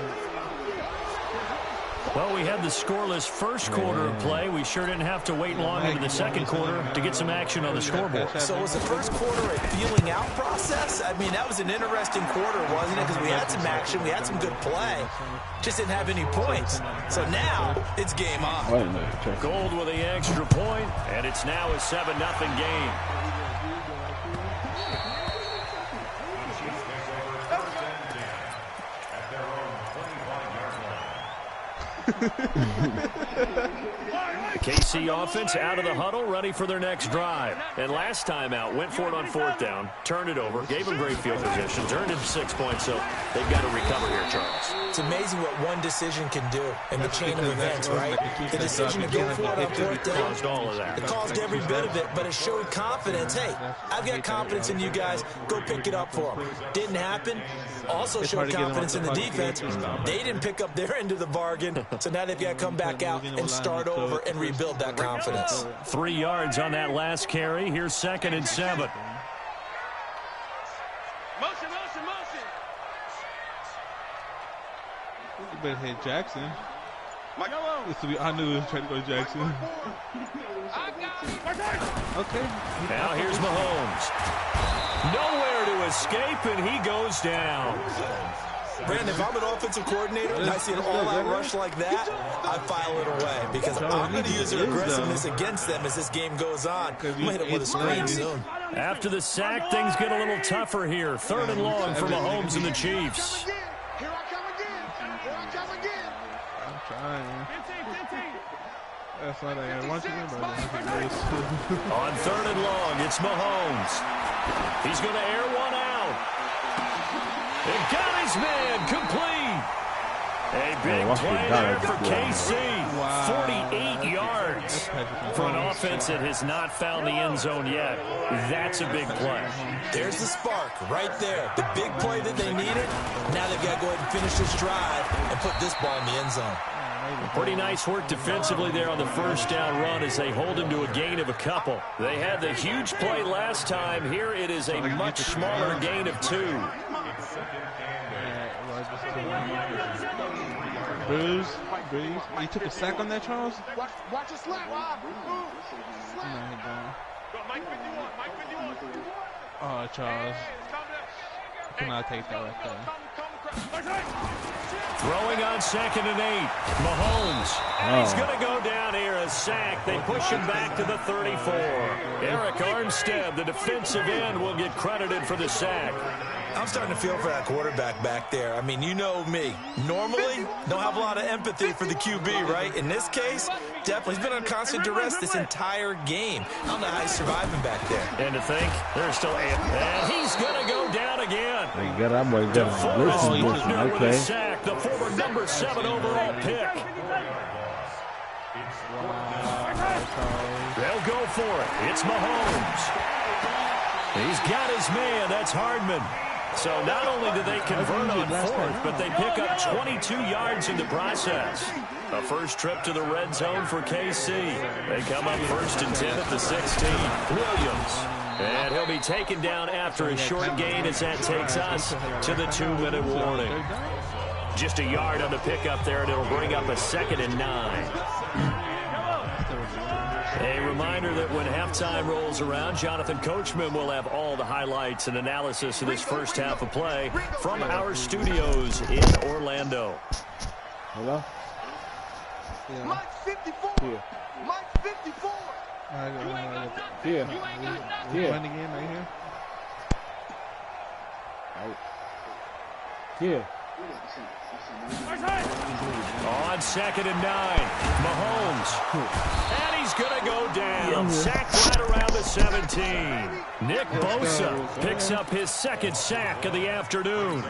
Speaker 4: Well, we had the scoreless first quarter of play. We sure didn't have to wait long into the second quarter to get some action on the scoreboard.
Speaker 6: So was the first quarter a feeling out process? I mean, that was an interesting quarter, wasn't it? Because we had some action, we had some good play. Just didn't have any points. So now it's game on.
Speaker 4: Gold with the extra point, and it's now a 7-0 game. KC offense out of the huddle, ready for their next drive. And last time out, went for it on fourth down, turned it over, gave them great field position, turned it 6 points, so they've got to recover here, Charles.
Speaker 6: It's amazing what one decision can do in the chain of events, right? The decision to go for it on fourth down.
Speaker 4: Caused all of that.
Speaker 6: It caused every bit of it, but it showed confidence. Hey, I've got confidence in you guys. Go pick it up for them. Didn't happen. Also showed confidence in the defense. They didn't pick up their end of the bargain, so now they've got to come back out and start over and rebuild that confidence.
Speaker 4: 3 yards on that last carry. Here's 2nd and 7.
Speaker 5: Motion, motion, motion.
Speaker 11: You better hit Jackson. I knew he was trying to go to Jackson. Okay.
Speaker 4: Now here's Mahomes. Nowhere to escape, and he goes down.
Speaker 6: Brandon, if I'm an offensive coordinator and I see an all-out rush like that, I file it away because I'm going to use their aggressiveness against them as this game goes on. I'm going to hit them with a screen soon.
Speaker 4: After the sack, things get a little tougher here. 3rd and long for Mahomes and the Chiefs.
Speaker 5: Here I come again. Here I come again.
Speaker 11: I'm trying.
Speaker 5: 15.
Speaker 11: That's not a once again, but
Speaker 4: on 3rd and long, it's Mahomes. He's going to air one out. It got his man complete. A big play there for KC. 48 yards for an offense that has not found the end zone yet. That's a big play.
Speaker 6: There's the spark right there. The big play that they needed. Now they've got to go ahead and finish this drive and put this ball in the end zone.
Speaker 4: Pretty nice work defensively there on the first down run as they hold him to a gain of a couple. They had the huge play last time. Here it is a much smaller gain of 2.
Speaker 11: Bruce, you took a sack on that, Charles?
Speaker 5: Watch the slap. Mike 51.
Speaker 11: Oh, Charles. Cannot take that right there.
Speaker 4: Throwing on 2nd and 8. Mahomes. And he's going to go down here. A sack. They push him back to the 34. Eric Armstead, the defensive end, will get credited for the sack.
Speaker 6: I'm starting to feel for that quarterback back there. I mean, you know me. Normally, don't have a lot of empathy for the QB, right? In this case, definitely. He's been on constant duress this entire game. I don't know how he's surviving back there.
Speaker 4: And to think, there's still and he's going to go down again.
Speaker 1: DeForest
Speaker 4: Buckner with a sack, the former number 7 overall pick. They'll go for it. It's Mahomes. He's got his man. That's Hardman. So not only do they convert on 4th, but they pick up 22 yards in the process. A first trip to the red zone for KC. They come up 1st and 10 at the 16. Williams. And he'll be taken down after a short gain as that takes us to the 2-minute warning. Just a yard on the pickup there, and it'll bring up a 2nd and 9. A reminder that when halftime rolls around, Jonathan Coachman will have all the highlights and analysis of this first half of play from our studios in Orlando.
Speaker 1: Hello?
Speaker 11: Yeah.
Speaker 5: Mike 54.
Speaker 11: Yeah.
Speaker 5: Mike 54.
Speaker 11: Yeah. Running in right here.
Speaker 1: Yeah.
Speaker 4: On 2nd and 9, Mahomes. And he's going to go down. Sacked right around the 17. Nick Bosa picks up his 2nd sack of the afternoon.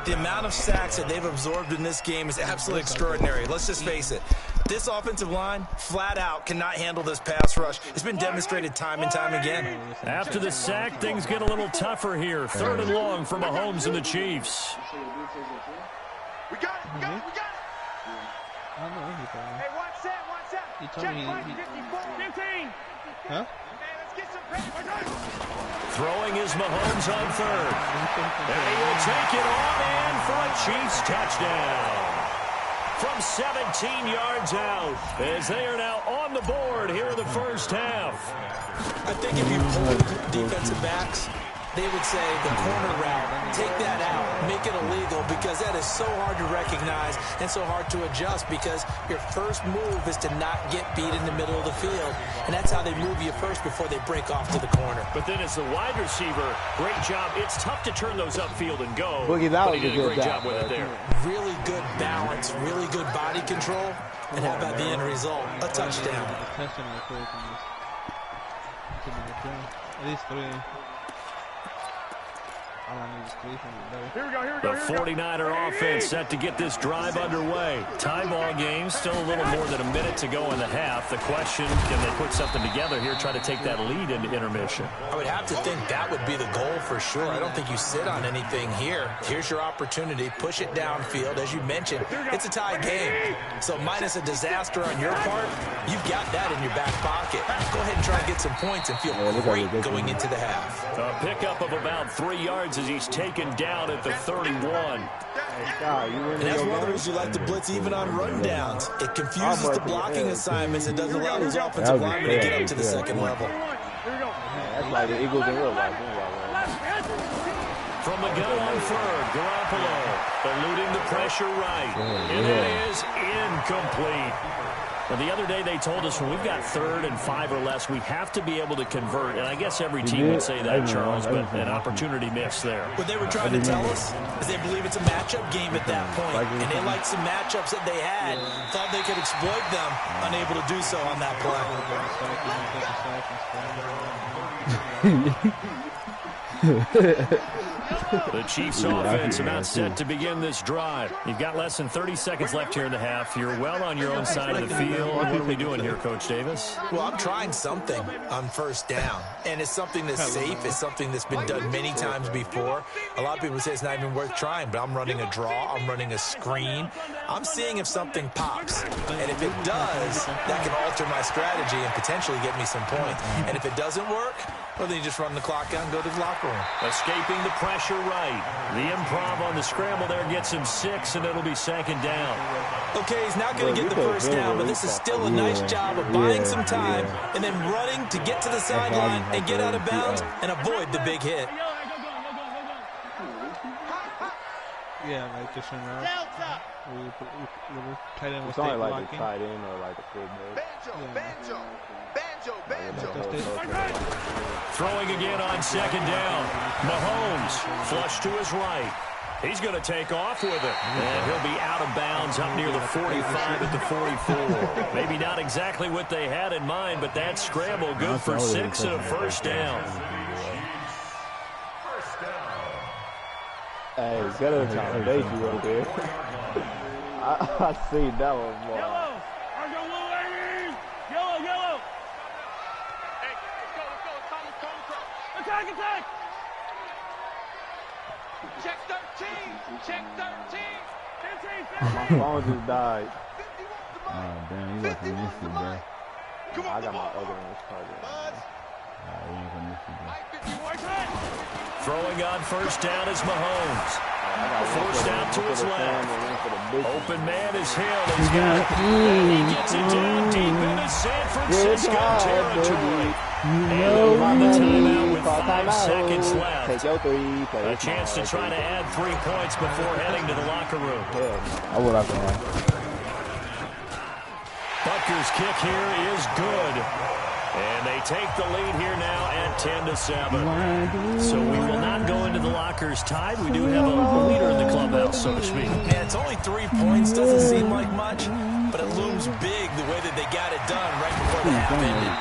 Speaker 6: The amount of sacks that they've absorbed in this game is absolutely extraordinary. Let's just face it. This offensive line, flat out, cannot handle this pass rush. It's been demonstrated time and time again.
Speaker 4: After the sack, things get a little tougher here. 3rd and long for Mahomes and the Chiefs.
Speaker 5: We got it. We got it. We got it.
Speaker 11: I don't know.
Speaker 5: Hey, watch that. Watch that.
Speaker 11: He told
Speaker 5: Check
Speaker 11: me
Speaker 5: fight,
Speaker 11: he
Speaker 5: 54. 15.
Speaker 11: Huh?
Speaker 5: Hey, let's get some credit.
Speaker 4: Throwing is Mahomes on third. And he will take it on in for a Chiefs touchdown. From 17 yards out, as they are now on the board here in the first half.
Speaker 6: I think if you pulled defensive backs, they would say the corner route, take that out, make it illegal, because that is so hard to recognize and so hard to adjust, because your first move is to not get beat in the middle of the field, and that's how they move you first before they break off to the corner.
Speaker 4: But then as the wide receiver, great job. It's tough to turn those upfield and go.
Speaker 2: Boogie's
Speaker 4: but
Speaker 2: out.
Speaker 4: he did a great job with it there.
Speaker 6: Really good balance, really good body control, and how about the end result? A touchdown.
Speaker 11: At least 3.
Speaker 5: Here we go.
Speaker 4: The 49er offense set to get this drive underway. Tie ball game, still a little more than a minute to go in the half. The question, can they put something together here, try to take that lead into intermission?
Speaker 6: I would have to think that would be the goal for sure. I don't think you sit on anything here. Here's your opportunity. Push it downfield. As you mentioned, it's a tie game. So minus a disaster on your part, you've got that in your back pocket. Go ahead and try to get some points and feel great going into the half.
Speaker 4: A pickup of about 3 yards as he's taken down at the 31.
Speaker 6: And that's one of the reasons you like to blitz even on rundowns. It confuses the blocking assignments and doesn't allow those offensive linemen to get up to the second level.
Speaker 2: That's like the Eagles in real life.
Speaker 4: From the gun on third, Garoppolo eluding the pressure right. And it is incomplete. Well, the other day they told us when we've got 3rd and 5 or less, we have to be able to convert. And I guess every team would say that, Charles, but an opportunity missed there.
Speaker 6: What they were trying to tell us is they believe it's a matchup game at that point. And they liked some matchups that they had, thought they could exploit them, unable to do so on that play.
Speaker 4: The Chiefs offense about set to begin this drive. You've got less than 30 seconds left here in the half. You're well on your own side of the field. What are we doing here, Coach Davis?
Speaker 6: Well, I'm trying something on first down. And it's something that's safe. It's something that's been done many times before. A lot of people say it's not even worth trying, but I'm running a draw. I'm running a screen. I'm seeing if something pops. And if it does, that can alter my strategy and potentially get me some points. And if it doesn't work, well, then you just run the clock out and go to the locker room.
Speaker 4: Escaping the pressure right. The improv on the scramble there gets him 6, and it'll be 2nd down.
Speaker 6: Okay, he's not going to get the first down, but this is still a nice job of buying some time and then running to get to the sideline and get out of bounds and avoid the big hit.
Speaker 11: Yeah, like just run out. Tight end with
Speaker 2: it's only like the tight end or like the fullback.
Speaker 4: Throwing again on 2nd down. Mahomes flush to his right. He's going to take off with it. And he'll be out of bounds up near the 45 at the 44. Maybe not exactly what they had in mind, but that scramble good for 6 and a first down.
Speaker 2: Hey, get a foundation right there. I see that one, boy.
Speaker 5: Yellow! Yellow! Hey, let's go. Attack! Check 13!
Speaker 2: 15! My phone just died.
Speaker 1: Oh, damn, you got to miss it, bro.
Speaker 2: I got my other one charged.
Speaker 1: You ain't gonna miss it, bro.
Speaker 4: Throwing on first down is Mahomes. Forced out to his left. Open man is Hill. He's got it. He gets it down deep into San Francisco territory. And they'll run the timeout with 5 seconds left. A chance to try to add 3 points before heading to the locker room.
Speaker 1: I would have to have.
Speaker 4: Butker's kick here is good. And they take the lead here now at 10-7. So we will not go into the lockers tied. We do have a leader in the clubhouse, so to speak.
Speaker 6: Man, it's only 3 points. Doesn't seem like much, but it looms big the way that they got it done right before the half ended.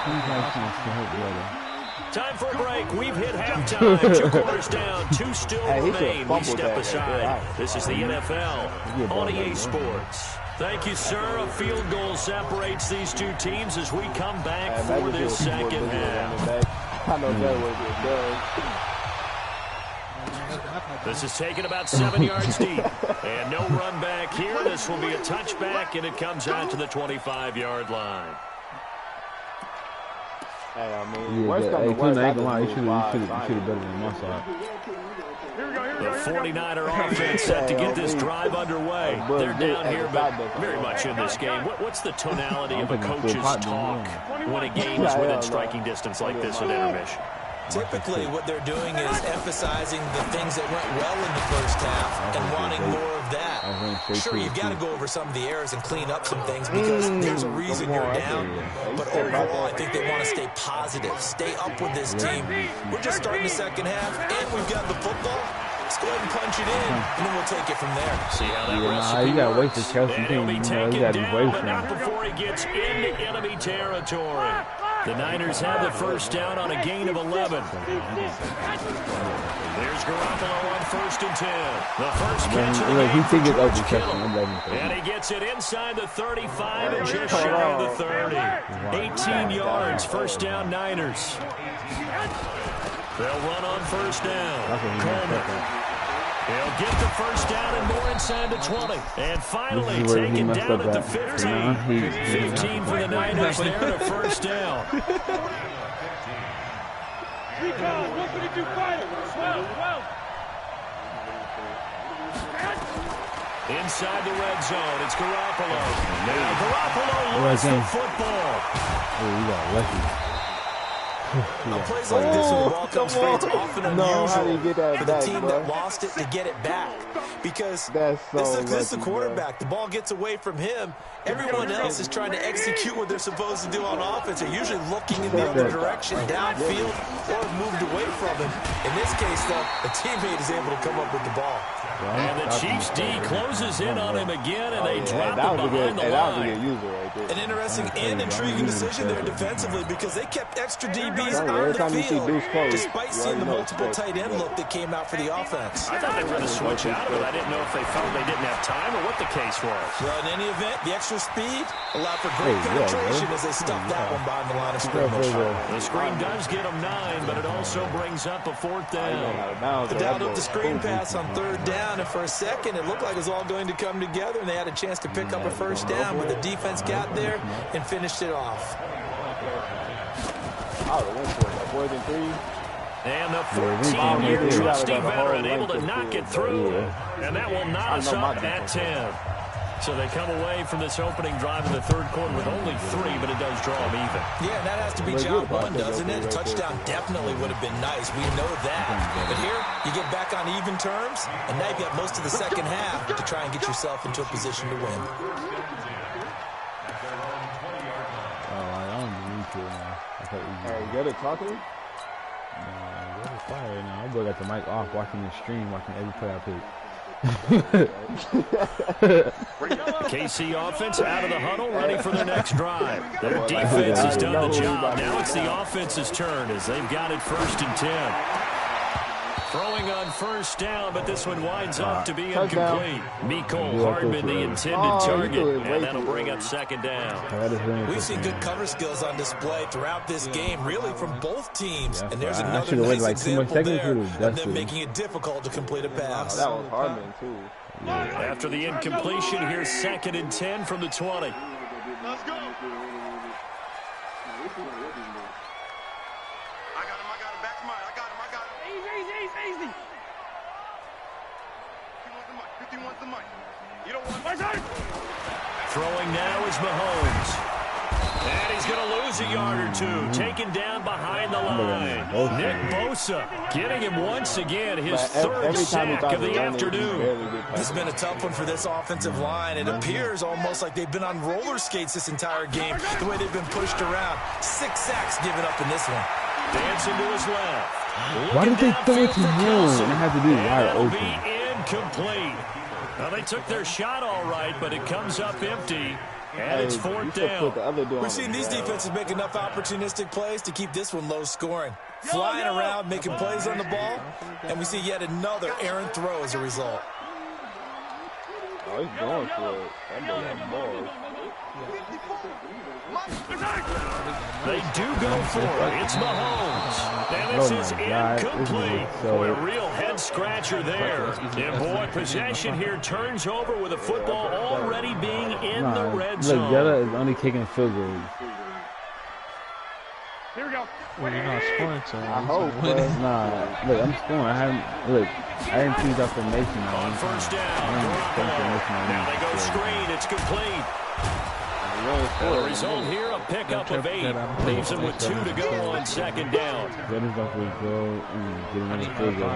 Speaker 4: Time for a break. We've hit halftime. 2 quarters down. 2 still remain. We step aside. This is the NFL on EA Sports. Thank you, sir. A field goal separates these 2 teams as we come back for this second half.
Speaker 2: I know that would be good.
Speaker 4: This is taken about 7 yards deep. And no run back here. This will be a touchback, and it comes out to the 25-yard line.
Speaker 2: Hey, I mean,
Speaker 1: Yeah, hey, Clinton, I ain't gonna lie, you should have better than my side.
Speaker 4: The 49er offense set to get this drive underway. They're down here, but very much in this game. What's the tonality of a coach's talk when a game is within striking distance like this at intermission?
Speaker 6: Typically, what they're doing is emphasizing the things that went well in the first half and wanting more of that. Sure, you've got to go over some of the errors and clean up some things because there's a reason you're down. But overall, I think they want to stay positive, stay up with this team. We're just starting the second half, and we've got the football. Let's go ahead and punch it in, and then we'll take it from there.
Speaker 4: See how that
Speaker 1: recipe you got to wait for Kelsey.
Speaker 4: And he'll be taken down, but not before he gets into enemy territory. The Niners have the first down on a gain of 11. There's Garoppolo on 1st and 10. The first catch of the game for George Kittle. And he gets it inside the 35 and just shy of the 30. 18 yards, first down Niners. They'll run on first down. Coleman. He'll get the first down and more inside the 20. And finally taken down at the 15. 15 for the Niners there to first down. Inside the red zone, it's Garoppolo. Now Garoppolo lost the football.
Speaker 1: Oh, you got lucky.
Speaker 6: On plays like this, when the ball comes free, it's often unusual for the team that lost it to get it back. Because this is the quarterback. The ball gets away from him. Everyone else is trying to execute what they're supposed to do on offense. They're usually looking in the other direction, downfield, or moved away from him. In this case, though, a teammate is able to come up with the ball.
Speaker 4: And the Chiefs D closes in on him again, and they drop him behind the line.
Speaker 6: An interesting and intriguing decision there defensively because they kept extra DBs on the field despite seeing the multiple tight end look that came out for the offense.
Speaker 4: I thought they were going to switch out of it. I didn't know if they felt they didn't have time or what the case was.
Speaker 6: Well, in any event, the extra speed allowed for great penetration as they stuffed that one behind the line of scrimmage.
Speaker 4: The screen does get them 9, but it also brings up a 4th down.
Speaker 6: They dialed up the screen pass on 3rd down, and for a second, it looked like it was all going to come together, and they had a chance to pick up a first down, but the defense got there and finished it off.
Speaker 4: And the 14-year trusty veteran able to knock it through, and that will knot us up at 10. So they come away from this opening drive in the 3rd quarter with only 3, but it does draw them even.
Speaker 6: Yeah, and that has to be job one, doesn't it? A touchdown definitely would have been nice. We know that. But here, you get back on even terms, and now you've got most of the second half to try and get yourself into a position to win.
Speaker 2: Hey, get it, talking?
Speaker 1: Nah, get it fire right now. I got the mic off, watching the stream, watching every play I pick.
Speaker 4: KC offense out of the huddle, ready for their next drive. Their defense has done the job. Now it's the offense's turn as they've got it 1st and 10. Throwing on first down, but this one winds up to be incomplete. Mecole Hardman, the intended target, and that'll bring up 2nd down.
Speaker 6: We've seen good cover skills on display throughout this game, really from both teams. And there's another nice example there of them making it difficult to complete a pass.
Speaker 2: That was Hardman, too.
Speaker 4: After the incompletion, here's 2nd and 10 from the 20.
Speaker 5: Let's go.
Speaker 4: Throwing now is Mahomes. And he's going to lose a yard or 2. Taken down behind the line. Nick Bosa getting him once again, his 3rd sack of the afternoon.
Speaker 6: This has been a tough one for this offensive line. It appears almost like they've been on roller skates this entire game, the way they've been pushed around. 6 sacks given up in this one.
Speaker 4: Dancing to his left.
Speaker 1: Why did they throw it to him? They had to be wide open.
Speaker 4: Be incomplete. Well, they took their shot all right, but it comes up empty, and it's 4th down.
Speaker 6: We've seen these defenses make enough opportunistic plays to keep this one low scoring. Flying around, making plays on the ball, and we see yet another errant throw as a result.
Speaker 2: Oh, he's going for it. That ball.
Speaker 4: They do go for it. It's Mahomes. And this is incomplete. Boy, a real head-scratcher there. And, boy, possession here turns over with the football already being in the red zone.
Speaker 1: Look, Jetta is only kicking field goals.
Speaker 5: Here we go.
Speaker 11: Well, you're not scoring, so
Speaker 2: I hope,
Speaker 1: Nah, look, I'm scoring. I didn't see the formation.
Speaker 4: On first down. Now they go screen. It's complete. And the result here, a pickup of 8. Leaves him with 2 to go on second down.
Speaker 1: That is about to go and get him in the field goal.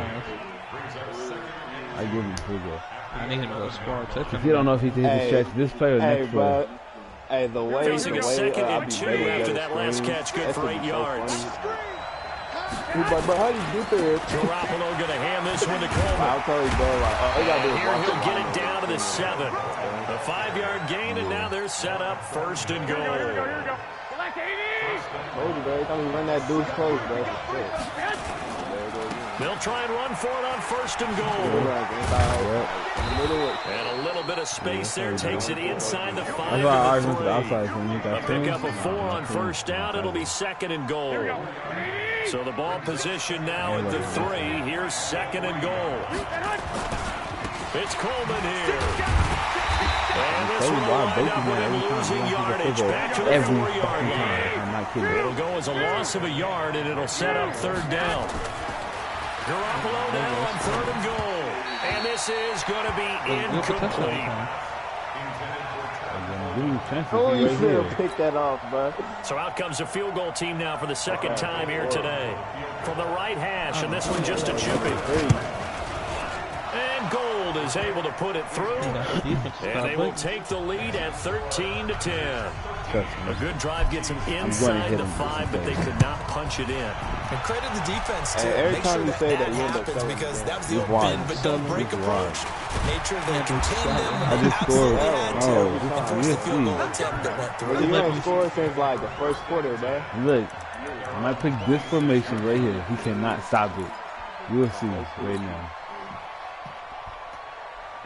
Speaker 1: I give him the field goal.
Speaker 11: I need him to go score.
Speaker 1: If you don't know if he can hit the stretch, this play or next play.
Speaker 2: Hey, the way
Speaker 4: facing a second and 2 after that last catch, good for 8 yards.
Speaker 2: He's like, bro, how do you get there?
Speaker 4: Garoppolo going to hand this one to Coleman.
Speaker 2: I'll tell you, bro.
Speaker 4: Here he'll get it down to the 7. A 5-yard gain, and now they're set up first and goal.
Speaker 5: Here we go. Black 80.
Speaker 2: Told you, bro. Every time we run that deuce close, bro.
Speaker 4: They'll try and run for it on first and goal. And a little bit of space there. Takes it inside the 5 to the 3. A pickup of 4 on first down. It'll be second and goal. So the ball position now at the 3. Here's second and goal. It's Coleman here. And this will wind up with him losing yardage back to the 4-yard line. It'll go as a loss of a yard, and it'll set up third down. Garoppolo now on third and goal. And this is going to be incomplete.
Speaker 2: Holy shit, pick that off, bro.
Speaker 4: So out comes the field goal team now for the second time here today. From the right hash, and this one just a chippy. And Gold is able to put it through. And they will take the lead at 13-10. A good drive gets them inside the 5, but they could not punch it in.
Speaker 6: And credit the defense, too.
Speaker 2: Every
Speaker 6: Make
Speaker 2: time
Speaker 6: sure
Speaker 2: you
Speaker 6: that
Speaker 2: say
Speaker 6: that
Speaker 2: that,
Speaker 6: happens because that was the old bend but don't break approach. Made sure they contained them when they absolutely had to and forced the field goal attempt that went through.
Speaker 2: You don't score since like the first quarter, man.
Speaker 1: Look, when I pick this formation right here, he cannot stop it. You'll see right now.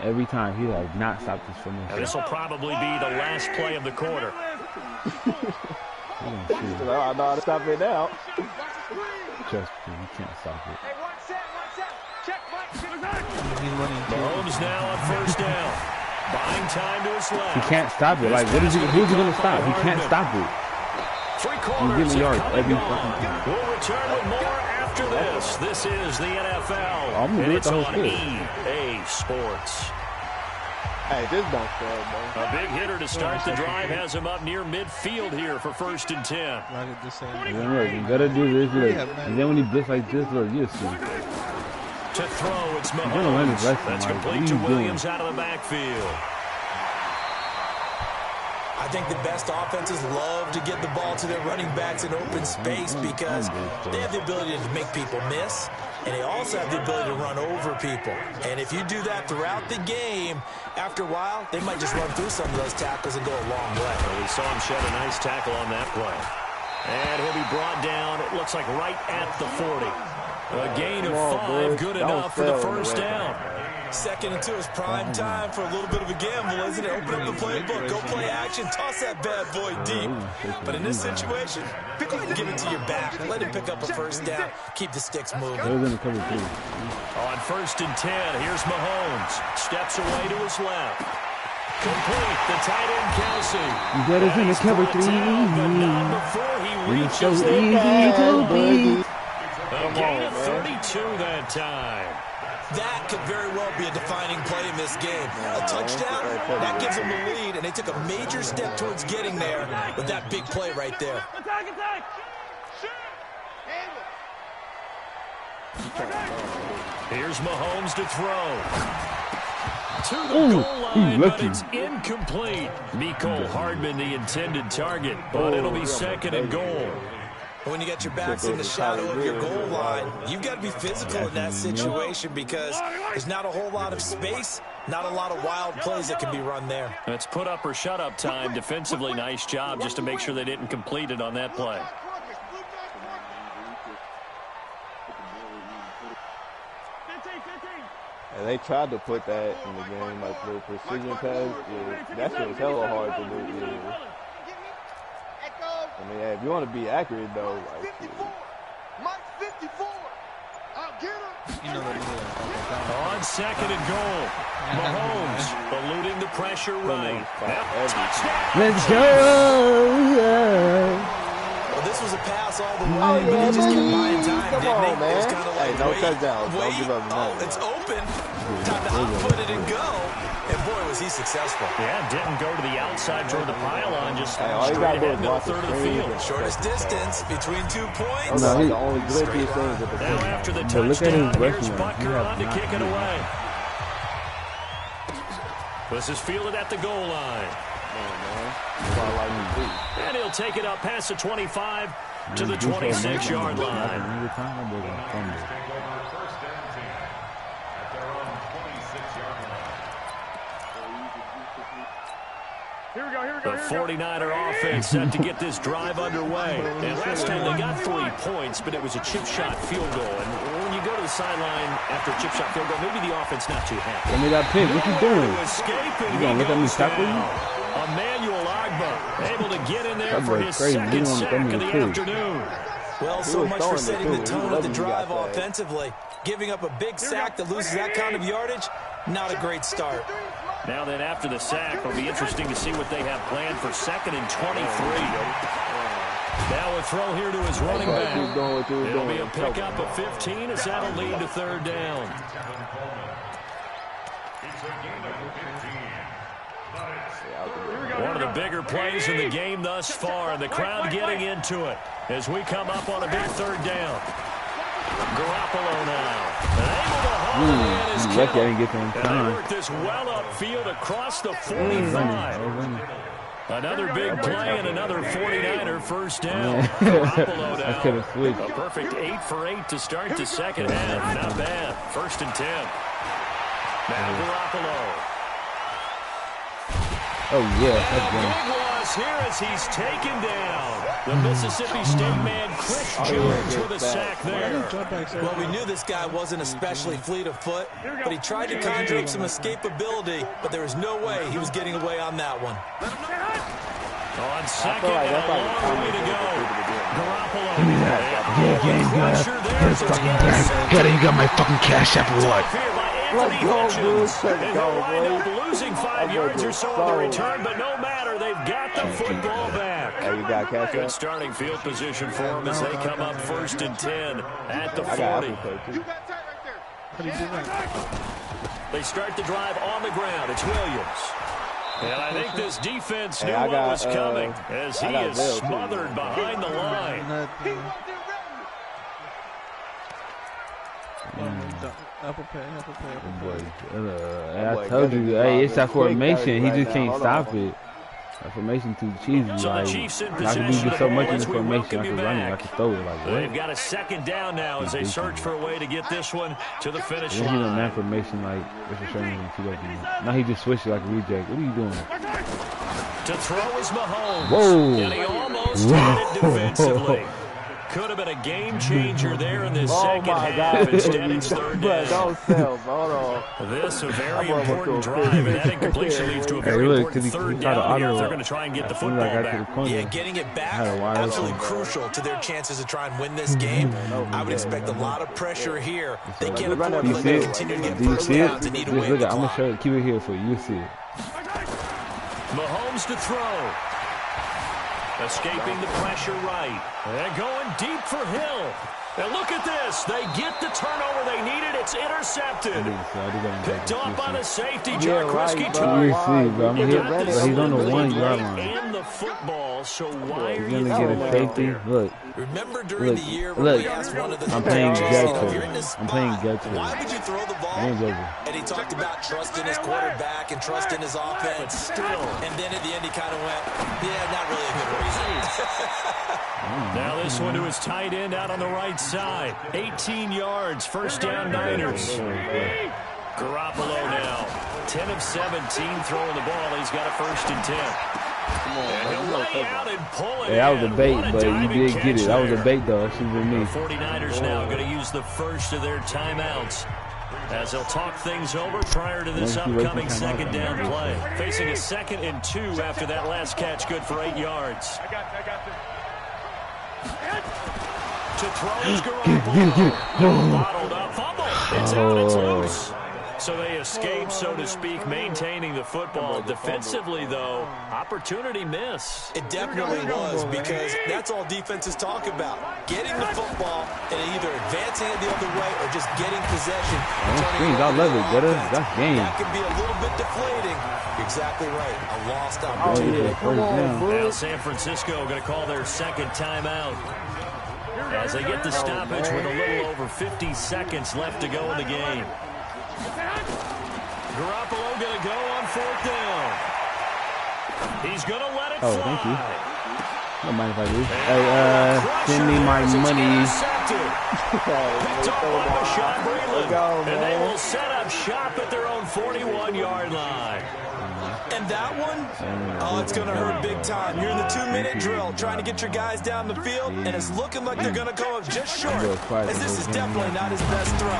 Speaker 1: Every time he has not stopped this formation.
Speaker 4: This will probably be the last play of the quarter.
Speaker 2: I know how to stop it now.
Speaker 1: Trust me, he can't stop it.
Speaker 5: Hey, one set. Check,
Speaker 4: Mahomes now on first down. Buying time to his left.
Speaker 1: He can't stop it. Like, who's he going to stop? He can't stop it.
Speaker 4: 3/4
Speaker 1: He's getting yards every fucking time.
Speaker 4: We'll return with more after this. This is the NFL, and it's on EA Sports.
Speaker 2: Hey, this don't fail, bro.
Speaker 4: A big hitter to start the drive has him up near midfield here for first and 10.
Speaker 1: And then look, you gotta do this, look. And then when he blitz like this, look, you'll see.
Speaker 4: To throw, it's Mahomes. That's complete to Williams out of the backfield.
Speaker 6: I think the best offenses love to get the ball to their running backs in open space because they have the ability to make people miss, and they also have the ability to run over people. And if you do that throughout the game, after a while, they might just run through some of those tackles and go a long way.
Speaker 4: Well, we saw him shed a nice tackle on that play. And he'll be brought down, it looks like right at the 40. A gain of 5, good enough for the first down.
Speaker 6: Second and 2 is prime time for a little bit of a gamble, isn't it? Open up the playbook, go play action, toss that bad boy deep. But in this situation, go ahead and give it to your back. Let him pick up a first down. Keep the sticks moving.
Speaker 4: On first and 10, here's Mahomes. Steps away to his left. Complete, the tight end Kelsey.
Speaker 1: That is in the cover 3.
Speaker 4: But not before he reaches
Speaker 1: so
Speaker 4: the
Speaker 1: easy to beat.
Speaker 4: A gain of 32 that time.
Speaker 6: That could very well be a defining play in this game. A touchdown, that gives them the lead, and they took a major step towards getting there with that big play right there.
Speaker 4: Here's Mahomes to throw. To the goal line, but it's incomplete. Mecole Hardman, the intended target, but it'll be second and goal.
Speaker 6: When you get your backs in the shadow of your goal line, you've got to be physical in that situation because there's not a whole lot of space, not a lot of wild plays that can be run there.
Speaker 4: It's put up or shut up time. Defensively, nice job just to make sure they didn't complete it on that play.
Speaker 2: And they tried to put that in the game, like the precision pass. Yeah, that shit was hella hard to do. Yeah. I mean, yeah, if you want to be accurate though, like.
Speaker 10: Mike 54. I'll get him.
Speaker 11: You know
Speaker 4: On second and goal, Mahomes eluding the pressure right.
Speaker 1: Let's go!
Speaker 6: Well, this was a pass all the way, but he just kept buying time, didn't he?
Speaker 2: Man.
Speaker 6: It was kind of like,
Speaker 2: no touchdowns. Don't give up
Speaker 6: oh, it's open. Time to output it and go. And boy, was he successful.
Speaker 4: Yeah, didn't go to the outside toward the pylon, just
Speaker 2: all you
Speaker 4: straight
Speaker 2: gotta do
Speaker 4: ahead
Speaker 2: is
Speaker 4: middle
Speaker 2: watch
Speaker 4: third
Speaker 2: the
Speaker 4: of the
Speaker 2: screen.
Speaker 4: field.
Speaker 6: Shortest distance between 2 points.
Speaker 2: No, the only glitchiest thing is
Speaker 4: Now after the
Speaker 1: But look at his
Speaker 4: touchdown, here's
Speaker 1: rushing.
Speaker 4: Butker on to kick it away. This is fielded at the goal line. And he'll take it up past the 25 to the 26-yard line. The 49er offense set to get this drive underway. And last time they got 3 points, but it was a chip shot field goal. And when you go to the sideline after a chip shot field goal, maybe the offense not too happy.
Speaker 1: Let me that pick. What you doing?
Speaker 4: Escaping.
Speaker 1: You gonna look at me tackle you?
Speaker 4: Emmanuel Agba able to get in there for his
Speaker 1: crazy.
Speaker 4: second sack of the afternoon.
Speaker 6: Well, so much for setting the tone of the drive offensively. Giving up a big sack that loses that kind of yardage, not a great start.
Speaker 4: Now then, after the sack, it'll be interesting to see what they have planned for 2nd and 23. Now a throw here to his running back. It'll be a pickup of 15 as that'll lead to 3rd down. One of the bigger plays in the game thus far, and the crowd getting into it as we come up on a big 3rd down. Garoppolo now.
Speaker 1: Lucky I didn't get them
Speaker 4: and they work this well upfield across the 45. Another big play and another 49er first down. Garoppolo now.
Speaker 1: I could have switched.
Speaker 4: A perfect 8 for 8 to start the second half. Not bad. 1st and 10. Now Garoppolo.
Speaker 1: Oh, yeah.
Speaker 4: Big loss here as he's taken down. The Mississippi State man, Chris Jones, with a sack there.
Speaker 6: Well, we knew this guy wasn't especially fleet of foot, but he tried to conjure up some escapability, but there was no way he was getting away on that one.
Speaker 4: On second, and a long way to go. Garoppolo.
Speaker 1: Give me that. Yeah, game good. Let's fucking get it. You got my fucking cash app or what?
Speaker 4: Let's go, Bruce. Let's go, boy. Losing 5 yards or so on the return, but no matter, they've got the football back.
Speaker 2: Hey, you got cash
Speaker 4: Good
Speaker 2: up?
Speaker 4: starting field position for them as they come up 1st and 10 at the 40. They start the drive on the ground. It's Williams. And I think this defense knew what was coming as he is smothered behind the line.
Speaker 11: Apple Pay.
Speaker 1: I told you, hey, it's that formation. He just can't stop it. That formation too cheesy.
Speaker 4: So
Speaker 1: like,
Speaker 4: the Chiefs in
Speaker 1: I can
Speaker 4: possession
Speaker 1: do
Speaker 4: of
Speaker 1: so
Speaker 4: the
Speaker 1: much
Speaker 4: ball
Speaker 1: in
Speaker 4: as
Speaker 1: the
Speaker 4: we
Speaker 1: formation. I
Speaker 4: welcome
Speaker 1: can
Speaker 4: you
Speaker 1: run it. I
Speaker 4: back.
Speaker 1: can throw it. Like,
Speaker 4: They've
Speaker 1: what?
Speaker 4: got a 2nd down now as they search for a way to get this one to the finish
Speaker 1: He in
Speaker 4: line.
Speaker 1: that formation, like, it's a shame. Now he just switched like a reject. What are you doing?
Speaker 4: To throw is Mahomes.
Speaker 1: Whoa.
Speaker 4: And he almost had it defensively. Could have been a game changer there in this second half. Instead, it's 3rd down.
Speaker 2: Don't sell, hold on.
Speaker 4: This a very important drive, and that incompletion leads to a very important 3rd down here. They're going to try and get the football back.
Speaker 6: Yeah, getting it back, absolutely crucial to their chances to try and win this game. I would expect a lot of pressure here. They can't afford to continue to get first downs and need to win the
Speaker 1: I'm going
Speaker 6: clock.
Speaker 1: to keep it here for you. You see it.
Speaker 4: Mahomes to throw. Escaping the pressure right. And going deep for Hill. And look at this. They get the turnover they needed. It's intercepted. Picked off by the safety, Jarquiski.
Speaker 1: You see, bro. I'm here, but he's on the 1-yard line.
Speaker 4: And the football, so why are
Speaker 1: He's
Speaker 4: you
Speaker 1: going to get a safety. Look.
Speaker 6: Remember during the year when we asked one of the
Speaker 1: I'm playing
Speaker 6: coaches,
Speaker 1: Getcho.
Speaker 6: you're in this
Speaker 1: I'm playing
Speaker 6: spot,
Speaker 1: Getcho.
Speaker 6: why would you throw the ball? And he talked about trust in his quarterback and trust in his offense. Still. And then at the end he kind of went, yeah, not really a good reason.
Speaker 4: Now this one to his tight end out on the right side. 18 yards, 1st down Niners. Garoppolo now. 10 of 17 throwing the ball. He's got a 1st and 10. And he'll lay out and pull it
Speaker 1: Yeah, that was
Speaker 4: in.
Speaker 1: a bait,
Speaker 4: What
Speaker 1: but you
Speaker 4: diving
Speaker 1: did
Speaker 4: catch
Speaker 1: get it. That was a
Speaker 4: there.
Speaker 1: bait, though. That should have been me.
Speaker 4: The 49ers now going to use the first of their timeouts as they'll talk things over prior to this upcoming second down play. Facing a 2nd and 2 after that last catch, good for 8 yards.
Speaker 5: I got this.
Speaker 4: To throw is Garoppolo. Bottled up, fumble. It's out, it's loose. So they escape, so to speak, maintaining the football. Defensively, though, opportunity miss.
Speaker 6: It definitely was, because that's all defenses talk about. Getting the football and either advancing it the other way or just getting possession.
Speaker 1: I love it, better. That's game.
Speaker 6: That can be a little bit deflating. You're exactly right. A lost opportunity.
Speaker 4: Now San Francisco going to call their 2nd timeout as they get the stoppage with a little over 50 seconds left to go in the game. Garoppolo going to go on 4th down. He's going to let it fly.
Speaker 1: Thank you. Don't mind if I do. Hey, send me my money.
Speaker 4: And they will set up shop at their own 41-yard line.
Speaker 6: And that one, oh, it's going to hurt big time. You're in the 2-minute drill trying to get your guys down the field, and it's looking like they're going to come up just short, as this is definitely not his best throw.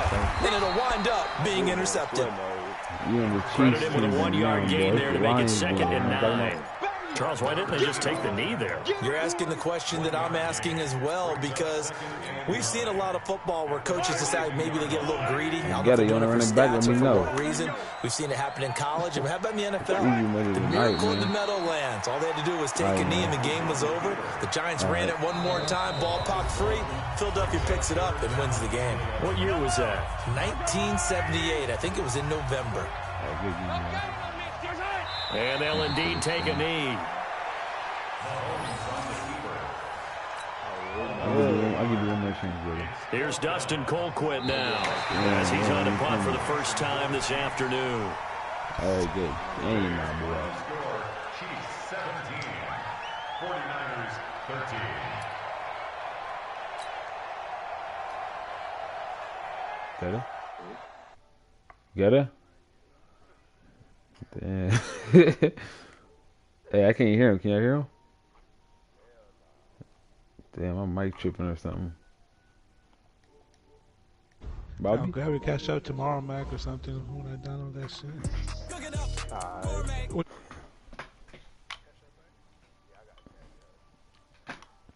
Speaker 6: And it'll wind up being intercepted.
Speaker 4: Credit him with a 1-yard gain there to make it 2nd and 9. Charles, why didn't they just take the knee there?
Speaker 6: You're asking the question that I'm asking as well, because we've seen a lot of football where coaches decide maybe they get a little greedy.
Speaker 1: You want to run it back, let me know.
Speaker 6: For what reason? We've seen it happen in college. And how about in the NFL? The miracle in the Meadowlands. All they had to do was take a knee and the game was over. The Giants ran it one more time, ball popped free. Philadelphia picks it up and wins the game.
Speaker 4: What year was that?
Speaker 6: 1978. I think it was in November.
Speaker 4: And they'll indeed take a knee.
Speaker 1: I'll give you one more chance, brother.
Speaker 4: Here's Dustin Colquitt now, as he's on the punt for the first time this afternoon.
Speaker 1: All right, good. Game, my boy.
Speaker 8: Chiefs 17, 49ers 13.
Speaker 1: Get her? Get her? Damn. Hey, I can't hear him. Can you hear him? Damn, my mic tripping or something. Bobby?
Speaker 11: I'm glad we catch up tomorrow, Mac, or something when I download that shit.